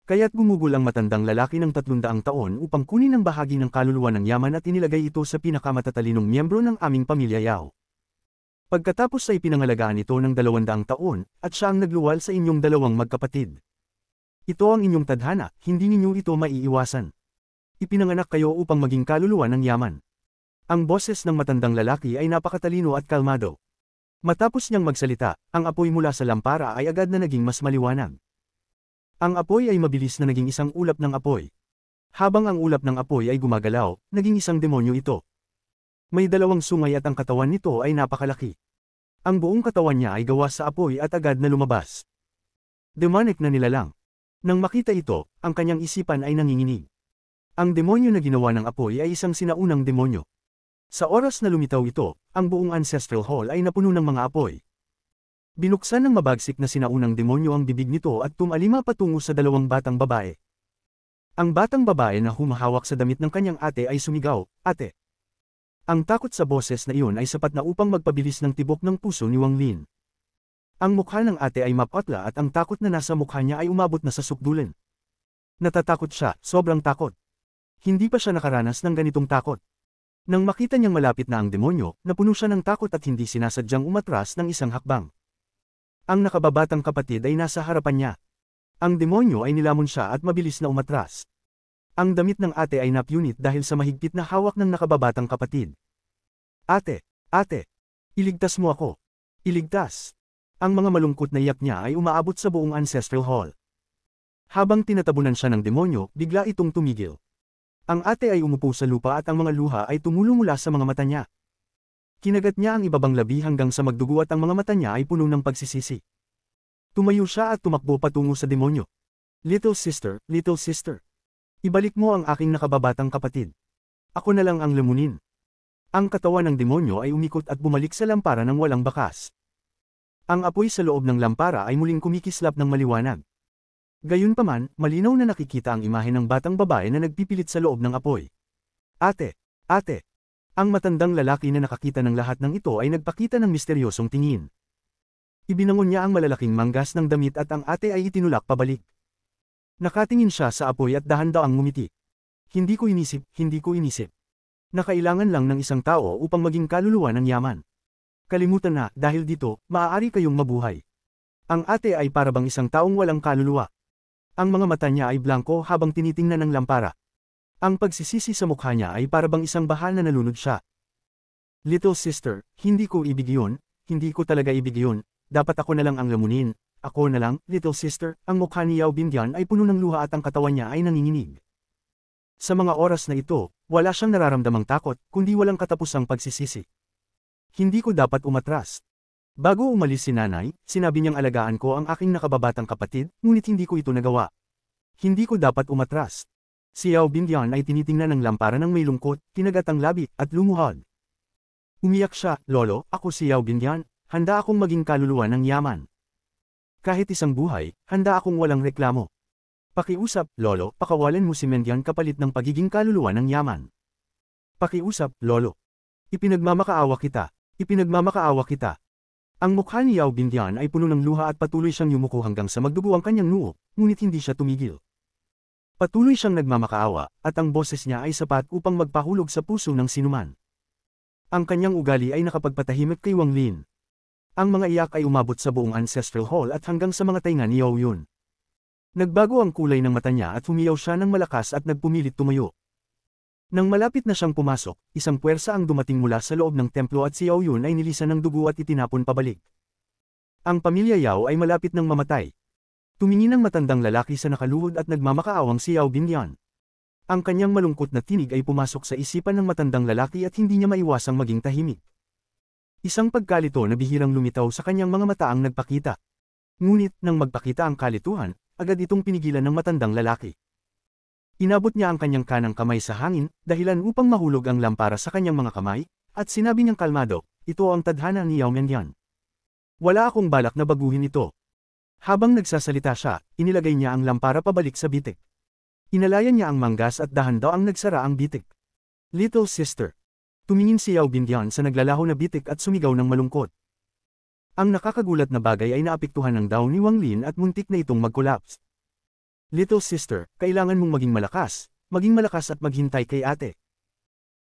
Kaya't gumugol ang matandang lalaki ng 300 taon upang kunin ang bahagi ng kaluluwa ng yaman at inilagay ito sa pinakamatatalinong miyembro ng aming pamilya Yao. Pagkatapos ay pinangalagaan ito ng 200 taon, at siya ang nagluwal sa inyong dalawang magkapatid. Ito ang inyong tadhana, hindi ninyo ito maiiwasan. Ipinanganak kayo upang maging kaluluwa ng yaman. Ang boses ng matandang lalaki ay napakatalino at kalmado. Matapos niyang magsalita, ang apoy mula sa lampara ay agad na naging mas maliwanag. Ang apoy ay mabilis na naging isang ulap ng apoy. Habang ang ulap ng apoy ay gumagalaw, naging isang demonyo ito. May 2 sungay at ang katawan nito ay napakalaki. Ang buong katawan niya ay gawa sa apoy at agad na lumabas. Demonic na nilalang. Nang makita ito, ang kanyang isipan ay nanginginig. Ang demonyo na ginawa ng apoy ay isang sinaunang demonyo. Sa oras na lumitaw ito, ang buong Ancestral Hall ay napuno ng mga apoy. Binuksan ng mabagsik na sinaunang demonyo ang bibig nito at tumalima patungo sa 2 batang babae. Ang batang babae na humahawak sa damit ng kanyang ate ay sumigaw, "Ate!" Ang takot sa boses na iyon ay sapat na upang magpabilis ng tibok ng puso ni Wang Lin. Ang mukha ng ate ay mapatla at ang takot na nasa mukha niya ay umabot na sa sukdulan. Natatakot siya, sobrang takot. Hindi pa siya nakaranas ng ganitong takot. Nang makita niyang malapit na ang demonyo, napuno siya ng takot at hindi sinasadyang umatras ng isang hakbang. Ang nakababatang kapatid ay nasa harapan niya. Ang demonyo ay nilamon siya at mabilis na umatras. Ang damit ng ate ay napunit dahil sa mahigpit na hawak ng nakababatang kapatid. "Ate! Ate! Iligtas mo ako! Iligtas!" Ang mga malungkot na iyak niya ay umaabot sa buong Ancestral Hall. Habang tinatabunan siya ng demonyo, bigla itong tumigil. Ang ate ay umupo sa lupa at ang mga luha ay tumulo mula sa mga mata niya. Kinagat niya ang ibabang labi hanggang sa magdugo at ang mga mata niya ay puno ng pagsisisi. Tumayo siya at tumakbo patungo sa demonyo. Little sister, ibalik mo ang aking nakababatang kapatid. Ako na lang ang lamunin." Ang katawan ng demonyo ay umikot at bumalik sa lampara ng walang bakas. Ang apoy sa loob ng lampara ay muling kumikislap ng maliwanag. Gayunpaman, malinaw na nakikita ang imahe ng batang babae na nagpipilit sa loob ng apoy. "Ate! Ate!" Ang matandang lalaki na nakakita ng lahat ng ito ay nagpakita ng misteryosong tingin. Ibinangon niya ang malalaking manggas ng damit at ang ate ay itinulak pabalik. Nakatingin siya sa apoy at dahan-daang ngumiti. Hindi ko inisip. Nakailangan lang ng isang tao upang maging kaluluwa ng yaman. Kalimutan na, dahil dito, maaari kayong mabuhay." Ang ate ay parabang isang taong walang kaluluwa. Ang mga mata niya ay blanko habang tinitingnan ng lampara. Ang pagsisisi sa mukha niya ay parabang isang bahal na nalunod siya. "Little sister, hindi ko ibig yun, hindi ko talaga ibig yun, dapat ako na lang ang lamunin, ako na lang." "Little sister," ang mukha ni Yao Bingyan ay puno ng luha at ang katawan niya ay nanginginig. Sa mga oras na ito, wala siyang nararamdamang takot, kundi walang katapusang pagsisisi. "Hindi ko dapat umatras." Bago umalis si nanay, sinabi niyang alagaan ko ang aking nakababatang kapatid, ngunit hindi ko ito nagawa. Hindi ko dapat umatras. Si Yao Bingyan ay tinitingnan ng lampara ng may lungkot, kinagat ang labi, at lumuhod. Umiyak siya, "Lolo, ako si Yao Bingyan, handa akong maging kaluluwa ng yaman." Kahit isang buhay, handa akong walang reklamo. Pakiusap, Lolo, pakawalan mo si Mendian kapalit ng pagiging kaluluwa ng yaman. Pakiusap, Lolo. Ipinagmamakaawa kita. Ipinagmamakaawa kita. Ang mukha ni Yao Bindian ay puno ng luha at patuloy siyang yumuko hanggang sa magdugo ang kanyang noo, ngunit hindi siya tumigil. Patuloy siyang nagmamakaawa, at ang boses niya ay sapat upang magpahulog sa puso ng sinuman. Ang kanyang ugali ay nakapagpatahimik kay Wang Lin. Ang mga iyak ay umabot sa buong ancestral hall at hanggang sa mga tainga ni Yao Yun. Nagbago ang kulay ng mata niya at humiyaw siya ng malakas at nagpumilit tumayo. Nang malapit na siyang pumasok, isang puwersa ang dumating mula sa loob ng templo at si Yao Yun ay nilisan ng dugo at itinapon pabalik. Ang pamilya Yao ay malapit ng mamatay. Tumingin ang matandang lalaki sa nakaluhod at nagmamakaawang si Yao Binyan. Ang kanyang malungkot na tinig ay pumasok sa isipan ng matandang lalaki at hindi niya maiwasang maging tahimik. Isang pagkalito na bihirang lumitaw sa kanyang mga mata ang nagpakita. Ngunit nang magpakita ang kalituhan, agad itong pinigilan ng matandang lalaki. Inabot niya ang kanyang kanang kamay sa hangin, dahilan upang mahulog ang lampara sa kanyang mga kamay, at sinabi niyang kalmado, ito ang tadhana ni Yao Mendian. Wala akong balak na baguhin ito. Habang nagsasalita siya, inilagay niya ang lampara pabalik sa bitik. Inalayan niya ang manggas at dahan-daw ang nagsara ang bitik. Little sister. Tumingin si Yao Bindian sa naglalaho na bitik at sumigaw ng malungkot. Ang nakakagulat na bagay ay naapektuhan ng daw ni Wang Lin at muntik na itong mag-collapse. Little sister, kailangan mong maging malakas at maghintay kay ate.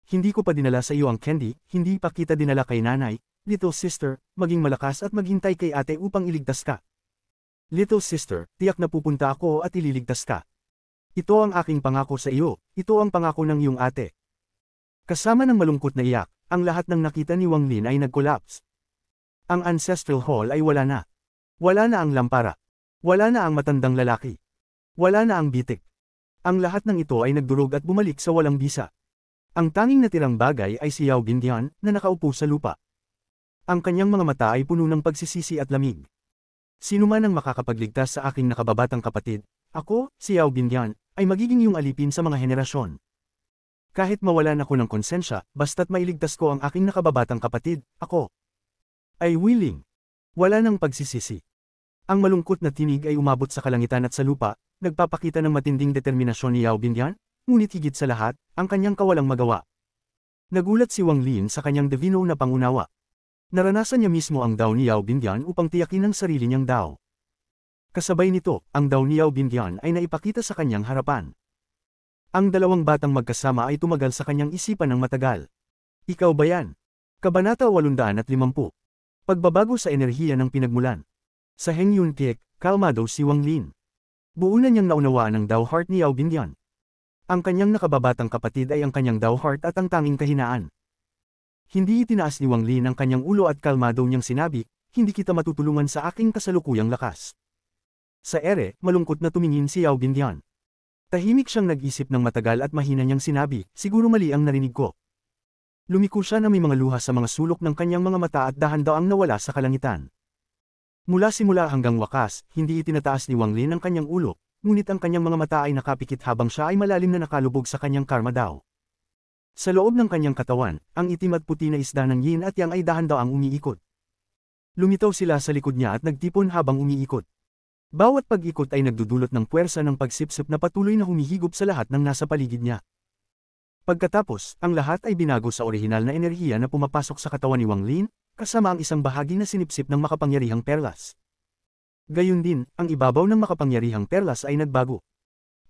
Hindi ko pa dinala sa iyo ang candy, hindi pa kita dinala kay nanay. Little sister, maging malakas at maghintay kay ate upang iligtas ka. Little sister, tiyak na pupunta ako at ililigtas ka. Ito ang aking pangako sa iyo, ito ang pangako ng iyong ate. Kasama ng malungkot na iyak, ang lahat ng nakita ni Wang Lin ay nag-collapse. Ang ancestral hall ay wala na. Wala na ang lampara. Wala na ang matandang lalaki. Wala na ang bitik. Ang lahat ng ito ay nagdurog at bumalik sa walang bisa. Ang tanging natirang bagay ay si Yao Bindian na nakaupo sa lupa. Ang kanyang mga mata ay puno ng pagsisisi at lamig. Sino man ang makakapagligtas sa aking nakababatang kapatid, ako, si Yao Bindian, ay magiging iyong alipin sa mga henerasyon. Kahit mawalan ako ng konsensya, basta't mailigtas ko ang aking nakababatang kapatid, ako ay willing. Wala nang pagsisisi. Ang malungkot na tinig ay umabot sa kalangitan at sa lupa, nagpapakita ng matinding determinasyon ni Yao Bindian, ngunit higit sa lahat, ang kanyang kawalang magawa. Nagulat si Wang Lin sa kanyang divino na pangunawa. Naranasan niya mismo ang Dao ni Yao Bindian upang tiyakin ang sarili niyang Dao. Kasabay nito, ang Dao ni Yao Bindian ay naipakita sa kanyang harapan. Ang dalawang batang magkasama ay tumagal sa kanyang isipan ng matagal. Ikaw ba yan? Kabanata 850. Pagbabago sa enerhiya ng pinagmulan. Sa Heng Yun Tiek, kalmado si Wang Lin. Buo na niyang naunawaan ang Dao Heart ni Yao Bindian. Ang kanyang nakababatang kapatid ay ang kanyang Dao Heart at ang tanging kahinaan. Hindi itinaas ni Wang Lin ang kanyang ulo at kalmado niyang sinabi, hindi kita matutulungan sa aking kasalukuyang lakas. Sa ere, malungkot na tumingin si Yao Bindian. Tahimik siyang nag-isip ng matagal at mahina niyang sinabi, siguro mali ang narinig ko. Lumiko siya na may mga luha sa mga sulok ng kanyang mga mata at dahan-daw ang nawala sa kalangitan. Mula simula hanggang wakas, hindi itinataas ni Wang Lin ang kanyang ulo, ngunit ang kanyang mga mata ay nakapikit habang siya ay malalim na nakalubog sa kanyang karma daw. Sa loob ng kanyang katawan, ang itim at puti na isda ng yin at yang ay dahan-daw ang umiikot. Lumitaw sila sa likod niya at nagtipon habang umiikot. Bawat pag-ikot ay nagdudulot ng puwersa ng pagsipsip na patuloy na humihigop sa lahat ng nasa paligid niya. Pagkatapos, ang lahat ay binago sa orihinal na enerhiya na pumapasok sa katawan ni Wang Lin, kasama ang isang bahagi na sinipsip ng makapangyarihang perlas. Gayun din, ang ibabaw ng makapangyarihang perlas ay nagbago.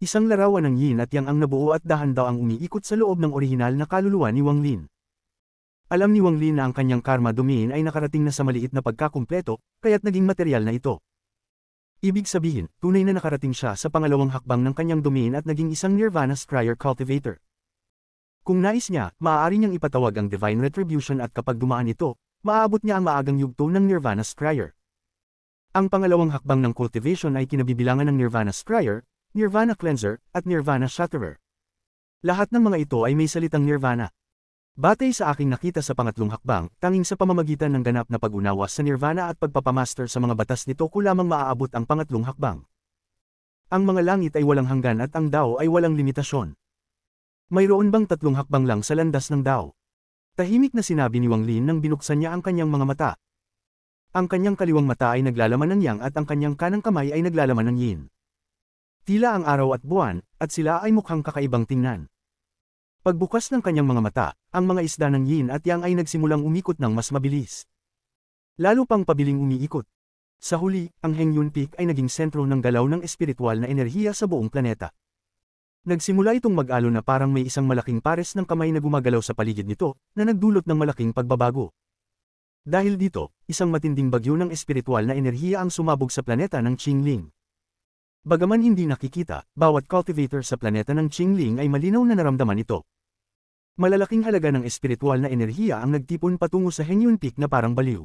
Isang larawan ng yin at yang ang nabuo at dahan-daw ang umiikot sa loob ng orihinal na kaluluwa ni Wang Lin. Alam ni Wang Lin na ang kanyang karma domain ay nakarating na sa maliit na pagkakumpleto, kaya't naging material na ito. Ibig sabihin, tunay na nakarating siya sa pangalawang hakbang ng kanyang domain at naging isang Nirvana Scryer Cultivator. Kung nais niya, maaari niyang ipatawag ang Divine Retribution at kapag dumaan ito, maaabot niya ang maagang yugto ng Nirvana Scryer. Ang pangalawang hakbang ng cultivation ay kinabibilangan ng Nirvana Scryer, Nirvana Cleanser, at Nirvana Shatterer. Lahat ng mga ito ay may salitang Nirvana. Batay sa aking nakita sa pangatlong hakbang, tanging sa pamamagitan ng ganap na pag-unawa sa Nirvana at pagpapamaster sa mga batas nito ko lamang maaabot ang pangatlong hakbang. Ang mga langit ay walang hanggan at ang Dao ay walang limitasyon. Mayroon bang tatlong hakbang lang sa landas ng Dao? Tahimik na sinabi ni Wang Lin nang binuksan niya ang kanyang mga mata. Ang kanyang kaliwang mata ay naglalaman ng yang at ang kanyang kanang kamay ay naglalaman ng yin. Tila ang araw at buwan, at sila ay mukhang kakaibang tingnan. Pagbukas ng kanyang mga mata, ang mga isda ng yin at yang ay nagsimulang umikot ng mas mabilis. Lalo pang pabiling umiikot. Sa huli, ang Hengyun Peak ay naging sentro ng galaw ng espiritual na enerhiya sa buong planeta. Nagsimula itong mag-alon na parang may isang malaking pares ng kamay na gumagalaw sa paligid nito, na nagdulot ng malaking pagbabago. Dahil dito, isang matinding bagyo ng espiritual na enerhiya ang sumabog sa planeta ng Qingling. Bagaman hindi nakikita, bawat cultivator sa planeta ng Qingling ay malinaw na naramdaman ito. Malalaking halaga ng espiritual na enerhiya ang nagtipon patungo sa Hengyun Peak na parang baliw.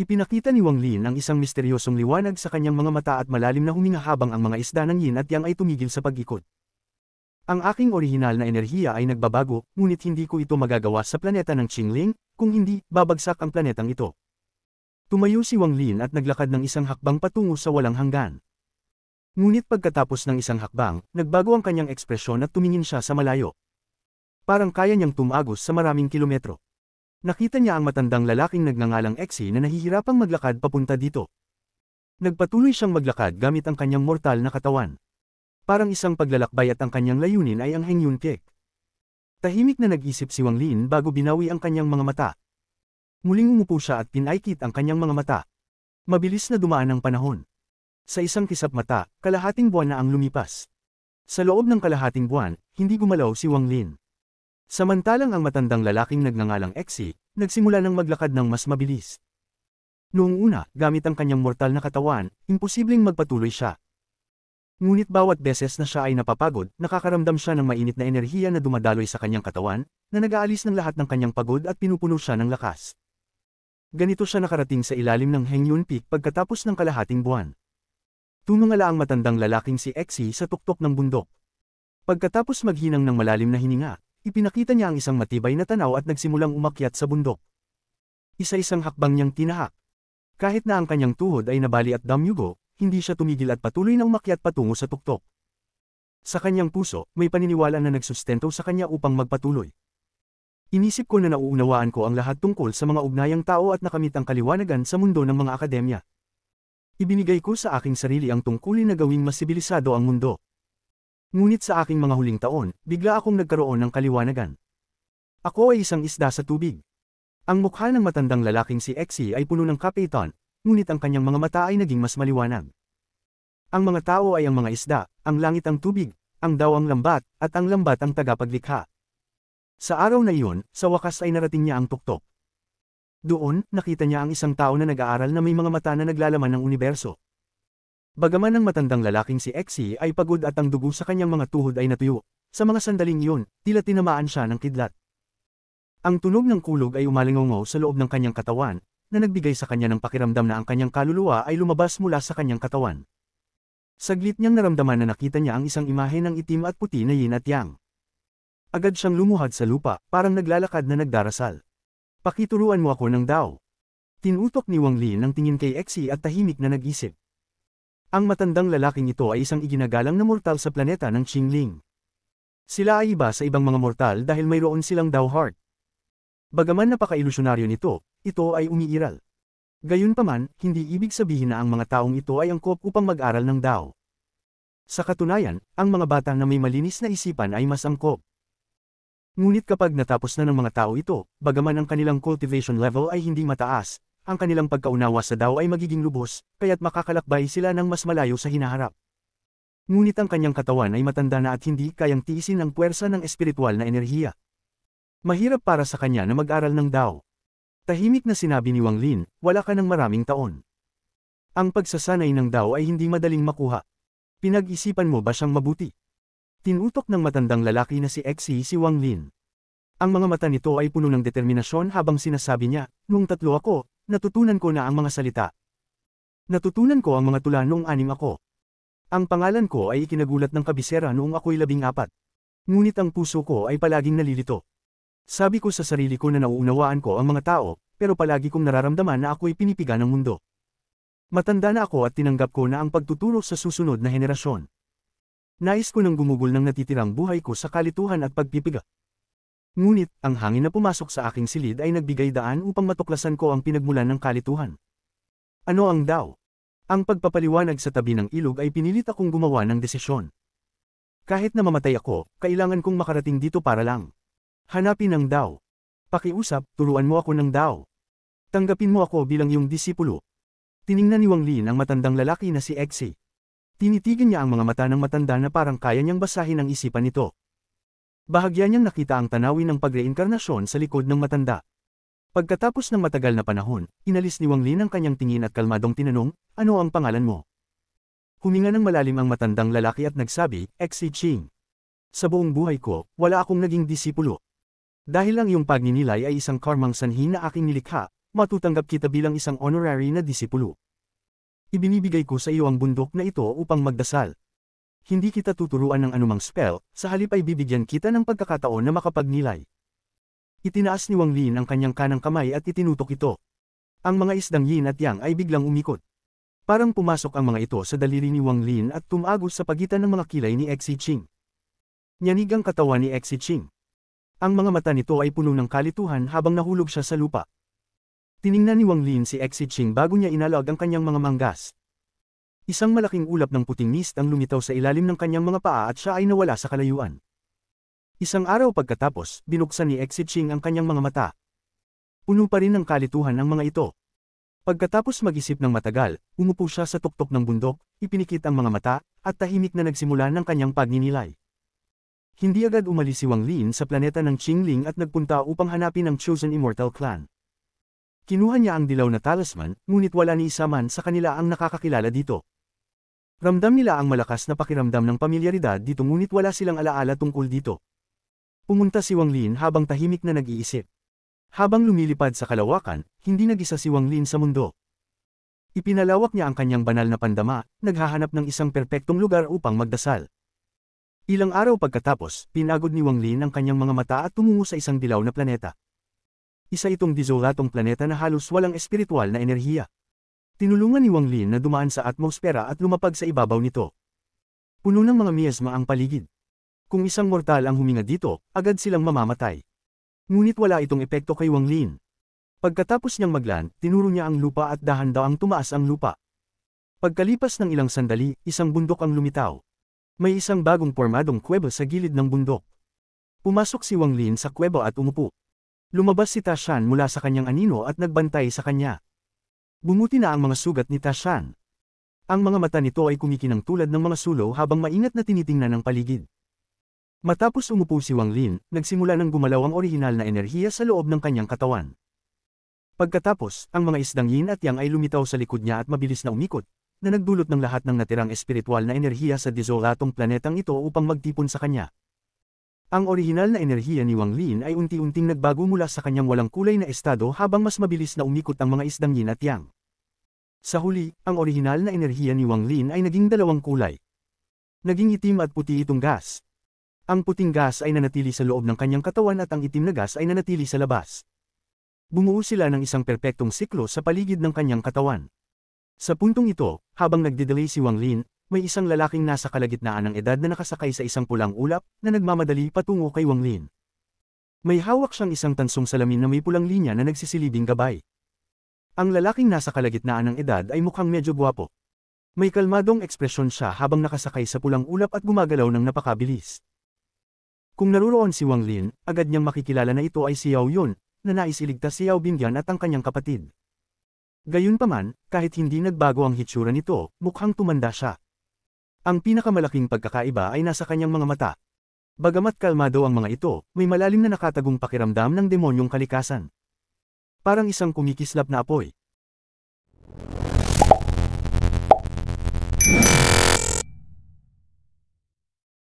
Ipinakita ni Wang Lin ang isang misteryosong liwanag sa kanyang mga mata at malalim na huminga habang ang mga isda ng yin at yang ay tumigil sa pag-ikot. Ang aking orihinal na enerhiya ay nagbabago, ngunit hindi ko ito magagawa sa planeta ng Qingling, kung hindi, babagsak ang planetang ito. Tumayo si Wang Lin at naglakad ng isang hakbang patungo sa walang hanggan. Ngunit pagkatapos ng isang hakbang, nagbago ang kanyang ekspresyon at tumingin siya sa malayo. Parang kaya niyang tumagos sa maraming kilometro. Nakita niya ang matandang lalaking nagngangalang Exi na nahihirapang maglakad papunta dito. Nagpatuloy siyang maglakad gamit ang kanyang mortal na katawan. Parang isang paglalakbay at ang kanyang layunin ay ang Hengyun Peak. Tahimik na nag-isip si Wang Lin bago binawi ang kanyang mga mata. Muling umupo siya at pinaikit ang kanyang mga mata. Mabilis na dumaan ang panahon. Sa isang kisap mata, kalahating buwan na ang lumipas. Sa loob ng kalahating buwan, hindi gumalaw si Wang Lin. Samantalang ang matandang lalaking nagngangalang Exi, nagsimula ng maglakad ng mas mabilis. Noong una, gamit ang kanyang mortal na katawan, imposibleng magpatuloy siya. Ngunit bawat beses na siya ay napapagod, nakakaramdam siya ng mainit na enerhiya na dumadaloy sa kanyang katawan, na nag-aalis ng lahat ng kanyang pagod at pinupuno siya ng lakas. Ganito siya nakarating sa ilalim ng Hengyun Peak pagkatapos ng kalahating buwan. Tumingala ang matandang lalaking si Exi sa tuktok ng bundok. Pagkatapos maghinang ng malalim na hininga, ipinakita niya ang isang matibay na tanaw at nagsimulang umakyat sa bundok. Isa-isang hakbang niyang tinahak. Kahit na ang kanyang tuhod ay nabali at damyugo, hindi siya tumigil at patuloy na umakyat patungo sa tuktok. Sa kanyang puso, may paniniwala na nagsustento sa kanya upang magpatuloy. Inisip ko na nauunawaan ko ang lahat tungkol sa mga ugnayang tao at nakamit ang kaliwanagan sa mundo ng mga akademya. Ibinigay ko sa aking sarili ang tungkulin na gawing mas sibilisado ang mundo. Ngunit sa aking mga huling taon, bigla akong nagkaroon ng kaliwanagan. Ako ay isang isda sa tubig. Ang mukha ng matandang lalaking si Exi ay puno ng kapitan, ngunit ang kanyang mga mata ay naging mas maliwanag. Ang mga tao ay ang mga isda, ang langit ang tubig, ang daw ang lambat, at ang lambat ang tagapaglikha. Sa araw na iyon, sa wakas ay narating niya ang tuktok. Doon, nakita niya ang isang tao na nag-aaral na may mga mata na naglalaman ng universo. Bagaman ang matandang lalaking si Exi ay pagod at ang dugo sa kanyang mga tuhod ay natuyo, sa mga sandaling iyon, tila tinamaan siya ng kidlat. Ang tunog ng kulog ay umalingaw sa loob ng kanyang katawan, na nagbigay sa kanya ng pakiramdam na ang kanyang kaluluwa ay lumabas mula sa kanyang katawan. Saglit niyang naramdaman na nakita niya ang isang imahe ng itim at puti na yin at yang. Agad siyang lumuhad sa lupa, parang naglalakad na nagdarasal. Pakituruan mo ako ng Dao. Tinutok ni Wang Lin ang tingin kay Exi at tahimik na nag-isip. Ang matandang lalaking ito ay isang iginagalang na mortal sa planeta ng Qingling. Sila ay iba sa ibang mga mortal dahil mayroon silang Dao Heart. Bagaman napaka-ilusyonaryo nito, ito ay umiiral. Gayunpaman, hindi ibig sabihin na ang mga taong ito ay angkop upang mag-aral ng Dao. Sa katunayan, ang mga bata na may malinis na isipan ay mas angkop. Ngunit kapag natapos na ng mga tao ito, bagaman ang kanilang cultivation level ay hindi mataas, ang kanilang pagkaunawa sa Dao ay magiging lubos, kaya't makakalakbay sila ng mas malayo sa hinaharap. Ngunit ang kanyang katawan ay matanda na at hindi kayang tiisin ang puwersa ng espiritual na enerhiya. Mahirap para sa kanya na mag-aral ng Dao. Tahimik na sinabi ni Wang Lin, wala ka ng maraming taon. Ang pagsasanay ng Dao ay hindi madaling makuha. Pinag-isipan mo ba siyang mabuti? Tinutok ng matandang lalaki na si Exi si Wang Lin. Ang mga mata nito ay puno ng determinasyon habang sinasabi niya, noong 3 ako, natutunan ko na ang mga salita. Natutunan ko ang mga tula noong 6 ako. Ang pangalan ko ay ikinagulat ng kabisera noong ako'y 14. Ngunit ang puso ko ay palaging nalilito. Sabi ko sa sarili ko na nauunawaan ko ang mga tao, pero palagi kong nararamdaman na ako'y pinipiga ng mundo. Matanda na ako at tinanggap ko na ang pagtuturo sa susunod na henerasyon. Nais ko nang gumugol ng natitirang buhay ko sa kalituhan at pagpipiga. Ngunit, ang hangin na pumasok sa aking silid ay nagbigay daan upang matuklasan ko ang pinagmulan ng kalituhan. Ano ang Dao? Ang pagpapaliwanag sa tabi ng ilog ay pinilit akong gumawa ng desisyon. Kahit na mamatay ako, kailangan kong makarating dito para lang hanapin ang Dao. Pakiusap, turuan mo ako ng Dao. Tanggapin mo ako bilang iyong disipulo. Tiningnan ni Wang Lin ang matandang lalaki na si Exi. Tinitigan niya ang mga mata ng matanda na parang kaya niyang basahin ang isipan nito. Bahagya niyang nakita ang tanawin ng pagreinkarnasyon sa likod ng matanda. Pagkatapos ng matagal na panahon, inalis ni Wang Lin ang kanyang tingin at kalmadong tinanong, "Ano ang pangalan mo?" Huminga ng malalim ang matandang lalaki at nagsabi, "Exi Ching. Sa buong buhay ko, wala akong naging disipulo. Dahil ang iyong pagninilay ay isang karmang sanhi na aking nilikha, matutanggap kita bilang isang honorary na disipulo. Ibinibigay ko sa iyo ang bundok na ito upang magdasal. Hindi kita tuturuan ng anumang spell, sa halip ay bibigyan kita ng pagkakataon na makapagnilay." Itinaas ni Wang Lin ang kanyang kanang kamay at itinutok ito. Ang mga isdang yin at yang ay biglang umikot. Parang pumasok ang mga ito sa daliri ni Wang Lin at tumagos sa pagitan ng mga kilay ni Exi Ching. Nyanig ang katawan ni Exi Ching. Ang mga mata nito ay puno ng kalituhan habang nahulog siya sa lupa. Tiningnan ni Wang Lin si Exi Ching bago niya inalag ang kanyang mga manggas. Isang malaking ulap ng puting mist ang lumitaw sa ilalim ng kanyang mga paa at siya ay nawala sa kalayuan. Isang araw pagkatapos, binuksan ni Exi Ching ang kanyang mga mata. Puno pa rin ng kalituhan ang mga ito. Pagkatapos mag-isip ng matagal, umupo siya sa tuktok ng bundok, ipinikit ang mga mata, at tahimik na nagsimula ng kanyang pagninilay. Hindi agad umalis si Wang Lin sa planeta ng Qingling at nagpunta upang hanapin ang Chosen Immortal Clan. Kinuha niya ang dilaw na talisman, ngunit wala ni isa man sa kanila ang nakakakilala dito. Ramdam nila ang malakas na pakiramdam ng pamilyaridad dito ngunit wala silang alaala tungkol dito. Pumunta si Wang Lin habang tahimik na nag-iisip. Habang lumilipad sa kalawakan, hindi nag-isa si Wang Lin sa mundo. Ipinalawak niya ang kanyang banal na pandama, naghahanap ng isang perpektong lugar upang magdasal. Ilang araw pagkatapos, pinagod ni Wang Lin ang kanyang mga mata at tumungo sa isang dilaw na planeta. Isa itong desolatong planeta na halos walang espiritual na enerhiya. Tinulungan ni Wang Lin na dumaan sa atmosfera at lumapag sa ibabaw nito. Puno ng mga miasma ang paligid. Kung isang mortal ang huminga dito, agad silang mamamatay. Ngunit wala itong epekto kay Wang Lin. Pagkatapos niyang maglan, tinuro niya ang lupa at dahan-dahang tumaas ang lupa. Pagkalipas ng ilang sandali, isang bundok ang lumitaw. May isang bagong pormadong kuweba sa gilid ng bundok. Pumasok si Wang Lin sa kuweba at umupo. Lumabas si Tashan mula sa kanyang anino at nagbantay sa kanya. Bumuti na ang mga sugat ni Tashan. Ang mga mata nito ay kumikinang tulad ng mga sulo habang maingat na tinitingnan ang paligid. Matapos umupo si Wang Lin, nagsimula ng gumalaw ang orihinal na enerhiya sa loob ng kanyang katawan. Pagkatapos, ang mga isdang yin at yang ay lumitaw sa likod niya at mabilis na umikot, na nagdulot ng lahat ng natirang espiritual na enerhiya sa desolatong planetang ito upang magtipon sa kanya. Ang orihinal na enerhiya ni Wang Lin ay unti-unting nagbago mula sa kanyang walang kulay na estado habang mas mabilis na umikot ang mga isdang yin at yang. Sa huli, ang orihinal na enerhiya ni Wang Lin ay naging dalawang kulay. Naging itim at puti itong gas. Ang puting gas ay nanatili sa loob ng kanyang katawan at ang itim na gas ay nanatili sa labas. Bumuo sila ng isang perpektong siklo sa paligid ng kanyang katawan. Sa puntong ito, habang nagdidelay si Wang Lin, may isang lalaking nasa kalagitnaan ng edad na nakasakay sa isang pulang ulap na nagmamadali patungo kay Wang Lin. May hawak siyang isang tansong salamin na may pulang linya na nagsisilibing gabay. Ang lalaking nasa kalagitnaan ng edad ay mukhang medyo gwapo. May kalmadong ekspresyon siya habang nakasakay sa pulang ulap at gumagalaw ng napakabilis. Kung naruroon si Wang Lin, agad niyang makikilala na ito ay si Yao Yun, na nais iligtas si Yao Bingyan at ang kanyang kapatid. Gayunpaman, kahit hindi nagbago ang hitsura nito, mukhang tumanda siya. Ang pinakamalaking pagkakaiba ay nasa kanyang mga mata. Bagamat kalmado ang mga ito, may malalim na nakatagong pakiramdam ng demonyong kalikasan. Parang isang kumikislap na apoy.